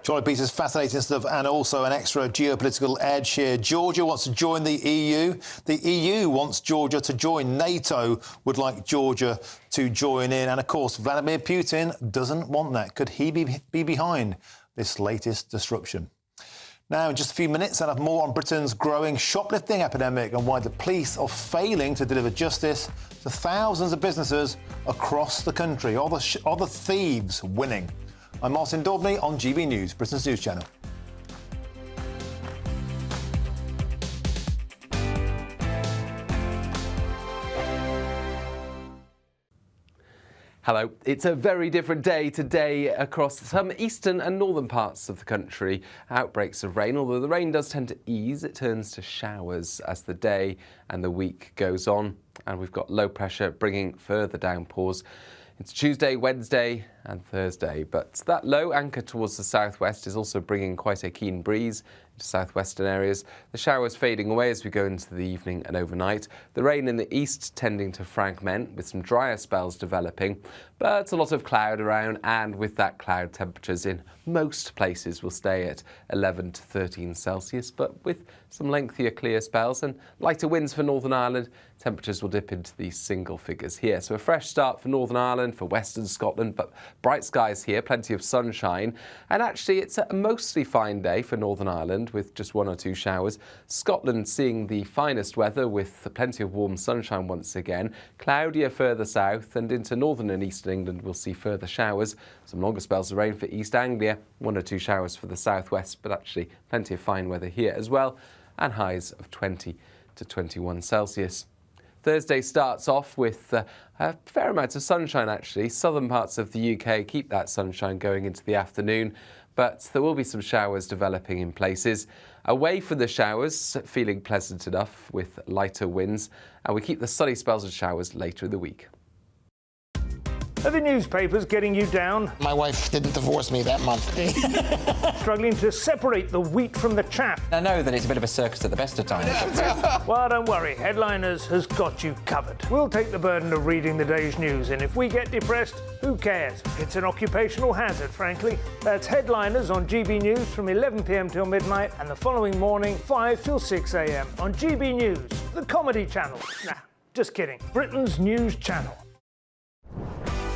Charlie Peters, fascinating stuff, and also an extra geopolitical edge here. Georgia wants to join the EU. The EU wants Georgia to join. NATO would like Georgia to join in. And, of course, Vladimir Putin doesn't want that. Could he be behind this latest disruption? Now, in just a few minutes, I'll have more on Britain's growing shoplifting epidemic and why the police are failing to deliver justice to thousands of businesses across the country. Are the thieves winning? I'm Martin Daubney on GB News, Britain's news channel. Hello. It's a very different day today across some eastern and northern parts of the country. Outbreaks of rain, although the rain does tend to ease, it turns to showers as the day and the week goes on. And we've got low pressure bringing further downpours. It's Tuesday, Wednesday and Thursday, but that low anchor towards the southwest is also bringing quite a keen breeze into southwestern areas. The showers fading away as we go into the evening and overnight. The rain in the east tending to fragment with some drier spells developing, but a lot of cloud around, and with that cloud, temperatures in most places will stay at 11 to 13 Celsius, but with some lengthier clear spells and lighter winds for Northern Ireland, temperatures will dip into these single figures here. So a fresh start for Northern Ireland, for Western Scotland, but Bright skies here, plenty of sunshine, and actually it's a mostly fine day for Northern Ireland with just 1 or 2 showers. Scotland seeing the finest weather with plenty of warm sunshine once again. Cloudier further south, and into northern and eastern England we'll see further showers. Some longer spells of rain for East Anglia, 1 or 2 showers for the southwest, but actually plenty of fine weather here as well, and highs of 20 to 21 Celsius. Thursday starts off with a fair amount of sunshine actually. Southern parts of the UK keep that sunshine going into the afternoon, but there will be some showers developing in places. Away from the showers, feeling pleasant enough with lighter winds, and we keep the sunny spells and showers later in the week. Are the newspapers getting you down? My wife didn't divorce me that month. Struggling to separate the wheat from the chaff? I know that it's a bit of a circus at the best of times. Well, don't worry, Headliners has got you covered. We'll take the burden of reading the day's news, and if we get depressed, who cares? It's an occupational hazard, frankly. That's Headliners on GB News from 11 p.m. till midnight, and the following morning, 5 till 6 a.m. on GB News, the comedy channel. Nah, just kidding. Britain's news channel.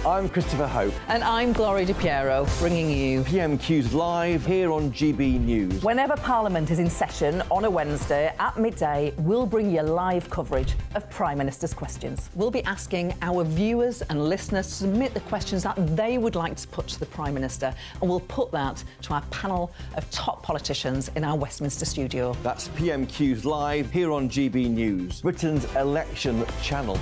I'm Christopher Hope. And I'm Gloria Di Piero, bringing you PMQ's live here on GB News. Whenever Parliament is in session on a Wednesday at midday, we'll bring you live coverage of Prime Minister's questions. We'll be asking our viewers and listeners to submit the questions that they would like to put to the Prime Minister, and we'll put that to our panel of top politicians in our Westminster studio. That's PMQ's live here on GB News, Britain's election channel.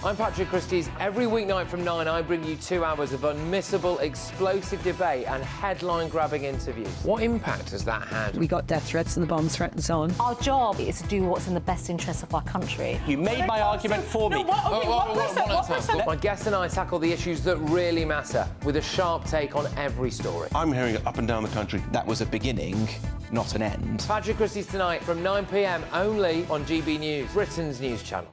I'm Patrick Christie's. Every weeknight from 9, I bring you 2 hours of unmissable, explosive debate and headline-grabbing interviews. What impact has that had? We got death threats and the bomb threats on. Our job is to do what's in the best interest of our country. You made my argument for me. My guests and I tackle the issues that really matter, with a sharp take on every story. I'm hearing it up and down the country. That was a beginning, not an end. Patrick Christie's tonight from 9 p.m. only on GB News, Britain's news channel.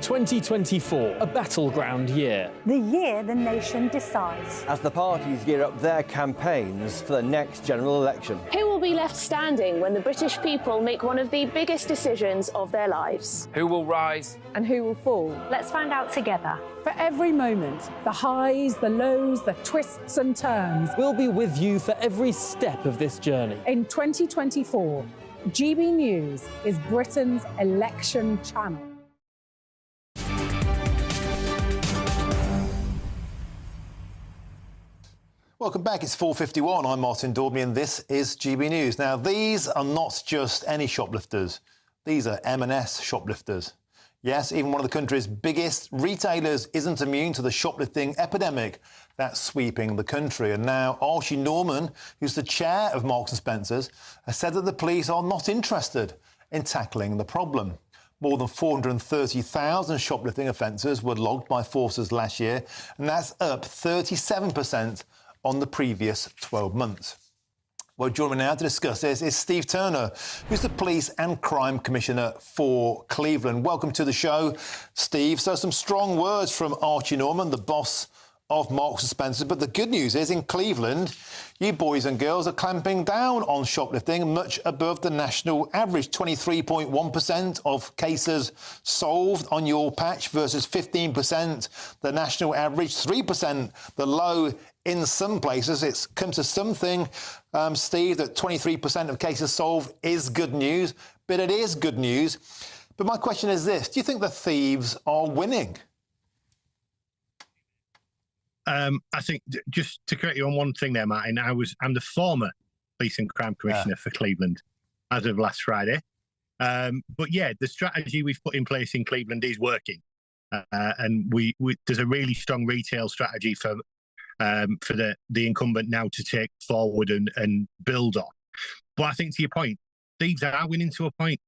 2024, a battleground year. The year the nation decides. As the parties gear up their campaigns for the next general election. Who will be left standing when the British people make one of the biggest decisions of their lives? Who will rise? And who will fall? Let's find out together. For every moment, the highs, the lows, the twists and turns. We'll be with you for every step of this journey. In 2024, GB News is Britain's election channel. Welcome back. It's 4:51. I'm Martin Daubney and this is GB News. Now, these are not just any shoplifters. These are M&S shoplifters. Yes, even one of the country's biggest retailers isn't immune to the shoplifting epidemic that's sweeping the country. And now Archie Norman, who's the chair of Marks & Spencer's, has said that the police are not interested in tackling the problem. More than 430,000 shoplifting offences were logged by forces last year, and that's up 37% on the previous 12 months. Well, joining me now to discuss this is Steve Turner, who's the Police and Crime Commissioner for Cleveland. Welcome to the show, Steve. So some strong words from Archie Norman, the boss of Marks & Spencer. But the good news is in Cleveland, you boys and girls are clamping down on shoplifting much above the national average. 23.1% of cases solved on your patch versus 15%, the national average, 3% the low in some places. It's come to something, Steve, that 23% of cases solved is good news, but it is good news. But my question is this: do you think the thieves are winning? I think, just to correct you on one thing there, Martin, I'm the former Police and Crime Commissioner for Cleveland as of last Friday. But yeah, the strategy we've put in place in Cleveland is working. And there's a really strong retail strategy for the incumbent now to take forward and build on. But I think to your point, thieves are winning to a point.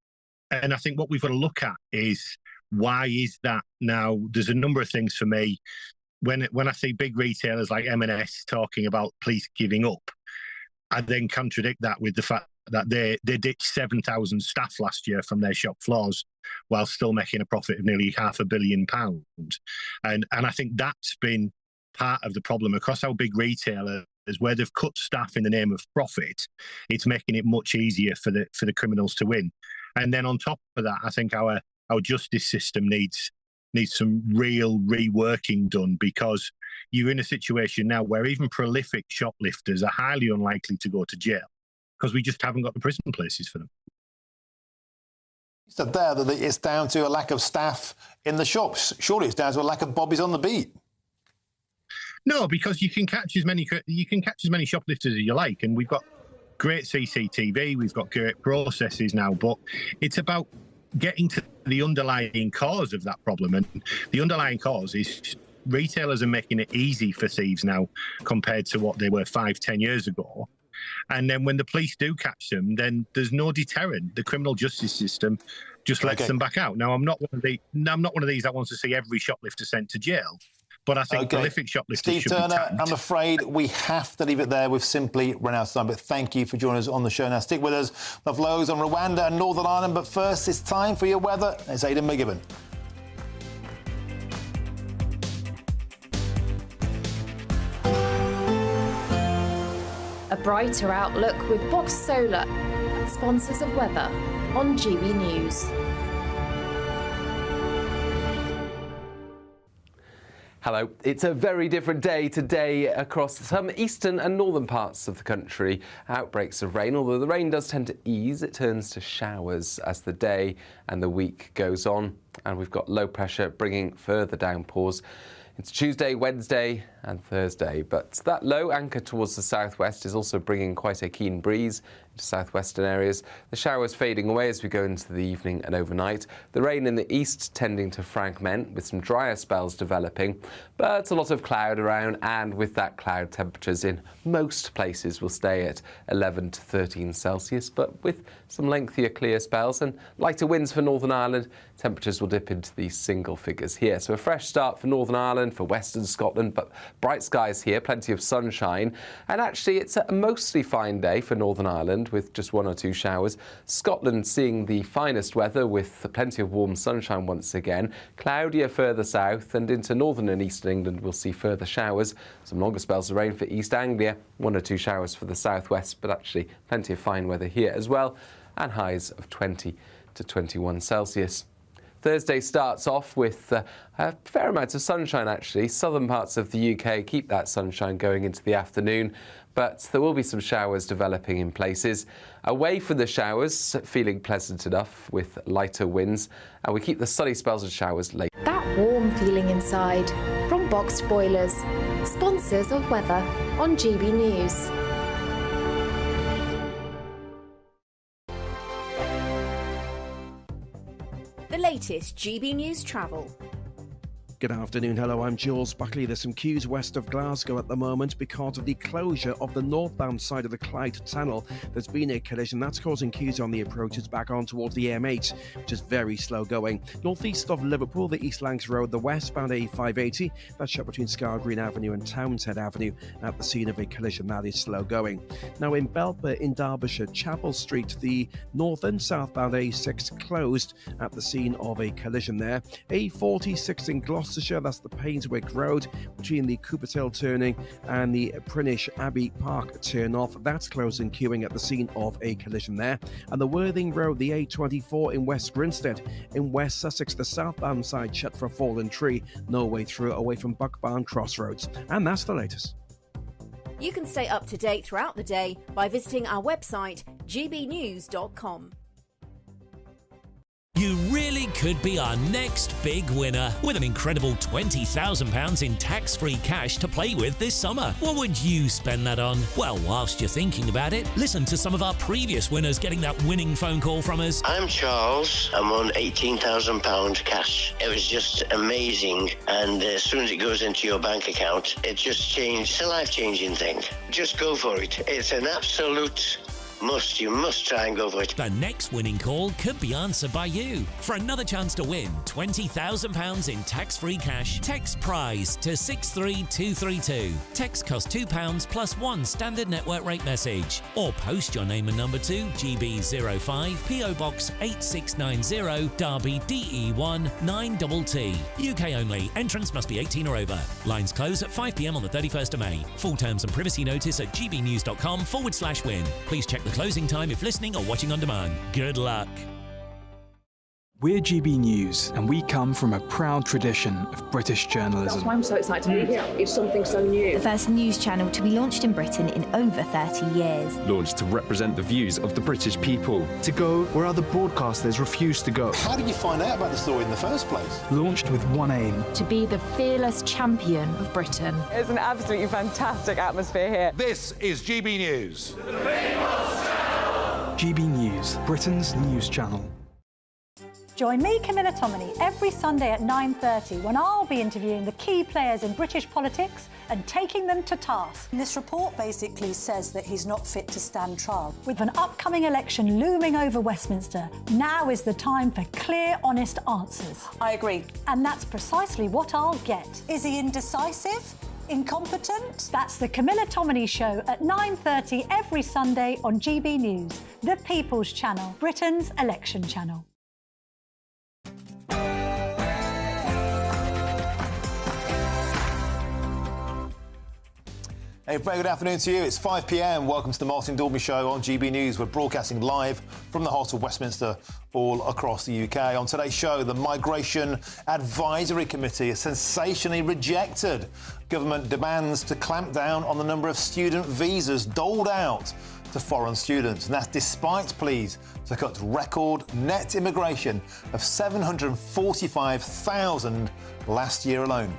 And I think what we've got to look at is, why is that now? There's a number of things for me. When I see big retailers like M&S talking about police giving up, I then contradict that with the fact that they ditched 7,000 staff last year from their shop floors while still making a profit of nearly £500 million. And I think that's been part of the problem across our big retailers, where they've cut staff in the name of profit. It's making it much easier for the criminals to win. And then on top of that, I think our justice system needs needs some real reworking done, because you're in a situation now where even prolific shoplifters are highly unlikely to go to jail because we just haven't got the prison places for them. You said there that it's down to a lack of staff in the shops. Surely it's down to a lack of bobbies on the beat. No, because you can catch as many shoplifters as you like, and we've got great CCTV, we've got great processes now, but it's about getting to the underlying cause of that problem, and the underlying cause is retailers are making it easy for thieves now compared to what they were 5-10 years ago. And then when the police do catch them, then there's no deterrent. The criminal justice system just lets them back out. Now, I'm not one of these that wants to see every shoplifter sent to jail, but I think prolific shoplifters Steve should Turner, be tagged. I'm afraid we have to leave it there. We've simply run out of time, but thank you for joining us on the show. Now, stick with us. Love loads on Rwanda and Northern Ireland, but first, it's time for your weather. It's Aidan McGibbon. A brighter outlook with Box Solar, sponsors of weather on GB News. Hello. It's a very different day today across some eastern and northern parts of the country. Outbreaks of rain, although the rain does tend to ease, it turns to showers as the day and the week goes on. And we've got low pressure bringing further downpours. It's Tuesday, Wednesday and Thursday, but that low anchor towards the southwest is also bringing quite a keen breeze into southwestern areas. The showers fading away as we go into the evening and overnight. The rain in the east tending to fragment with some drier spells developing, but a lot of cloud around, and with that cloud, temperatures in most places will stay at 11 to 13 Celsius, but with some lengthier clear spells and lighter winds for Northern Ireland, temperatures will dip into these single figures here. So a fresh start for Northern Ireland, for Western Scotland, but bright skies here, plenty of sunshine, and actually it's a mostly fine day for Northern Ireland with just 1 or 2 showers. Scotland seeing the finest weather with plenty of warm sunshine once again. Cloudier further south, and into northern and eastern England we'll see further showers. Some longer spells of rain for East Anglia, 1 or 2 showers for the southwest, but actually plenty of fine weather here as well, and highs of 20 to 21 Celsius. Thursday starts off with a fair amount of sunshine, actually. Southern parts of the UK keep that sunshine going into the afternoon, but there will be some showers developing in places. Away from the showers, feeling pleasant enough with lighter winds, and we keep the sunny spells and showers late. That warm feeling inside from Boxed Boilers, sponsors of weather on GB News. The latest GB News travel. Good afternoon. Hello, I'm Jules Buckley. There's some queues west of Glasgow at the moment because of the closure of the northbound side of the Clyde Tunnel. There's been a collision that's causing queues on the approaches back on towards the M8, which is very slow going. Northeast of Liverpool, the East Lancs Road, the westbound A580, that's shut between Scar Green Avenue and Townsend Avenue at the scene of a collision that is slow going. Now in Belper in Derbyshire, Chapel Street, the north and southbound A6 closed at the scene of a collision there. A46 in Gloucestershire, that's the Painswick Road between the Cooper's Hill turning and the Prinish Abbey Park turn off. That's closed and queuing at the scene of a collision there. And the Worthing Road, the A24 in West Grinstead. In West Sussex, the southbound side shut for a fallen tree. No way through away from Buckbarn Crossroads. And that's the latest. You can stay up to date throughout the day by visiting our website, gbnews.com. You really could be our next big winner with an incredible £20,000 in tax-free cash to play with this summer. What would you spend that on? Well, whilst you're thinking about it, listen to some of our previous winners getting that winning phone call from us. I'm Charles. I'm on £18,000 cash. It was just amazing, and as soon as it goes into your bank account, it just changed. It's a life-changing thing. Just go for it. It's an absolute must. You must try and go for it. The next winning call could be answered by you. For another chance to win £20,000 in tax-free cash, text PRIZE to 63232. Text costs £2 plus 1 standard network rate message. Or post your name and number to GB05 PO Box 8690 Derby DE1 9TT. UK only. Entrance must be 18 or over. Lines close at 5 p.m. on the 31st of May. Full terms and privacy notice at gbnews.com/win. Please check the closing time if listening or watching on demand. Good luck. We're GB News, and we come from a proud tradition of British journalism. That's why I'm so excited to be here. It's something so new. The first news channel to be launched in Britain in over 30 years. Launched to represent the views of the British people. To go where other broadcasters refuse to go. How did you find out about the story in the first place? Launched with one aim. To be the fearless champion of Britain. It's an absolutely fantastic atmosphere here. This is GB News. GB News, Britain's news channel. Join me, Camilla Tominey, every Sunday at 9:30 when I'll be interviewing the key players in British politics and taking them to task. This report basically says that he's not fit to stand trial. With an upcoming election looming over Westminster, now is the time for clear, honest answers. I agree. And that's precisely what I'll get. Is he indecisive? Incompetent? That's the Camilla Tominey Show at 9:30 every Sunday on GB News, the People's Channel, Britain's election channel. A very good afternoon to you. It's 5 p.m. Welcome to the Martin Daubney Show on GB News. We're broadcasting live from the heart of Westminster, all across the UK. On today's show, the Migration Advisory Committee is sensationally rejected. Government demands to clamp down on the number of student visas doled out to foreign students. And that's despite pleas to cut record net immigration of 745,000 last year alone.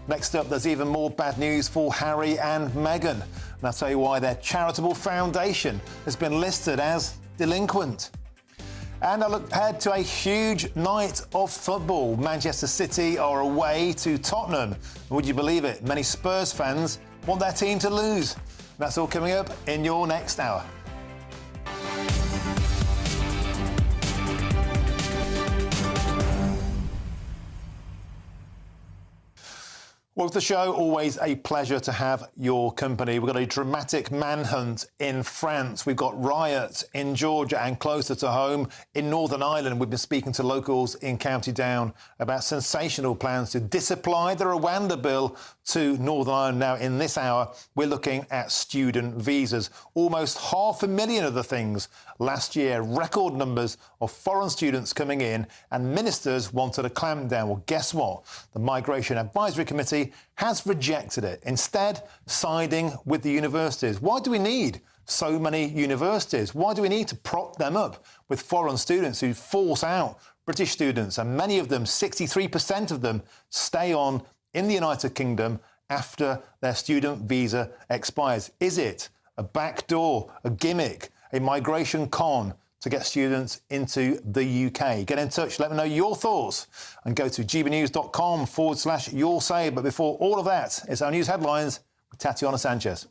Next up, there's even more bad news for Harry and Meghan. And I'll tell you why their charitable foundation has been listed as delinquent. And I look ahead to a huge night of football. Manchester City are away to Tottenham. And would you believe it? Many Spurs fans want their team to lose. And that's all coming up in your next hour. Welcome to the show. Always a pleasure to have your company. We've got a dramatic manhunt in France. We've got riots in Georgia and closer to home in Northern Ireland. We've been speaking to locals in County Down about sensational plans to disapply the Rwanda bill to Northern Ireland. Now, in this hour, we're looking at student visas. Almost 500,000 of the things last year. Record numbers of foreign students coming in, and ministers wanted a clamp down. Well, guess what? The Migration Advisory Committee has rejected it, instead siding with the universities. Why do we need so many universities? Why do we need to prop them up with foreign students who force out British students? And many of them, 63% of them, stay on in the United Kingdom after their student visa expires. Is it a backdoor, a gimmick, a migration con to get students into the UK? Get in touch, let me know your thoughts, and go to gbnews.com/your say. But before all of that, it's our news headlines with Tatiana Sanchez.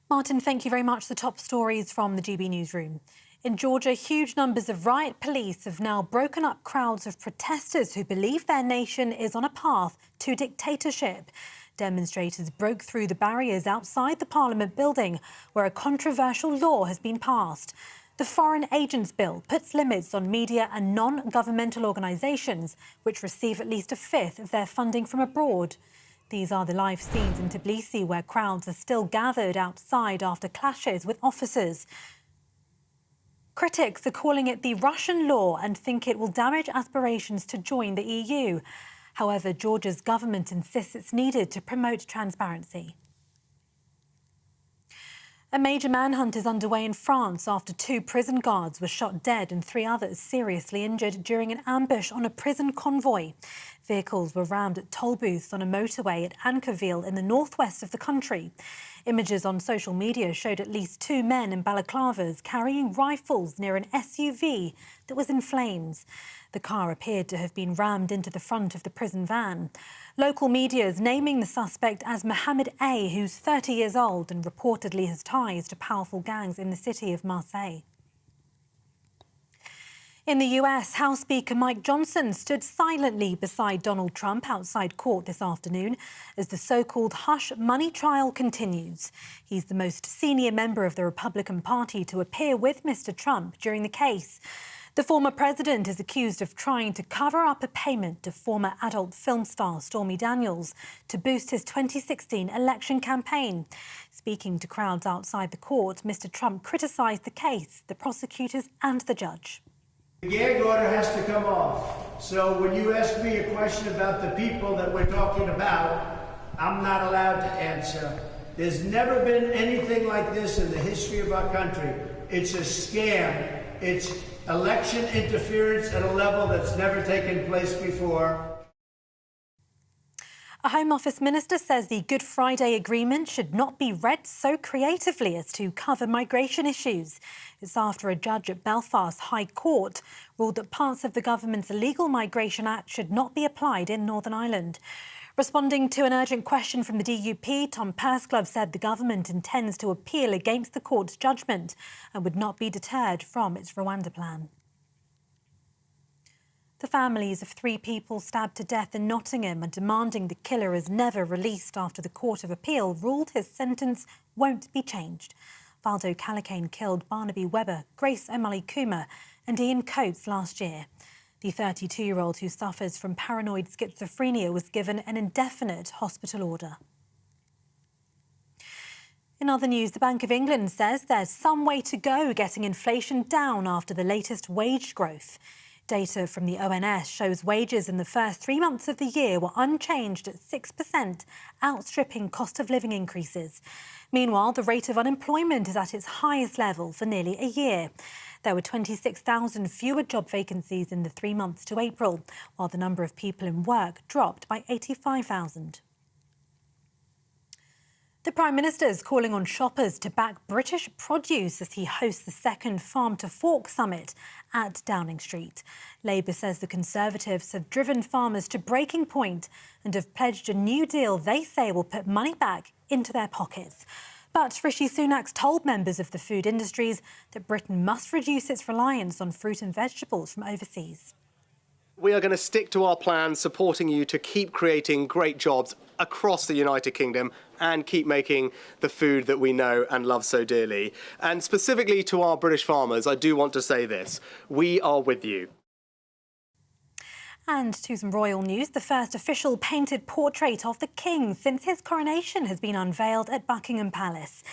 Martin, thank you very much. The top stories from the GB Newsroom. In Georgia, huge numbers of riot police have now broken up crowds of protesters who believe their nation is on a path to dictatorship. Demonstrators broke through the barriers outside the Parliament building, where a controversial law has been passed. The Foreign Agents Bill puts limits on media and non-governmental organisations, which receive at least a fifth of their funding from abroad. These are the live scenes in Tbilisi, where crowds are still gathered outside after clashes with officers. Critics are calling it the Russian law and think it will damage aspirations to join the EU. However, Georgia's government insists it's needed to promote transparency. A major manhunt is underway in France after 2 prison guards were shot dead and 3 others seriously injured during an ambush on a prison convoy. Vehicles were rammed at toll booths on a motorway at Ankerville in the northwest of the country. Images on social media showed at least 2 men in balaclavas carrying rifles near an SUV that was in flames. The car appeared to have been rammed into the front of the prison van. Local media is naming the suspect as Mohammed A, who's 30 years old and reportedly has ties to powerful gangs in the city of Marseille. In the US, House Speaker Mike Johnson stood silently beside Donald Trump outside court this afternoon as the so-called hush money trial continues. He's the most senior member of the Republican Party to appear with Mr. Trump during the case. The former president is accused of trying to cover up a payment to former adult film star Stormy Daniels to boost his 2016 election campaign. Speaking to crowds outside the court, Mr. Trump criticised the case, the prosecutors and the judge. The gag order has to come off. So when you ask me a question about the people that we're talking about, I'm not allowed to answer. There's never been anything like this in the history of our country. It's a scam. It's election interference at a level that's never taken place before. A Home Office minister says the Good Friday Agreement should not be read so creatively as to cover migration issues. It's after a judge at Belfast High Court ruled that parts of the government's Illegal Migration Act should not be applied in Northern Ireland. Responding to an urgent question from the DUP, Tom Pursglove said the government intends to appeal against the court's judgment and would not be deterred from its Rwanda plan. The families of 3 people stabbed to death in Nottingham are demanding the killer is never released after the Court of Appeal ruled his sentence won't be changed. Valdo Callicane killed Barnaby Webber, Grace O'Malley Coomer and Ian Coates last year. The 32-year-old who suffers from paranoid schizophrenia was given an indefinite hospital order. In other news, the Bank of England says there's some way to go getting inflation down after the latest wage growth. Data from the ONS shows wages in the first 3 months of the year were unchanged at 6%, outstripping cost of living increases. Meanwhile, the rate of unemployment is at its highest level for nearly a year. There were 26,000 fewer job vacancies in the 3 months to April, while the number of people in work dropped by 85,000. The Prime Minister is calling on shoppers to back British produce as he hosts the second Farm to Fork summit at Downing Street. Labour says the Conservatives have driven farmers to breaking point and have pledged a new deal they say will put money back into their pockets. But Rishi Sunak's told members of the food industries that Britain must reduce its reliance on fruit and vegetables from overseas. We are going to stick to our plan, supporting you to keep creating great jobs across the United Kingdom and keep making the food that we know and love so dearly. And specifically to our British farmers, I do want to say this: we are with you. And to some royal news, the first official painted portrait of the King since his coronation has been unveiled at Buckingham Palace.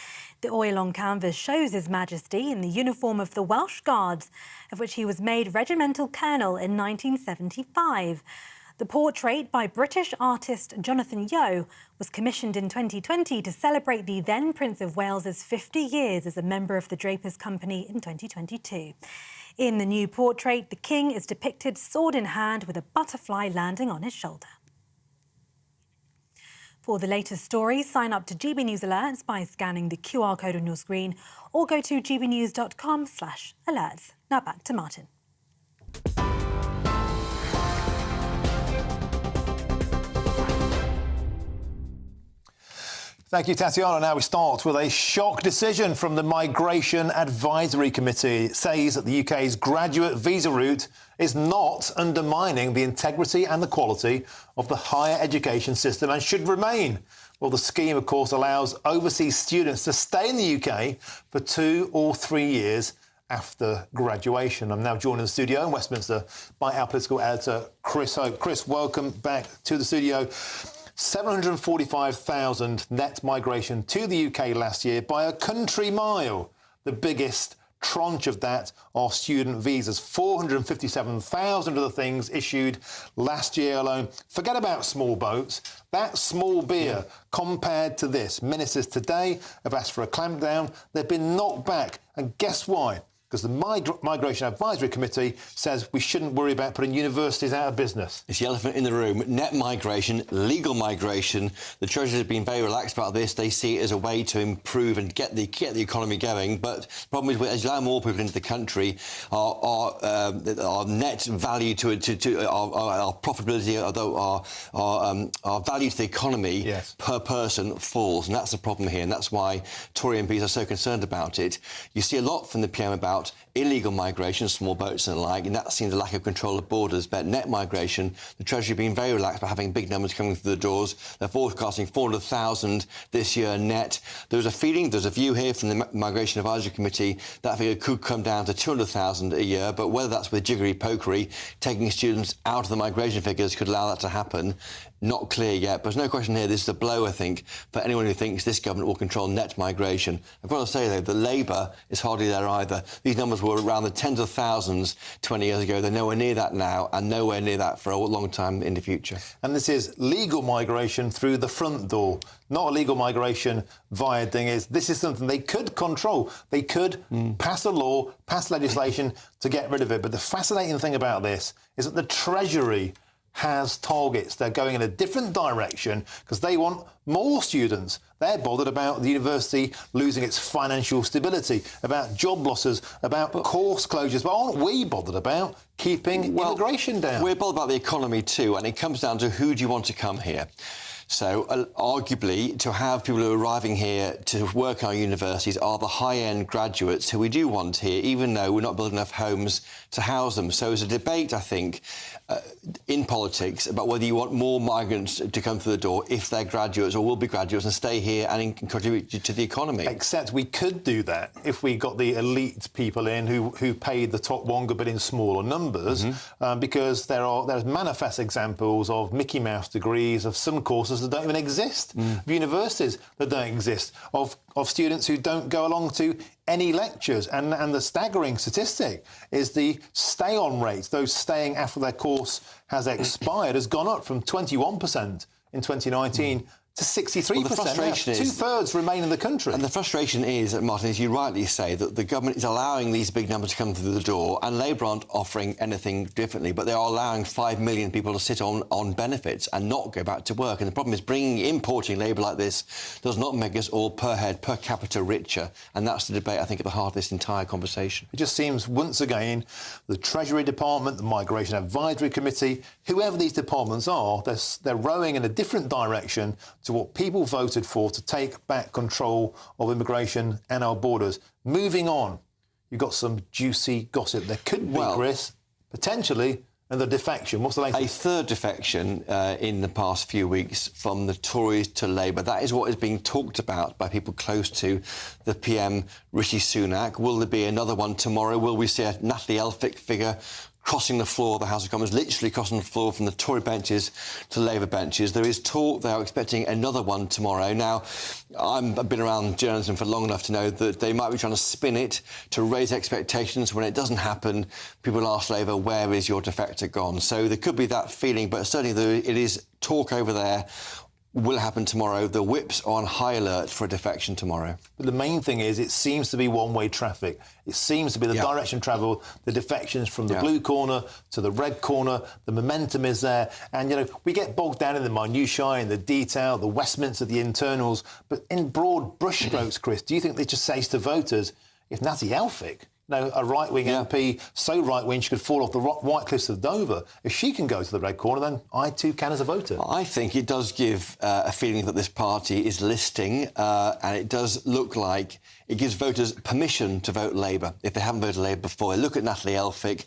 The oil on canvas shows His Majesty in the uniform of the Welsh Guards, of which he was made regimental colonel in 1975. The portrait by British artist Jonathan Yeo was commissioned in 2020 to celebrate the then Prince of Wales's 50 years as a member of the Drapers' Company in 2022. In the new portrait, the King is depicted sword in hand with a butterfly landing on his shoulder. For the latest stories, sign up to GB News Alerts by scanning the QR code on your screen or go to gbnews.com/alerts. Now back to Martin. Thank you, Tatiana. Now we start with a shock decision from the Migration Advisory Committee. It says that the UK's graduate visa route is not undermining the integrity and the quality of the higher education system and should remain. Well, the scheme, of course, allows overseas students to stay in the UK for 2 or 3 years after graduation. I'm now joined in the studio in Westminster by our political editor, Chris Hope. Chris, welcome back to the studio. 745,000 net migration to the UK last year by a country mile. The biggest tranche of that are student visas. 457,000 of the things issued last year alone. Forget about small boats. That's small beer compared to this. Ministers today have asked for a clampdown. They've been knocked back. And guess why? Because the Migration Advisory Committee says we shouldn't worry about putting universities out of business. It's the elephant in the room. Net migration, legal migration. The Treasury has been very relaxed about this. They see it as a way to improve and get the economy going. But the problem is, as you allow more people into the country, our net value to our profitability, our value to the economy per person falls, and that's the problem here. And that's why Tory MPs are so concerned about it. You see a lot from the PM about illegal migration, small boats and the like, and that seems a lack of control of borders. But net migration, the Treasury being very relaxed by having big numbers coming through the doors. They're forecasting 400,000 this year net. There's a feeling, there's a view here from the Migration Advisory Committee that figure could come down to 200,000 a year, but whether that's with jiggery-pokery, taking students out of the migration figures could allow that to happen. Not clear yet, but there's no question here this is a blow, I think, for anyone who thinks this government will control net migration. I've got to say, though, that Labour is hardly there either. These numbers were around the tens of thousands 20 years ago. They're nowhere near that now, and nowhere near that for a long time in the future. And this is legal migration through the front door, not illegal migration via dinghies. This is something they could control. They could pass a law, pass legislation to get rid of it. But the fascinating thing about this is that the Treasury has targets. They're going in a different direction because they want more students. They're bothered about the university losing its financial stability, about job losses, about course closures. But aren't we bothered about keeping immigration down? We're bothered about the economy too, and it comes down to who do you want to come here. So, arguably, to have people who are arriving here to work in our universities are the high-end graduates who we do want here, even though we're not building enough homes to house them. So there's a debate, I think, in politics about whether you want more migrants to come through the door if they're graduates or will be graduates and stay here and contribute to the economy. Except we could do that if we got the elite people in who paid the top one good, but in smaller numbers, because there's manifest examples of Mickey Mouse degrees of some courses that don't even exist, of universities that don't exist, of students who don't go along to any lectures. And the staggering statistic is the stay-on rate, those staying after their course has expired, has gone up from 21% in 2019 to 63%. Well, the frustration is two-thirds remain in the country. And the frustration is, Martin, as you rightly say, that the government is allowing these big numbers to come through the door, and Labour aren't offering anything differently, but they are allowing 5 million people to sit on benefits and not go back to work. And the problem is importing labour like this does not make us all per head, per capita richer. And that's the debate, I think, at the heart of this entire conversation. It just seems, once again, the Treasury Department, the Migration Advisory Committee, whoever these departments are, they're rowing in a different direction to what people voted for, to take back control of immigration and our borders. Moving on, you've got some juicy gossip. There could be, Chris, potentially, another defection. What's the latest? A third defection in the past few weeks from the Tories to Labour. That is what is being talked about by people close to the PM, Rishi Sunak. Will there be another one tomorrow? Will we see a Natalie Elphicke figure crossing the floor of the House of Commons, literally crossing the floor from the Tory benches to Labour benches? There is talk they are expecting another one tomorrow. Now, I've been around journalism for long enough to know that they might be trying to spin it to raise expectations. When it doesn't happen, people ask Labour, where is your defector gone? So there could be that feeling, but certainly it is talk over there. Will happen tomorrow. The whips are on high alert for a defection tomorrow. But the main thing is it seems to be one-way traffic. It seems to be the direction of travel, the defections from the blue corner to the red corner. The momentum is there. And, you know, we get bogged down in the minutiae, in the detail, the Westminster, the internals. But in broad brushstrokes, Chris, do you think they just say to voters, if Natalie Elphicke, a right-wing MP, so right-wing she could fall off the White Cliffs of Dover, if she can go to the red corner, then I too can as a voter? I think it does give a feeling that this party is listing, and it does look like it gives voters permission to vote Labour if they haven't voted Labour before. Look at Natalie Elphicke.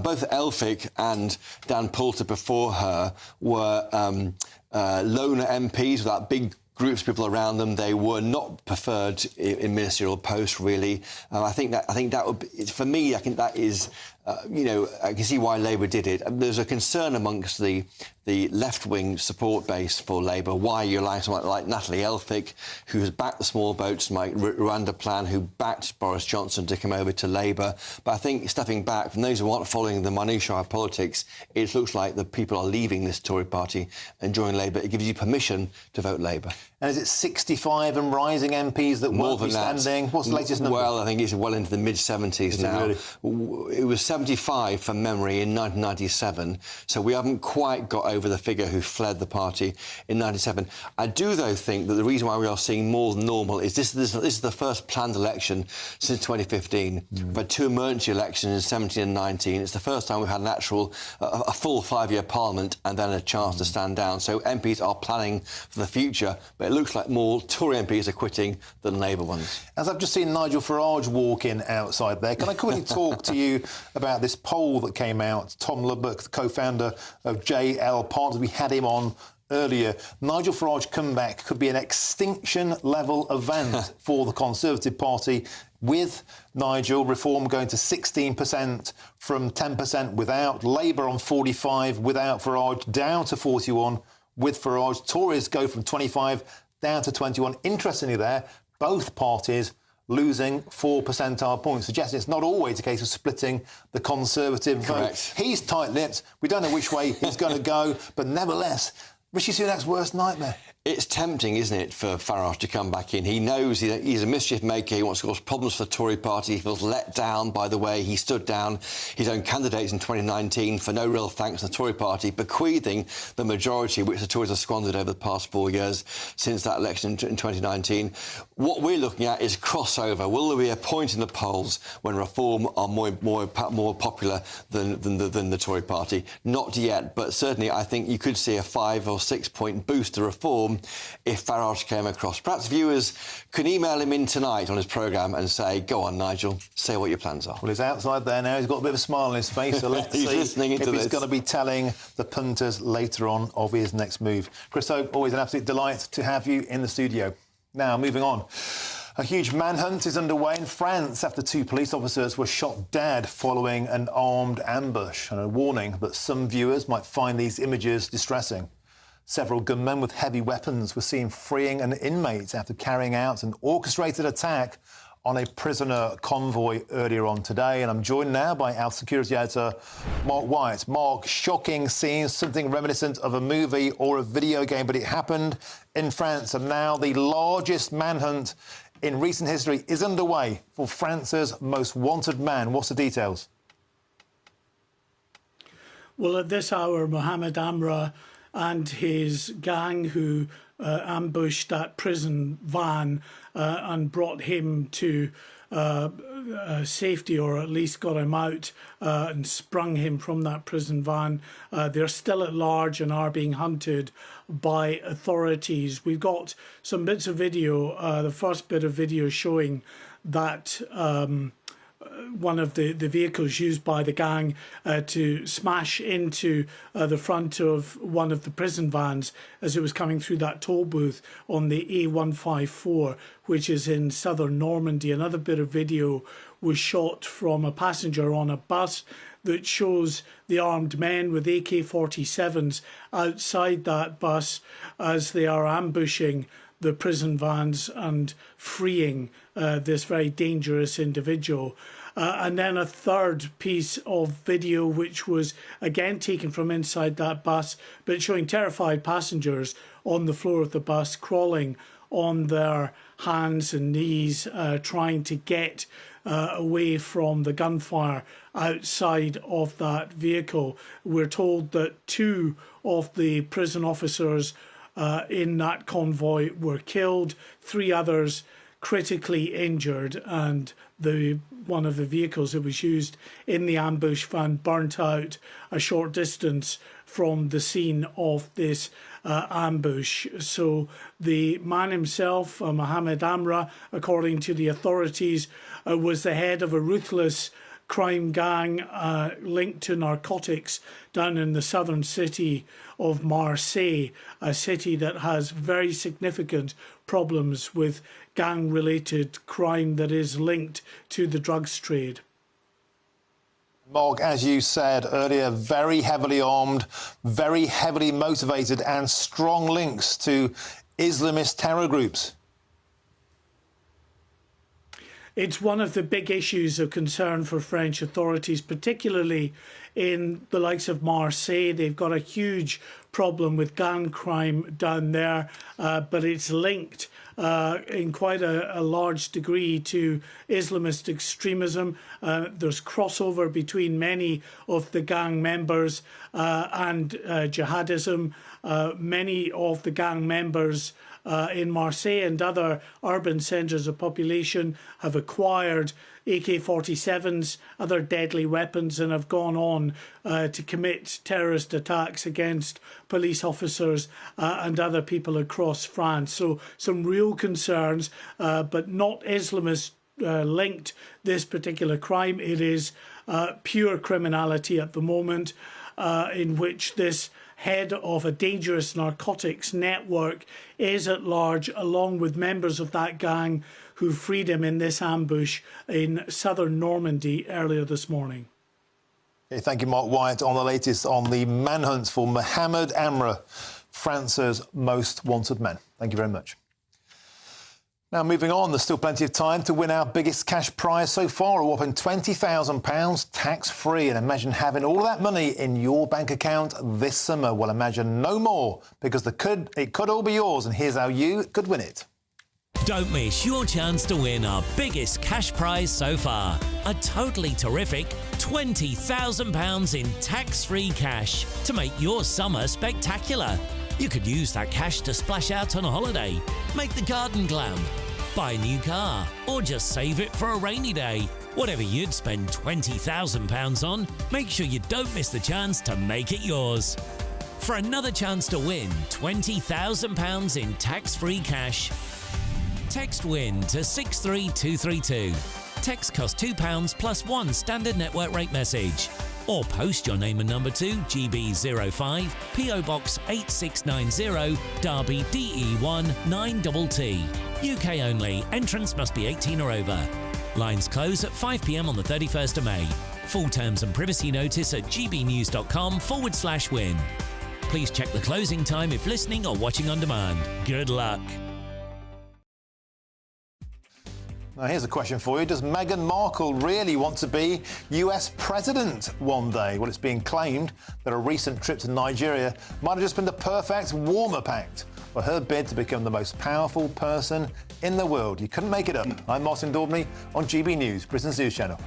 Both Elphicke and Dan Poulter before her were loner MPs without big groups of people around them. They were not preferred in ministerial posts, really. I think that would be, for me, I think that is, I can see why Labour did it. There's a concern amongst the left-wing support base for Labour, why you're allowing someone like Natalie Elphicke, who has backed the small boats, my Rwanda plan, who backed Boris Johnson to come over to Labour. But I think, stepping back, from those who aren't following the minutiae of politics, it looks like the people are leaving this Tory party and joining Labour. It gives you permission to vote Labour. And is it 65 and rising MPs that won't be standing? What's the latest number? Well, I think it's well into the mid-70s now. Really? It was 75 from memory in 1997, so we haven't quite got over the figure who fled the party in 97. I do, though, think that the reason why we are seeing more than normal is this is the first planned election since 2015. We've had 2 emergency elections in 17 and 19. It's the first time we've had an actual, a full 5-year parliament and then a chance to stand down. So MPs are planning for the future, but it looks like more Tory MPs are quitting than Labour ones. As I've just seen Nigel Farage walk in outside there, can I quickly talk to you about this poll that came out? Tom Lubbock, the co-founder of JL Partners, we had him on earlier. Nigel Farage comeback could be an extinction-level event for the Conservative Party, with Nigel Reform going to 16% from 10% without, Labour on 45 without Farage, down to 41 with Farage. Tories go from 25 down to 21. Interestingly there, both parties losing 4 percentile points, suggesting it's not always a case of splitting the Conservative vote. He's tight-lipped. We don't know which way he's going to go, but nevertheless, Rishi Sunak's worst nightmare. It's tempting, isn't it, for Farage to come back in? He knows he's a mischief maker. He wants to cause problems for the Tory party. He feels let down by the way he stood down his own candidates in 2019 for no real thanks to the Tory party, bequeathing the majority which the Tories have squandered over the past 4 years since that election in 2019. What we're looking at is crossover. Will there be a point in the polls when Reform are more popular than the Tory party? Not yet, but certainly I think you could see a 5 or 6 point boost to Reform if Farage came across. Perhaps viewers can email him in tonight on his programme and say, go on, Nigel, say what your plans are. Well, he's outside there now. He's got a bit of a smile on his face, so let's he's see listening if into he's this. going to be telling the punters later on of his next move. Chris Hope, always an absolute delight to have you in the studio. Now, moving on. A huge manhunt is underway in France after 2 police officers were shot dead following an armed ambush, and a warning that some viewers might find these images distressing. Several gunmen with heavy weapons were seen freeing an inmate after carrying out an orchestrated attack on a prisoner convoy earlier on today. And I'm joined now by our security editor, Mark White. Mark, shocking scenes, something reminiscent of a movie or a video game, but it happened in France, and now the largest manhunt in recent history is underway for France's most wanted man. What's the details? Well, at this hour, Mohamed Amra and his gang who ambushed that prison van and brought him to safety, or at least got him out and sprung him from that prison van. They're still at large and are being hunted by authorities. We've got some bits of video, the first bit of video showing that one of the vehicles used by the gang to smash into the front of one of the prison vans as it was coming through that toll booth on the A154, which is in southern Normandy. Another bit of video was shot from a passenger on a bus that shows the armed men with AK-47s outside that bus as they are ambushing the prison vans and freeing this very dangerous individual. And then a third piece of video, which was again taken from inside that bus, but showing terrified passengers on the floor of the bus, crawling on their hands and knees, trying to get away from the gunfire outside of that vehicle. We're told that 2 of the prison officers in that convoy were killed, 3 others critically injured, and one of the vehicles that was used in the ambush van burnt out a short distance from the scene of this ambush. So the man himself, Mohamed Amra, according to the authorities, was the head of a ruthless crime gang linked to narcotics down in the southern city of Marseille, a city that has very significant problems with gang-related crime that is linked to the drugs trade. Mark, as you said earlier, very heavily armed, very heavily motivated, and strong links to Islamist terror groups. It's one of the big issues of concern for French authorities, particularly in the likes of Marseille. They've got a huge problem with gang crime down there, but it's linked in quite a large degree to Islamist extremism. There's crossover between many of the gang members and jihadism. Many of the gang members in Marseille and other urban centres of population have acquired AK-47s, other deadly weapons, and have gone on to commit terrorist attacks against police officers and other people across France. So some real concerns, but not Islamist linked this particular crime. It is pure criminality at the moment, in which this head of a dangerous narcotics network is at large, along with members of that gang who freed him in this ambush in southern Normandy earlier this morning. Okay, thank you, Mark Wyatt, on the latest on the manhunt for Mohamed Amra, France's most wanted man. Thank you very much. Now, moving on, there's still plenty of time to win our biggest cash prize so far, a whopping £20,000 tax-free. And imagine having all of that money in your bank account this summer. Well, imagine no more, because it could all be yours, and here's how you could win it. Don't miss your chance to win our biggest cash prize so far. A totally terrific £20,000 in tax-free cash to make your summer spectacular. You could use that cash to splash out on a holiday, make the garden glam, buy a new car, or just save it for a rainy day. Whatever you'd spend £20,000 on, make sure you don't miss the chance to make it yours. For another chance to win £20,000 in tax-free cash, text WIN to 63232. Text costs £2 plus one standard network rate message. Or post your name and number to GB05 PO Box 8690 Derby DE1 9TT. UK only. Entrance must be 18 or over. Lines close at 5 p.m. on the 31st of May. Full terms and privacy notice at gbnews.com/win. Please check the closing time if listening or watching on demand. Good luck. Now, here's a question for you. Does Meghan Markle really want to be US president one day? Well, it's being claimed that a recent trip to Nigeria might have just been the perfect warm-up act for her bid to become the most powerful person in the world. You couldn't make it up. I'm Martin Daubney on GB News, Britain's news channel.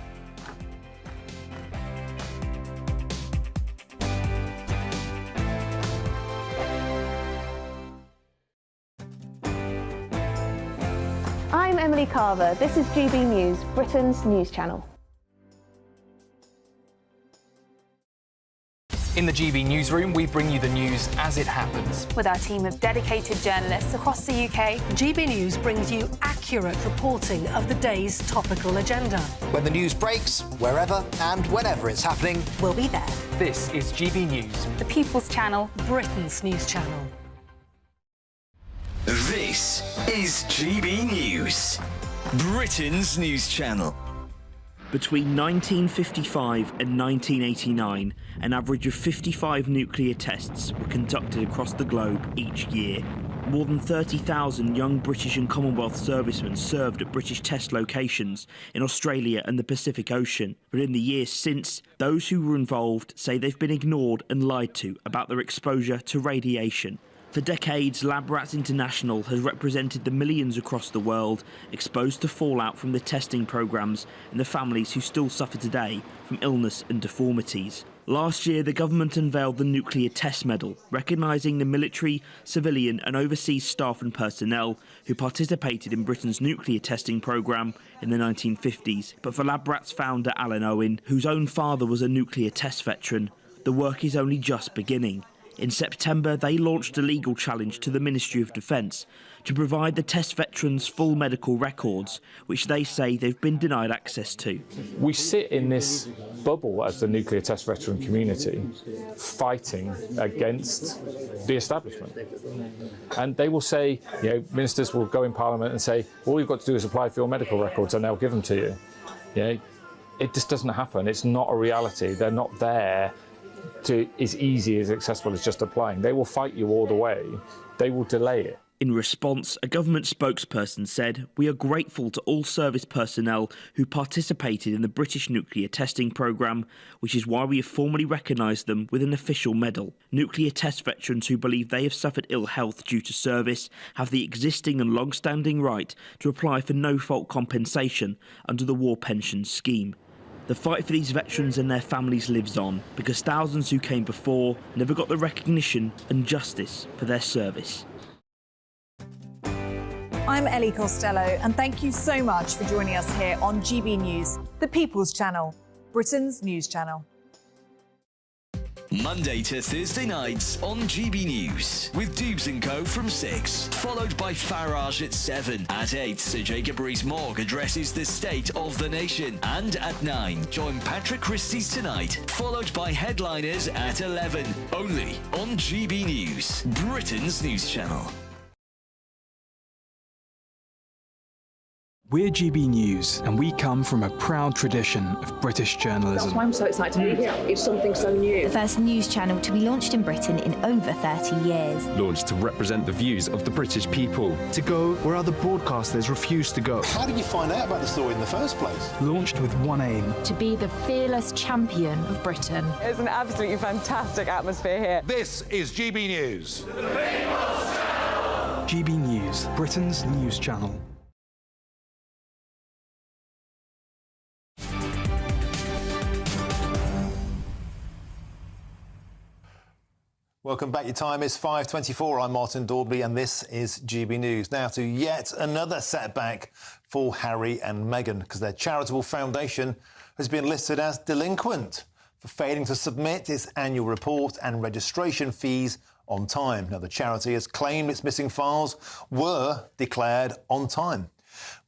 I'm Emily Carver. This is GB News, Britain's news channel. In the GB Newsroom, we bring you the news as it happens. With our team of dedicated journalists across the UK, GB News brings you accurate reporting of the day's topical agenda. When the news breaks, wherever and whenever it's happening, we'll be there. This is GB News, the People's Channel, Britain's news channel. This is GB News, Britain's news channel. Between 1955 and 1989, an average of 55 nuclear tests were conducted across the globe each year. More than 30,000 young British and Commonwealth servicemen served at British test locations in Australia and the Pacific Ocean. But in the years since, those who were involved say they've been ignored and lied to about their exposure to radiation. For decades, Lab Rats International has represented the millions across the world exposed to fallout from the testing programmes and the families who still suffer today from illness and deformities. Last year, the government unveiled the Nuclear Test Medal, recognising the military, civilian and overseas staff and personnel who participated in Britain's nuclear testing programme in the 1950s. But for Lab Rats founder Alan Owen, whose own father was a nuclear test veteran, the work is only just beginning. In September, they launched a legal challenge to the Ministry of Defence to provide the test veterans full medical records, which they say they've been denied access to. We sit in this bubble as the nuclear test veteran community, fighting against the establishment. And they will say, ministers will go in Parliament and say, all you've got to do is apply for your medical records and they'll give them to you. It just doesn't happen. It's not a reality. They're not there to as easy, as accessible as just applying. They will fight you all the way. They will delay it. In response, a government spokesperson said, "We are grateful to all service personnel who participated in the British nuclear testing programme, which is why we have formally recognised them with an official medal. Nuclear test veterans who believe they have suffered ill health due to service have the existing and long-standing right to apply for no-fault compensation under the War Pensions Scheme. The fight for these veterans and their families lives on because thousands who came before never got the recognition and justice for their service." I'm Ellie Costello, and thank you so much for joining us here on GB News, the People's Channel, Britain's news channel. Monday to Thursday nights on GB News with Dubes & Co from 6, followed by Farage at 7. At 8, Sir Jacob Rees-Mogg addresses the state of the nation. And at 9, join Patrick Christie's Tonight, followed by Headliners at 11. Only on GB News, Britain's news channel. We're GB News, and we come from a proud tradition of British journalism. That's why I'm so excited to be here. It's something so new. The first news channel to be launched in Britain in over 30 years. Launched to represent the views of the British people. To go where other broadcasters refuse to go. How did you find out about the story in the first place? Launched with one aim. To be the fearless champion of Britain. It's an absolutely fantastic atmosphere here. This is GB News. GB News, Britain's news channel. Welcome back. Your time is 5:24. I'm Martin Daubney, and this is GB News. Now to yet another setback for Harry and Meghan, because their charitable foundation has been listed as delinquent for failing to submit its annual report and registration fees on time. Now, the charity has claimed its missing files were declared on time.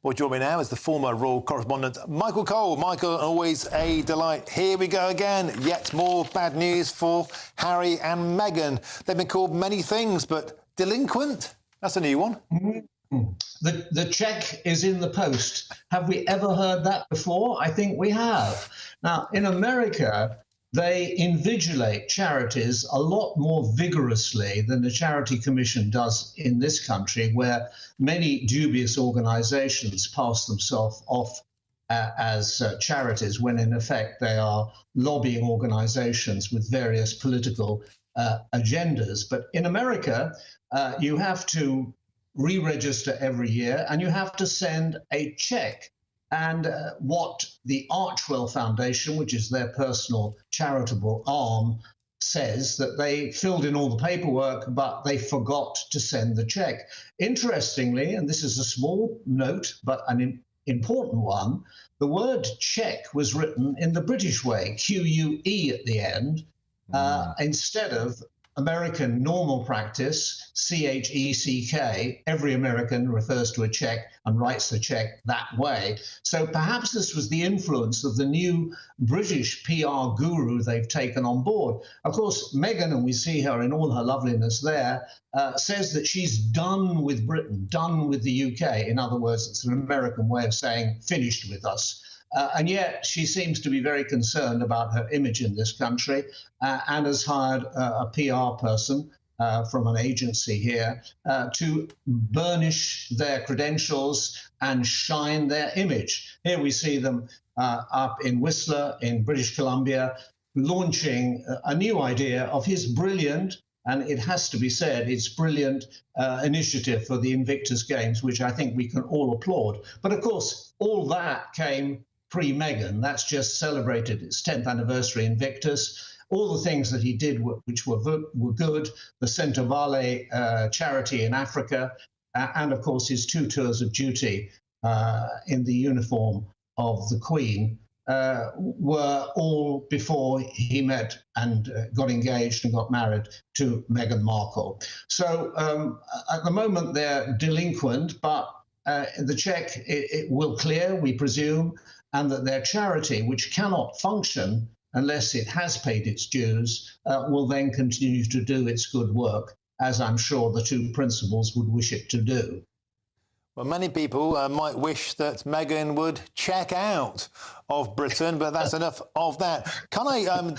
Well, joining me now is the former royal correspondent, Michael Cole. Michael, always a delight. Here we go again. Yet more bad news for Harry and Meghan. They've been called many things, but delinquent? That's a new one. The cheque is in the post. Have we ever heard that before? I think we have. Now, in America, they invigilate charities a lot more vigorously than the Charity Commission does in this country, where many dubious organisations pass themselves off as charities when in effect they are lobbying organisations with various political agendas. But in America, you have to re-register every year and you have to send a cheque. And what the Archwell Foundation, which is their personal charitable arm, says that they filled in all the paperwork, but they forgot to send the cheque. Interestingly, and this is a small note, but an important one, the word cheque was written in the British way, Q-U-E at the end, instead of American normal practice, C-H-E-C-K. Every American refers to a cheque and writes the cheque that way. So perhaps this was the influence of the new British PR guru they've taken on board. Of course, Meghan, and we see her in all her loveliness there, says that she's done with Britain, done with the UK. In other words, it's an American way of saying finished with us. And yet she seems to be very concerned about her image in this country and has hired a PR person from an agency here to burnish their credentials and shine their image. Here we see them up in Whistler in British Columbia launching a new idea of his brilliant, and it has to be said, it's brilliant initiative for the Invictus Games, which I think we can all applaud. But of course, all that came pre-Meghan. That's just celebrated its 10th anniversary Invictus. All the things that he did which were good, the Centre Vale charity in Africa, and of course his 2 tours of duty in the uniform of the Queen were all before he met and got engaged and got married to Meghan Markle. So at the moment they're delinquent, but the cheque it will clear, we presume, and that their charity, which cannot function unless it has paid its dues, will then continue to do its good work, as I'm sure the 2 principals would wish it to do. Well, many people might wish that Meghan would check out of Britain, but that's enough of that. Can I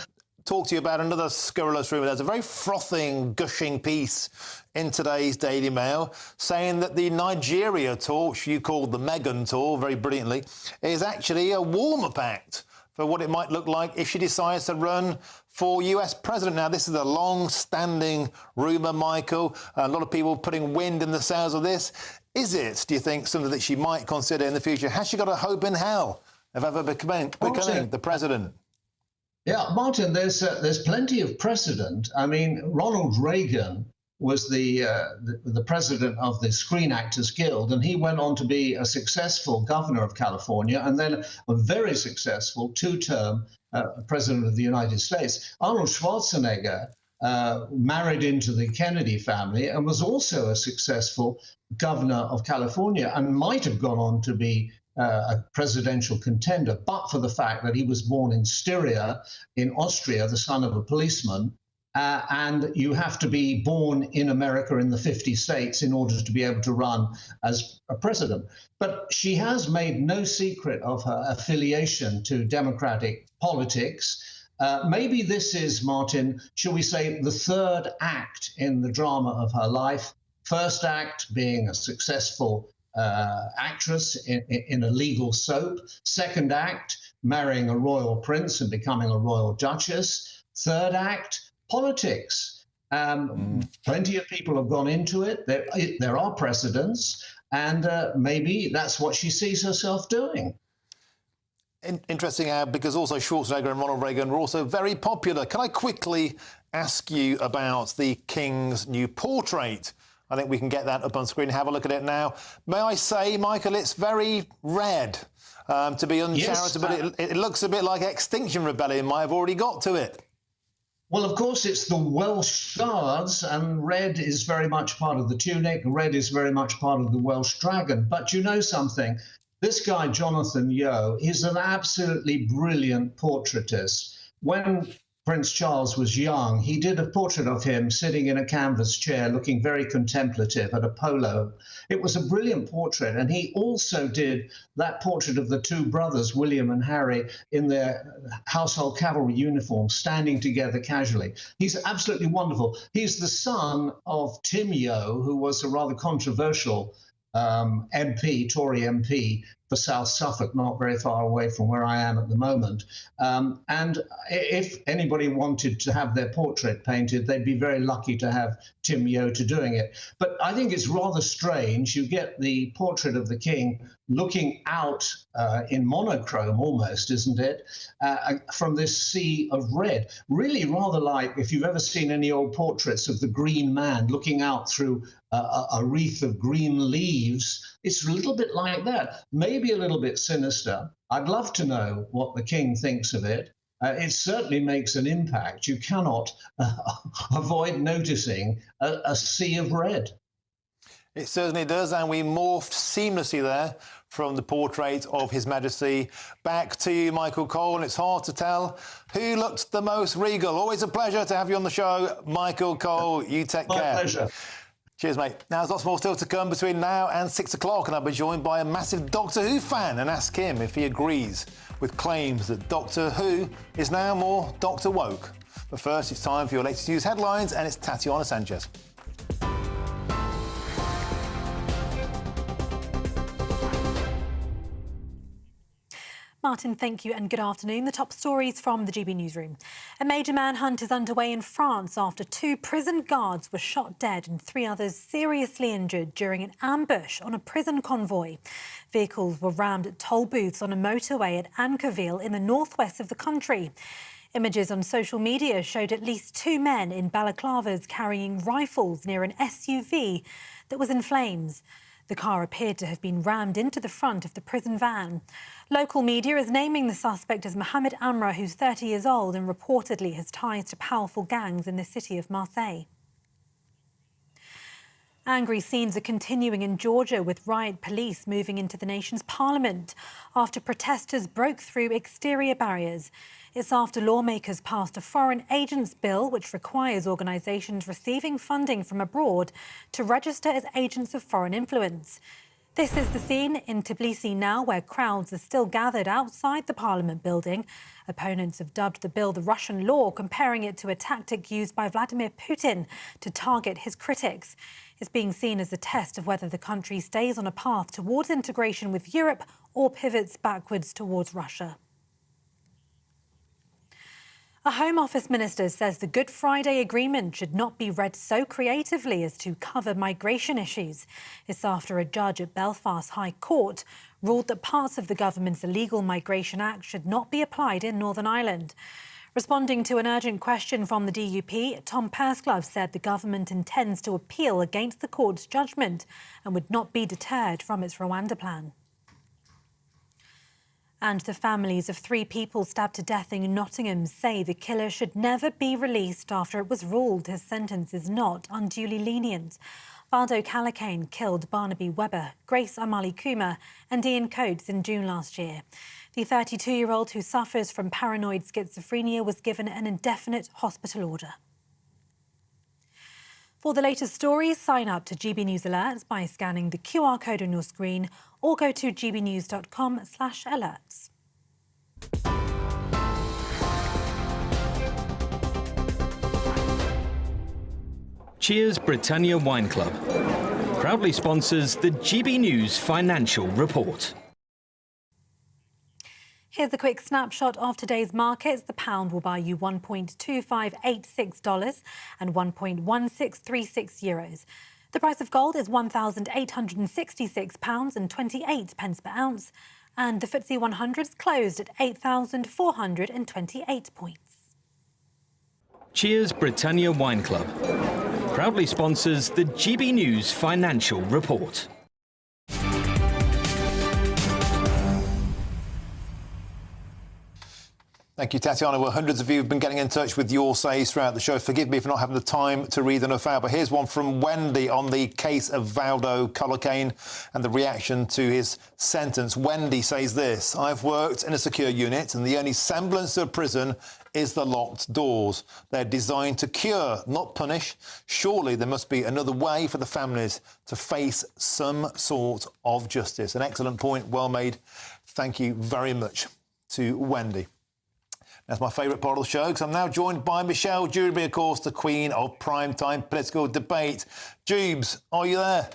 talk to you about another scurrilous rumour. There's a very frothing, gushing piece in today's Daily Mail saying that the Nigeria tour, which you called the Meghan tour very brilliantly, is actually a warm-up act for what it might look like if she decides to run for US president. Now, this is a long-standing rumour, Michael. A lot of people putting wind in the sails of this. Is it, do you think, something that she might consider in the future? Has she got a hope in hell of ever becoming the president? Yeah, Martin, there's plenty of precedent. I mean, Ronald Reagan was the president of the Screen Actors Guild, and he went on to be a successful governor of California and then a very successful two-term president of the United States. Arnold Schwarzenegger married into the Kennedy family and was also a successful governor of California and might have gone on to be a presidential contender, but for the fact that he was born in Styria in Austria, the son of a policeman, and you have to be born in America in the 50 states in order to be able to run as a president. But she has made no secret of her affiliation to Democratic politics. Maybe this is, Martin, shall we say, the third act in the drama of her life. First act being a successful actress in a legal soap. Second act, marrying a royal prince and becoming a royal duchess. Third act, politics. Plenty of people have gone into it. There are precedents, and maybe that's what she sees herself doing. Interesting, because also Schwarzenegger and Ronald Reagan were also very popular. Can I quickly ask you about the King's new portrait? I think we can get that up on screen. Have a look at it now. May I say, Michael, it's very red. To be uncharitable, yes, it looks a bit like Extinction Rebellion might have already got to it. Well, of course, it's the Welsh Guards, and red is very much part of the tunic. Red is very much part of the Welsh dragon. But you know something? This guy, Jonathan Yeo, is an absolutely brilliant portraitist. When Prince Charles was young, he did a portrait of him sitting in a canvas chair looking very contemplative at a polo. It was a brilliant portrait, and he also did that portrait of the two brothers, William and Harry, in their household cavalry uniforms, standing together casually. He's absolutely wonderful. He's the son of Tim Yeo, who was a rather controversial MP, Tory MP, for South Suffolk, not very far away from where I am at the moment. And if anybody wanted to have their portrait painted, they'd be very lucky to have Tim Yeo to doing it. But I think it's rather strange. You get the portrait of the king looking out in monochrome almost, isn't it, from this sea of red. Really rather like, if you've ever seen any old portraits of the Green Man looking out through a wreath of green leaves, it's a little bit like that. Maybe a little bit sinister. I'd love to know what the king thinks of it. It certainly makes an impact. You cannot avoid noticing a sea of red. It certainly does, and we morphed seamlessly there from the portrait of His Majesty back to you, Michael Cole, and it's hard to tell who looked the most regal. Always a pleasure to have you on the show, Michael Cole. You take care. My pleasure. Cheers, mate. Now, there's lots more still to come between now and 6 o'clock, and I'll be joined by a massive Doctor Who fan and ask him if he agrees with claims that Doctor Who is now more Doctor Woke. But first, it's time for your latest news headlines, and it's Tatiana Sanchez. Martin, thank you and good afternoon. The top stories from the GB Newsroom. A major manhunt is underway in France after 2 prison guards were shot dead and 3 others seriously injured during an ambush on a prison convoy. Vehicles were rammed at toll booths on a motorway at Anqueville in the northwest of the country. Images on social media showed at least 2 men in balaclavas carrying rifles near an SUV that was in flames. The car appeared to have been rammed into the front of the prison van. Local media is naming the suspect as Mohamed Amra, who's 30 years old and reportedly has ties to powerful gangs in the city of Marseille. Angry scenes are continuing in Georgia, with riot police moving into the nation's parliament after protesters broke through exterior barriers. It's after lawmakers passed a foreign agents bill which requires organisations receiving funding from abroad to register as agents of foreign influence. This is the scene in Tbilisi now, where crowds are still gathered outside the Parliament building. Opponents have dubbed the bill the Russian law, comparing it to a tactic used by Vladimir Putin to target his critics. It's being seen as a test of whether the country stays on a path towards integration with Europe or pivots backwards towards Russia. A Home Office minister says the Good Friday Agreement should not be read so creatively as to cover migration issues. It's after a judge at Belfast High Court ruled that parts of the government's Illegal Migration Act should not be applied in Northern Ireland. Responding to an urgent question from the DUP, Tom Pursglove said the government intends to appeal against the court's judgment and would not be deterred from its Rwanda plan. And the families of 3 people stabbed to death in Nottingham say the killer should never be released after it was ruled his sentence is not unduly lenient. Valdo Calacane killed Barnaby Webber, Grace Amali Kuma and Ian Coates in June last year. The 32-year-old who suffers from paranoid schizophrenia was given an indefinite hospital order. For the latest stories, sign up to GB News Alerts by scanning the QR code on your screen or go to gbnews.com/alerts. Cheers Britannia Wine Club proudly sponsors the GB News Financial Report. Here's a quick snapshot of today's markets. The pound will buy you $1.2586 and €1.1636. The price of gold is £1,866.28 per ounce, and the FTSE 100 closed at 8,428 points. Cheers Britannia Wine Club proudly sponsors the GB News Financial Report. Thank you, Tatiana. Well, hundreds of you have been getting in touch with your says throughout the show. Forgive me for not having the time to read enough out, but here's one from Wendy on the case of Valdo Calacane and the reaction to his sentence. Wendy says this: I've worked in a secure unit and the only semblance of prison is the locked doors. They're designed to cure, not punish. Surely there must be another way for the families to face some sort of justice. An excellent point, well made. Thank you very much to Wendy. That's my favourite part of the show, because I'm now joined by Michelle Dewberry, of course, the queen of primetime political debate. Jubes, are you there?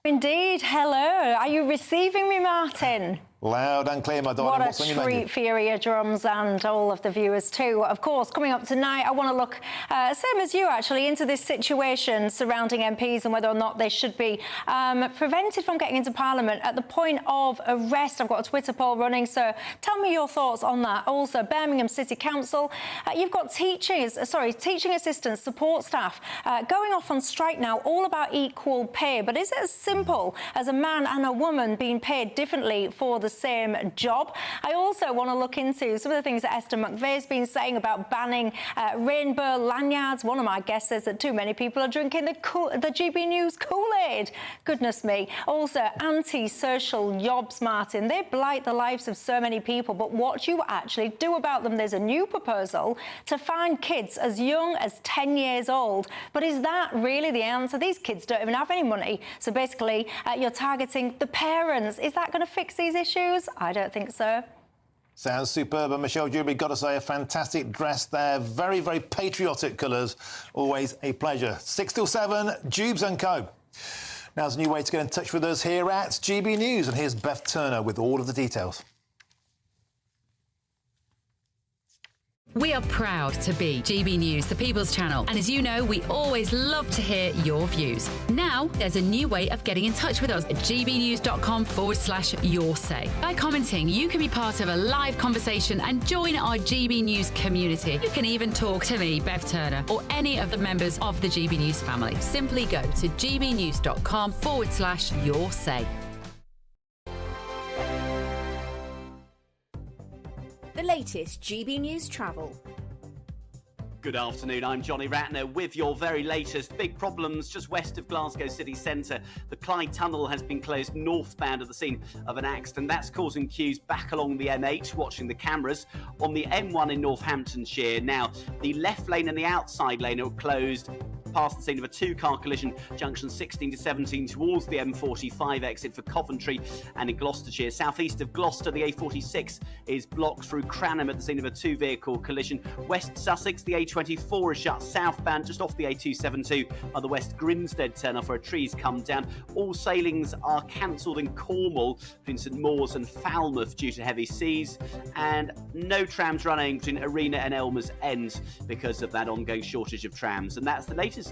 Indeed. Hello. Are you receiving me, Martin? Loud and clear, my darling. What a treat for your eardrums and all of the viewers too. Of course, coming up tonight, I want to look, same as you actually, into this situation surrounding MPs and whether or not they should be prevented from getting into Parliament at the point of arrest. I've got a Twitter poll running, so tell me your thoughts on that. Also, Birmingham City Council, you've got teaching assistants, support staff going off on strike now, all about equal pay. But is it as simple as a man and a woman being paid differently for the same job? I also want to look into some of the things that Esther McVeigh's been saying about banning rainbow lanyards. One of my guests says that too many people are drinking the GB News Kool-Aid. Goodness me. Also, anti-social jobs, Martin. They blight the lives of so many people, but what do you actually do about them? There's a new proposal to fine kids as young as 10 years old. But is that really the answer? These kids don't even have any money. So basically, you're targeting the parents. Is that going to fix these issues? I don't think so. Sounds superb. And Michelle Dewberry, got to say, a fantastic dress there. Very, very patriotic colours. Always a pleasure. 6 till 7, Jubes & Co. Now's a new way to get in touch with us here at GB News. And here's Beth Turner with all of the details. We are proud to be GB News, the People's Channel. And as you know, we always love to hear your views. Now, there's a new way of getting in touch with us at gbnews.com/your say. By commenting, you can be part of a live conversation and join our GB News community. You can even talk to me, Bev Turner, or any of the members of the GB News family. Simply go to gbnews.com/your say. The latest GB News travel. Good afternoon, I'm Johnny Ratner with your very latest big problems just west of Glasgow city centre. The Clyde Tunnel has been closed northbound at the scene of an accident. That's causing queues back along the M8, watching the cameras. On the M1 in Northamptonshire now, the left lane and the outside lane are closed past the scene of a two-car collision, junction 16 to 17 towards the M45 exit for Coventry, and in Gloucestershire, southeast of Gloucester, the A46 is blocked through Cranham at the scene of a two-vehicle collision. West Sussex, the A24 is shut southbound just off the A272 by the West Grinstead turn-off where trees come down. All sailings are cancelled in Cornwall between St Mawes and Falmouth due to heavy seas, and no trams running between Arena and Elmer's End because of that ongoing shortage of trams. And that's the latest.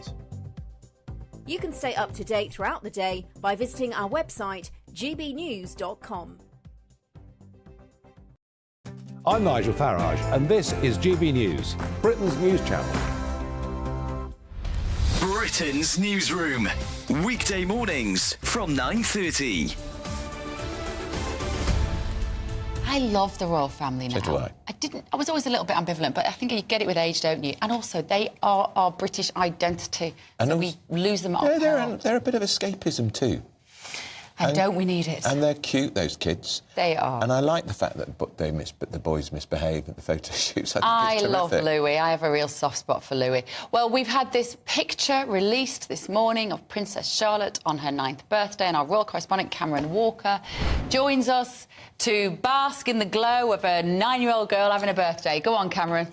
You can stay up to date throughout the day by visiting our website, gbnews.com. I'm Nigel Farage, and this is GB News, Britain's news channel. Britain's Newsroom, weekday mornings from 9:30. I love the royal family now. So do I. I was always a little bit ambivalent, but I think you get it with age, don't you? And also, they are our British identity, so we lose them at our They're a bit of escapism too. And don't we need it? And they're cute, those kids. They are. And I like the fact that the boys misbehave at the photo shoots. I think it's love terrific. Louis. I have a real soft spot for Louis. Well, we've had this picture released this morning of Princess Charlotte on her 9th birthday, and our royal correspondent Cameron Walker joins us to bask in the glow of a 9-year-old girl having a birthday. Go on, Cameron.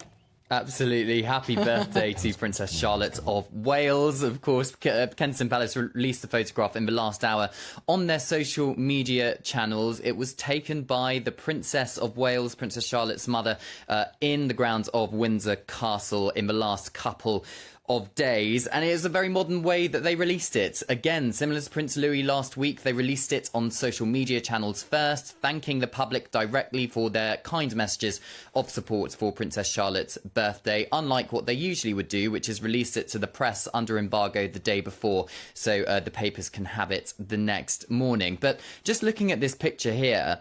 Absolutely. Happy birthday to Princess Charlotte of Wales. Of course, Kensington Palace released the photograph in the last hour on their social media channels. It was taken by the Princess of Wales, Princess Charlotte's mother, in the grounds of Windsor Castle in the last couple of days, and it is a very modern way that they released it. Again, similar to Prince Louis last week, they released it on social media channels first, thanking the public directly for their kind messages of support for Princess Charlotte's birthday, unlike what they usually would do, which is release it to the press under embargo the day before, so the papers can have it the next morning. But just looking at this picture here,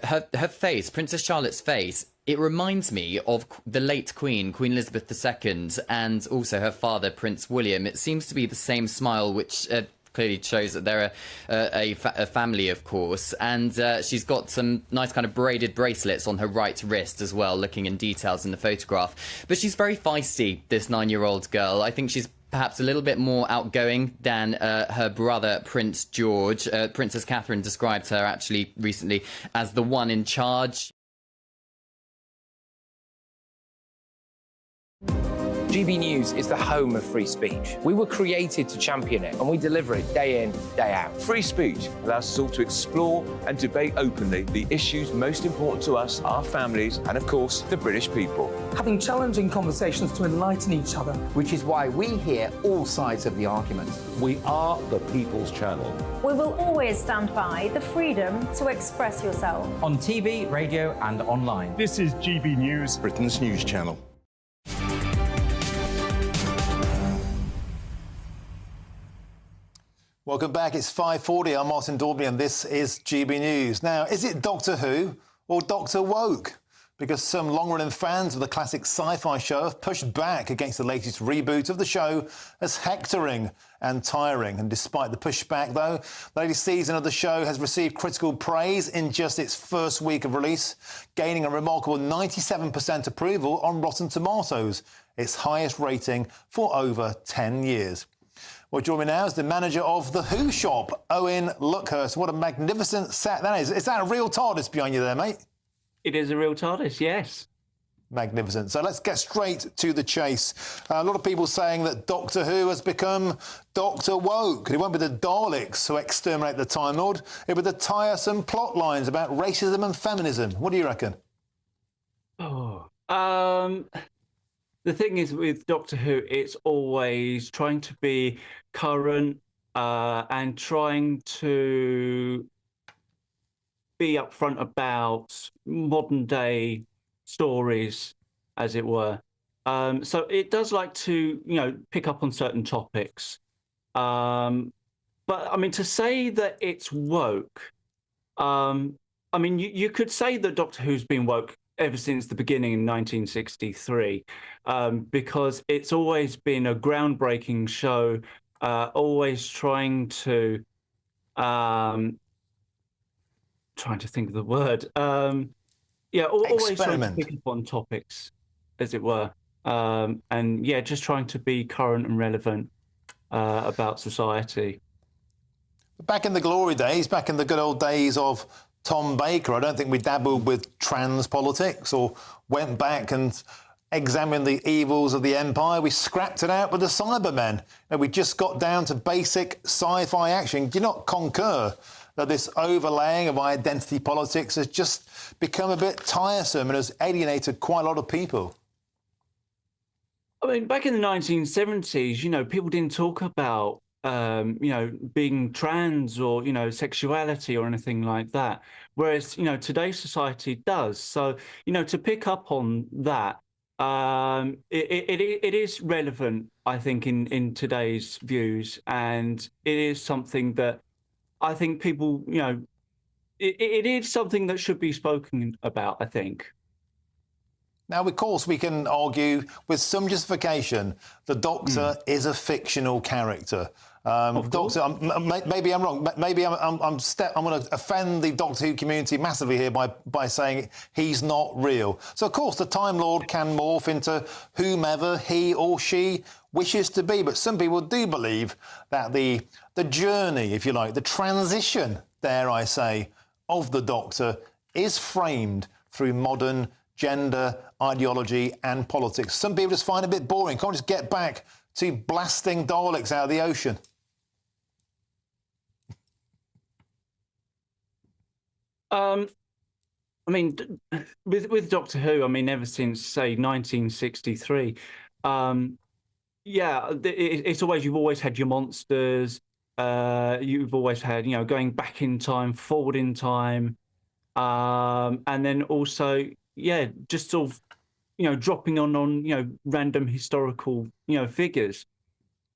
her face, Princess Charlotte's face, it reminds me of the late Queen Elizabeth II, and also her father, Prince William. It seems to be the same smile, which clearly shows that they're a family, of course. And she's got some nice kind of braided bracelets on her right wrist as well, looking in details in the photograph. But she's very feisty, this 9-year-old girl. I think she's perhaps a little bit more outgoing than her brother, Prince George. Princess Catherine described her actually recently as the one in charge. GB News is the home of free speech. We were created to champion it, and we deliver it day in, day out. Free speech allows us all to explore and debate openly the issues most important to us, our families, and of course, the British people. Having challenging conversations to enlighten each other. Which is why we hear all sides of the argument. We are the People's Channel. We will always stand by the freedom to express yourself. On TV, radio and online. This is GB News, Britain's news channel. Welcome back. It's 5:40. I'm Martin Daubney, and this is GB News. Now, is it Doctor Who or Doctor Woke? Because some long-running fans of the classic sci-fi show have pushed back against the latest reboot of the show as hectoring and tiring. And despite the pushback, though, the latest season of the show has received critical praise in just its first week of release, gaining a remarkable 97% approval on Rotten Tomatoes, its highest rating for over 10 years. Well, joining me now is the manager of the Who Shop, Owen Luckhurst. What a magnificent set that is. Is that a real TARDIS behind you there, mate? It is a real TARDIS, yes. Magnificent. So let's get straight to the chase. A lot of people saying that Doctor Who has become Doctor Woke. It won't be the Daleks who exterminate the Time Lord. It'll be the tiresome plot lines about racism and feminism. What do you reckon? The thing is with Doctor Who, it's always trying to be current and trying to be upfront about modern day stories, as it were. So it does like to, pick up on certain topics. But I mean, to say that it's woke, you could say that Doctor Who's been woke ever since the beginning in 1963, because it's always been a groundbreaking show, always trying to think of the word. Always trying to pick up on topics, as it were. and yeah, just trying to be current and relevant about society. Back in the glory days, back in the good old days of Tom Baker, I don't think we dabbled with trans politics or went back and examined the evils of the empire. We scrapped it out with the Cybermen. And we just got down to basic sci-fi action. Do you not concur that this overlaying of identity politics has just become a bit tiresome and has alienated quite a lot of people? I mean, back in the 1970s, you know, people didn't talk about, you know, being trans or, you know, sexuality or anything like that. Whereas, you know, today's society does. So, you know, to pick up on that, it is relevant, I think, in today's views. And it is something that I think people, you know, it is something that should be spoken about, I think. Now, of course, we can argue with some justification the Doctor is a fictional character. Doctor, maybe I'm wrong. Maybe I'm going to offend the Doctor Who community massively here by saying he's not real. So, of course, the Time Lord can morph into whomever he or she wishes to be. But some people do believe that the journey, if you like, the transition, dare I say, of the Doctor is framed through modern gender, ideology and politics. Some people just find it a bit boring. Can't just get back to blasting Daleks out of the ocean. I mean, with Doctor Who, I mean, ever since, say, 1963, yeah, it's always, you've always had your monsters, you've always had, you know, going back in time, forward in time, and then also, yeah, just sort of, you know, dropping on you know, random historical, you know, figures.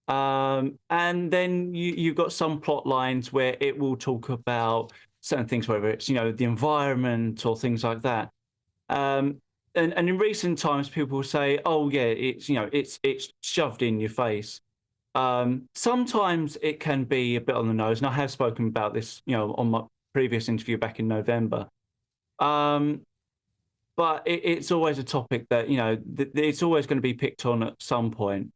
And then you've got some plot lines where it will talk about certain things, whether it's, you know, the environment or things like that. And in recent times, people will say, oh, yeah, it's, you know, it's shoved in your face. Sometimes it can be a bit on the nose, and I have spoken about this, you know, on my previous interview back in November. But it's always a topic that, you know, it's always going to be picked on at some point.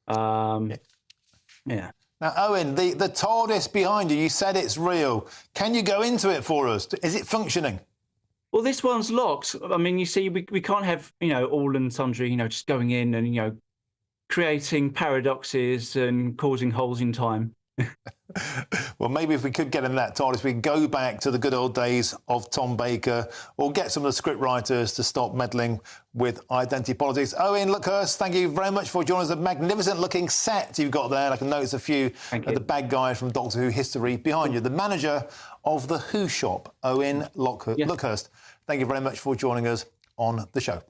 Yeah. Now, Owen, the TARDIS behind you, you said it's real. Can you go into it for us? Is it functioning? Well, this one's locked. I mean, you see, we can't have, you know, all and sundry, you know, just going in and, you know, creating paradoxes and causing holes in time. Well, maybe if we could get in that TARDIS, we could go back to the good old days of Tom Baker, or get some of the script writers to stop meddling with identity politics. Owen Luckhurst, thank you very much for joining us. A magnificent-looking set you've got there. I can notice a few of the bad guys from Doctor Who history behind you. The manager of the Who Shop, Owen Luckhurst. Thank you very much for joining us on the show.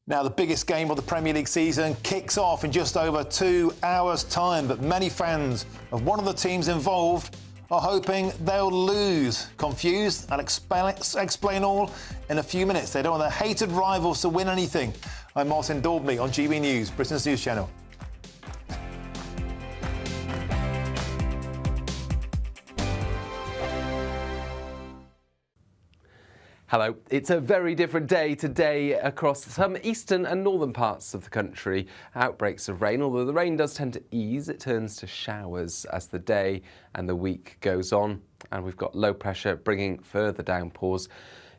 Now, the biggest game of the Premier League season kicks off in just over 2 hours' time, but many fans of one of the teams involved are hoping they'll lose. Confused? I'll explain all in a few minutes. They don't want their hated rivals to win anything. I'm Martin Daubney on GB News, Britain's news channel. Hello. It's a very different day today across some eastern and northern parts of the country. Outbreaks of rain, although the rain does tend to ease, it turns to showers as the day and the week goes on. And we've got low pressure bringing further downpours.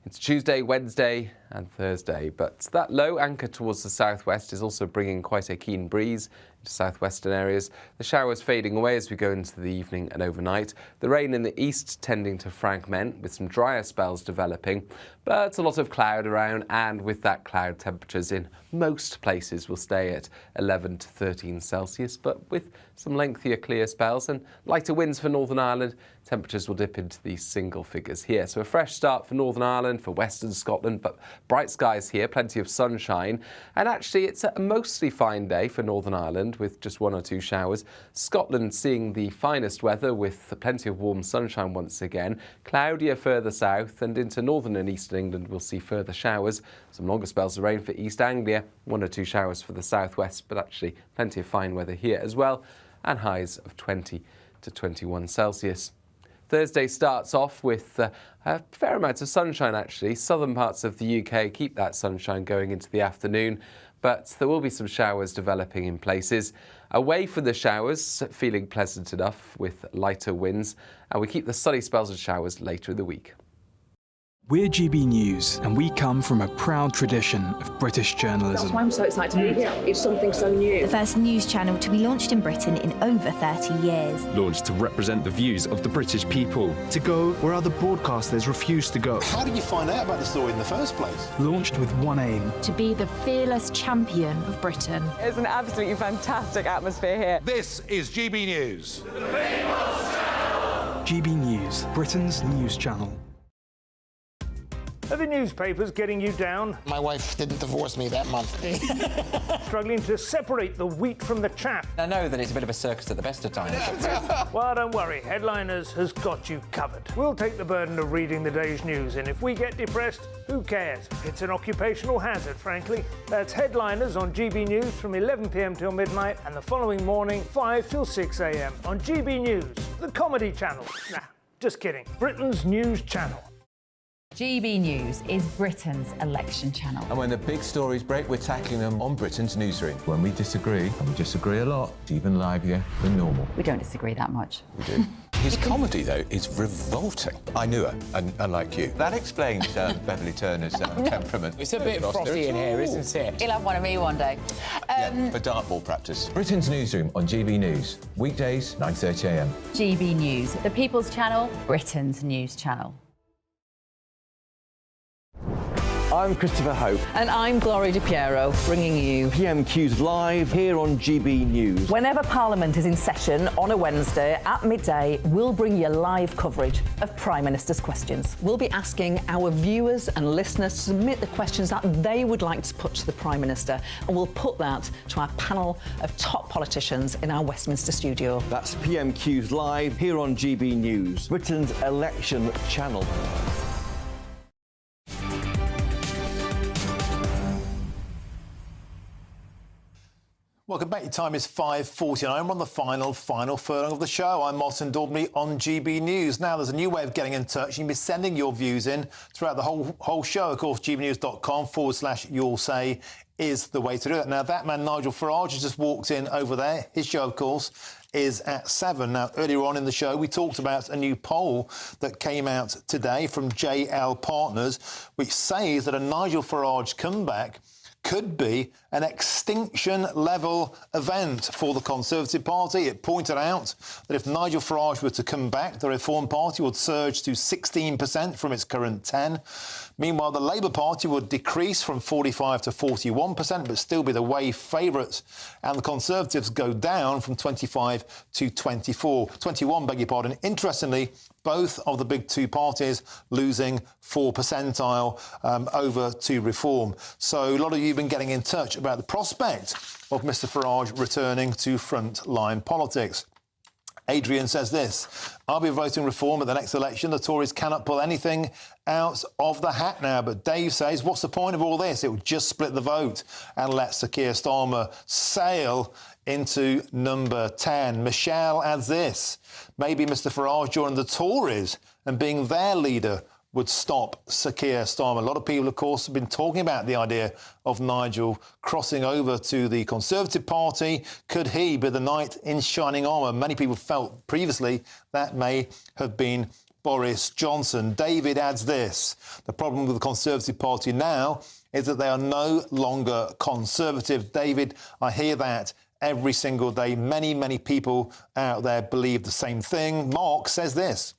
It's Tuesday, Wednesday and Thursday, but that low anchor towards the southwest is also bringing quite a keen breeze into southwestern areas. The showers fading away as we go into the evening and overnight. The rain in the east tending to fragment with some drier spells developing, but a lot of cloud around, and with that cloud, temperatures in most places will stay at 11 to 13 Celsius, but with some lengthier clear spells and lighter winds for Northern Ireland, temperatures will dip into these single figures here. So a fresh start for Northern Ireland, for Western Scotland, but bright skies here, plenty of sunshine. And actually, it's a mostly fine day for Northern Ireland with just 1 or 2 showers. Scotland seeing the finest weather with plenty of warm sunshine once again. Cloudier further south, and into northern and eastern England we'll see further showers. Some longer spells of rain for East Anglia, 1 or 2 showers for the southwest, but actually plenty of fine weather here as well, and highs of 20 to 21 Celsius. Thursday starts off with a fair amount of sunshine, actually. Southern parts of the UK keep that sunshine going into the afternoon, but there will be some showers developing in places. Away from the showers, feeling pleasant enough with lighter winds, and we keep the sunny spells and showers later in the week. We're GB News, and we come from a proud tradition of British journalism. That's why I'm so excited to be here. It's something so new. The first news channel to be launched in Britain in over 30 years. Launched to represent the views of the British people. To go where other broadcasters refuse to go. How did you find out about the story in the first place? Launched with one aim. To be the fearless champion of Britain. It's an absolutely fantastic atmosphere here. This is GB News. GB News, Britain's news channel. Are the newspapers getting you down? My wife didn't divorce me that month. Struggling to separate the wheat from the chaff? I know that it's a bit of a circus at the best of times. Well, don't worry. Headliners has got you covered. We'll take the burden of reading the day's news, and if we get depressed, who cares? It's an occupational hazard, frankly. That's Headliners on GB News from 11 p.m. till midnight, and the following morning, 5 till 6 a.m. on GB News, the comedy channel. Nah, just kidding. Britain's news channel. GB News is Britain's election channel. And when the big stories break, we're tackling them on Britain's Newsroom. When we disagree, and we disagree a lot, it's even livelier than normal. We don't disagree that much. We do. His comedy, though, is revolting. I knew her, unlike you. That explains Beverly Turner's temperament. It's a bit frothy in here, isn't it? He'll have one of me one day. For dartball practice. Britain's Newsroom on GB News. Weekdays, 9:30 a.m. GB News, the People's Channel, Britain's news channel. I'm Christopher Hope. And I'm Gloria Di Piero, bringing you PMQ's live here on GB News. Whenever Parliament is in session on a Wednesday at midday, we'll bring you live coverage of Prime Minister's questions. We'll be asking our viewers and listeners to submit the questions that they would like to put to the Prime Minister, and we'll put that to our panel of top politicians in our Westminster studio. That's PMQ's live here on GB News, Britain's election channel. Welcome back. Your time is 5:49. We're on the final furlong of the show. I'm Martin Daubney on GB News. Now, there's a new way of getting in touch. You can be sending your views in throughout the whole show. Of course, gbnews.com/you'll say is the way to do it. Now, that man, Nigel Farage, has just walked in over there. His show, of course, is at 7. Now, earlier on in the show, we talked about a new poll that came out today from JL Partners, which says that a Nigel Farage comeback could be an extinction-level event for the Conservative Party. It pointed out that if Nigel Farage were to come back, the Reform Party would surge to 16% from its current 10%. Meanwhile, the Labour Party would decrease from 45% to 41%, but still be the wave favourites. And the Conservatives go down from 25% to 21%, beg your pardon. Interestingly, both of the big two parties losing 4 percentile over to Reform. So a lot of you have been getting in touch about the prospect of Mr Farage returning to frontline politics. Adrian says this: I'll be voting Reform at the next election. The Tories cannot pull anything out of the hat now. But Dave says, what's the point of all this? It would just split the vote and let Sir Keir Starmer sail into number 10. Michelle adds this: maybe Mr Farage joining the Tories and being their leader would stop Sir Keir Starmer. A lot of people, of course, have been talking about the idea of Nigel crossing over to the Conservative Party. Could he be the knight in shining armour? Many people felt previously that may have been Boris Johnson. David adds this: the problem with the Conservative Party now is that they are no longer Conservative. David, I hear that every single day. Many, many people out there believe the same thing. Mark says this: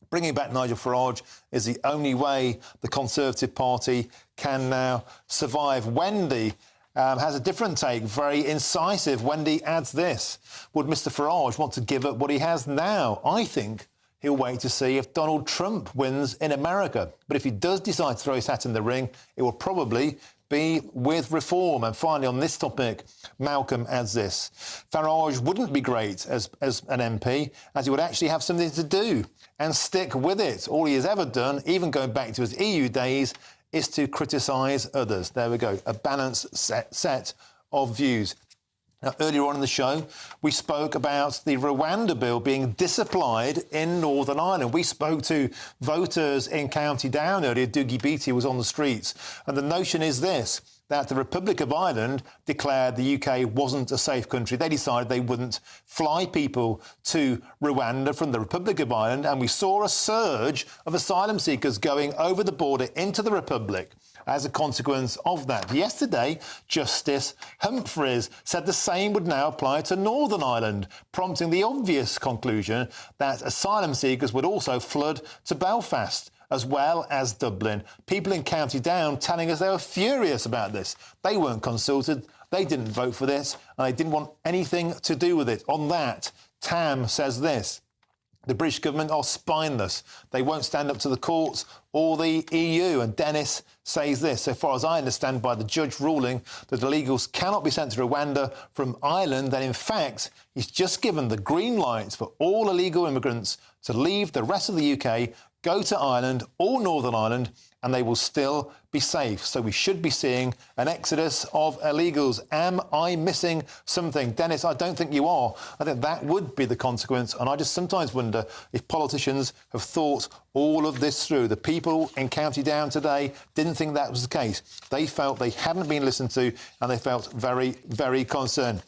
bringing back Nigel Farage is the only way the Conservative Party can now survive. Wendy has a different take, very incisive. Wendy adds this: would Mr Farage want to give up what he has now? I think he'll wait to see if Donald Trump wins in America. But if he does decide to throw his hat in the ring, it will probably be with Reform. And finally, on this topic, Malcolm adds this: Farage wouldn't be great as an MP, as he would actually have something to do and stick with it. All he has ever done, even going back to his EU days, is to criticise others. There we go, a balanced set of views. Now, earlier on in the show, we spoke about the Rwanda bill being disapplied in Northern Ireland. We spoke to voters in County Down earlier. Doogie Beattie was on the streets. And the notion is this: that the Republic of Ireland declared the UK wasn't a safe country. They decided they wouldn't fly people to Rwanda from the Republic of Ireland, and we saw a surge of asylum seekers going over the border into the Republic as a consequence of that. Yesterday, Justice Humphreys said the same would now apply to Northern Ireland, prompting the obvious conclusion that asylum seekers would also flood to Belfast, as well as Dublin. People in County Down telling us they were furious about this. They weren't consulted, they didn't vote for this, and they didn't want anything to do with it. On that, Tam says this: the British government are spineless. They won't stand up to the courts or the EU. And Dennis says this: so far as I understand, by the judge ruling that illegals cannot be sent to Rwanda from Ireland, then in fact, he's just given the green light for all illegal immigrants to leave the rest of the UK, go to Ireland or Northern Ireland, and they will still be safe. So we should be seeing an exodus of illegals. Am I missing something? Dennis, I don't think you are. I think that would be the consequence. And I just sometimes wonder if politicians have thought all of this through. The people in County Down today didn't think that was the case. They felt they hadn't been listened to, and they felt very, very concerned.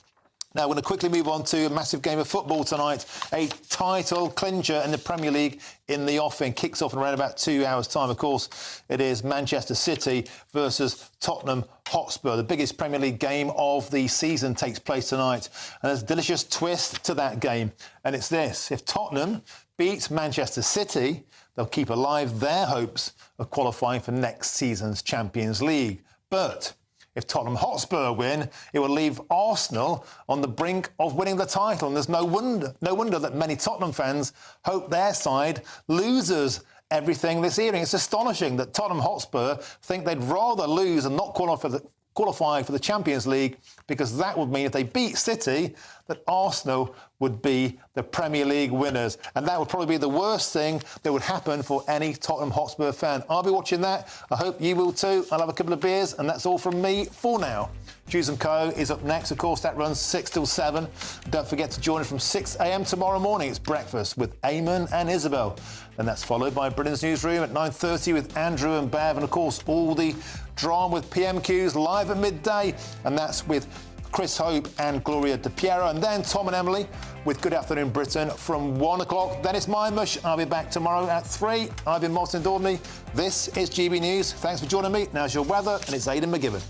Now, we're going to quickly move on to a massive game of football tonight. A title clincher in the Premier League in the offing. Kicks off in around about 2 hours' time. Of course, it is Manchester City versus Tottenham Hotspur. The biggest Premier League game of the season takes place tonight. And there's a delicious twist to that game. And it's this: if Tottenham beat Manchester City, they'll keep alive their hopes of qualifying for next season's Champions League. But if Tottenham Hotspur win, it will leave Arsenal on the brink of winning the title. And there's no wonder that many Tottenham fans hope their side loses everything this evening. It's astonishing that Tottenham Hotspur think they'd rather lose and not qualify for the Champions League, because that would mean if they beat City, that Arsenal would be the Premier League winners. And that would probably be the worst thing that would happen for any Tottenham Hotspur fan. I'll be watching that. I hope you will too. I'll have a couple of beers, and that's all from me for now. News & Co is up next. Of course, that runs 6 till 7. Don't forget to join us from 6 a.m. tomorrow morning. It's breakfast with Eamon and Isabel. And that's followed by Britain's Newsroom at 9:30 with Andrew and Bev. And, of course, all the drama with PMQs live at midday. And that's with Chris Hope and Gloria De Piero. And then Tom and Emily with Good Afternoon Britain from 1 o'clock. Then it's Mymush. I'll be back tomorrow at 3. I've been Martin Daubney. This is GB News. Thanks for joining me. Now's your weather, and it's Aidan McGibbon.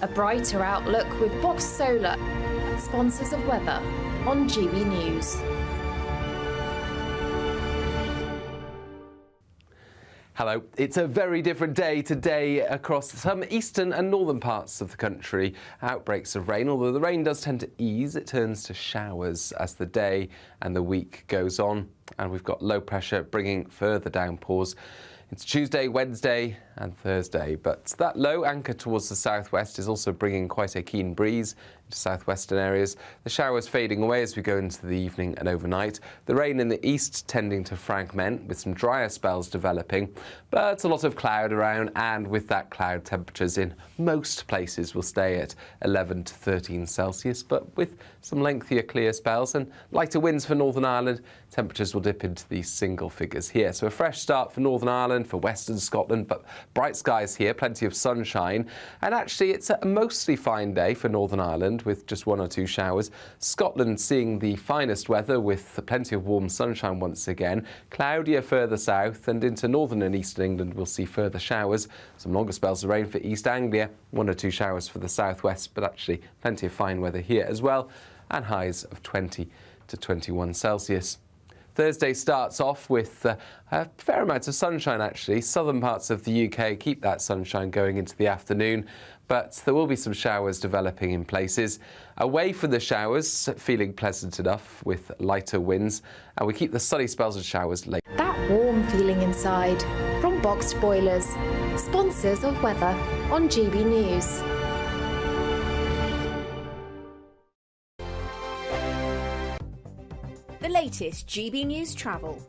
A brighter outlook with Box Solar, sponsors of weather on GB News. Hello. It's a very different day today across some eastern and northern parts of the country. Outbreaks of rain, although the rain does tend to ease, it turns to showers as the day and the week goes on. And we've got low pressure bringing further downpours. It's Tuesday, Wednesday and Thursday, but that low anchor towards the southwest is also bringing quite a keen breeze into southwestern areas. The showers fading away as we go into the evening and overnight. The rain in the east tending to fragment with some drier spells developing, but a lot of cloud around, and with that cloud, temperatures in most places will stay at 11 to 13 Celsius, but with some lengthier clear spells and lighter winds for Northern Ireland, temperatures will dip into these single figures here. So a fresh start for Northern Ireland, for Western Scotland, but bright skies here, plenty of sunshine, and actually it's a mostly fine day for Northern Ireland with just 1 or 2 showers. Scotland seeing the finest weather with plenty of warm sunshine once again. Cloudier further south, and into northern and eastern England we'll see further showers. Some longer spells of rain for East Anglia, 1 or 2 showers for the southwest, but actually plenty of fine weather here as well, and highs of 20 to 21 Celsius. Thursday starts off with a fair amount of sunshine, actually. Southern parts of the UK keep that sunshine going into the afternoon, but there will be some showers developing in places. Away from the showers, feeling pleasant enough with lighter winds, and we keep the sunny spells and showers late. That warm feeling inside from Boxed Boilers, sponsors of weather on GB News. The latest GB News travel.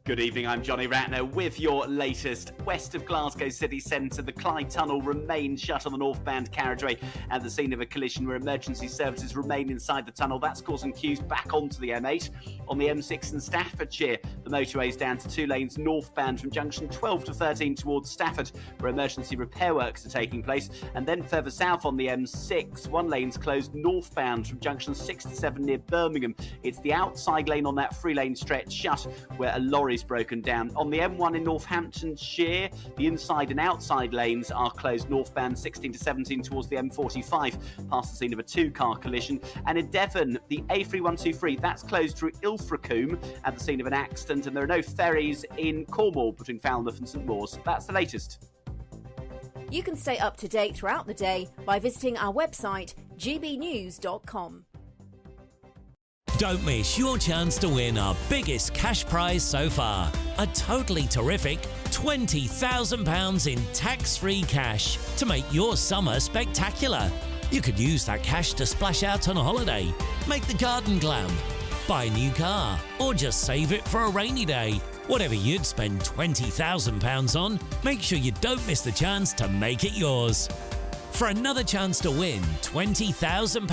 Good evening, I'm Johnny Ratner with your latest. West of Glasgow city centre, the Clyde Tunnel remains shut on the northbound carriageway at the scene of a collision where emergency services remain inside the tunnel. That's causing queues back onto the M8. On the M6 in Staffordshire, the motorway is down to 2 lanes northbound from junction 12 to 13 towards Stafford, where emergency repair works are taking place. And then further south on the M6, 1 lane's closed northbound from junction 6 to 7 near Birmingham. It's the outside lane on that 3-lane stretch shut where a lorry's broken down. On the M1 in Northamptonshire, the inside and outside lanes are closed northbound 16 to 17 towards the M45, past the scene of a 2-car collision. And in Devon, the A3123, that's closed through Ilfracombe at the scene of an accident, and there are no ferries in Cornwall between Falmouth and St Maurs. That's the latest. You can stay up to date throughout the day by visiting our website, gbnews.com. Don't miss your chance to win our biggest cash prize so far. A totally terrific £20,000 in tax-free cash to make your summer spectacular. You could use that cash to splash out on a holiday, make the garden glam, buy a new car, or just save it for a rainy day. Whatever you'd spend £20,000 on, make sure you don't miss the chance to make it yours. For another chance to win £20,000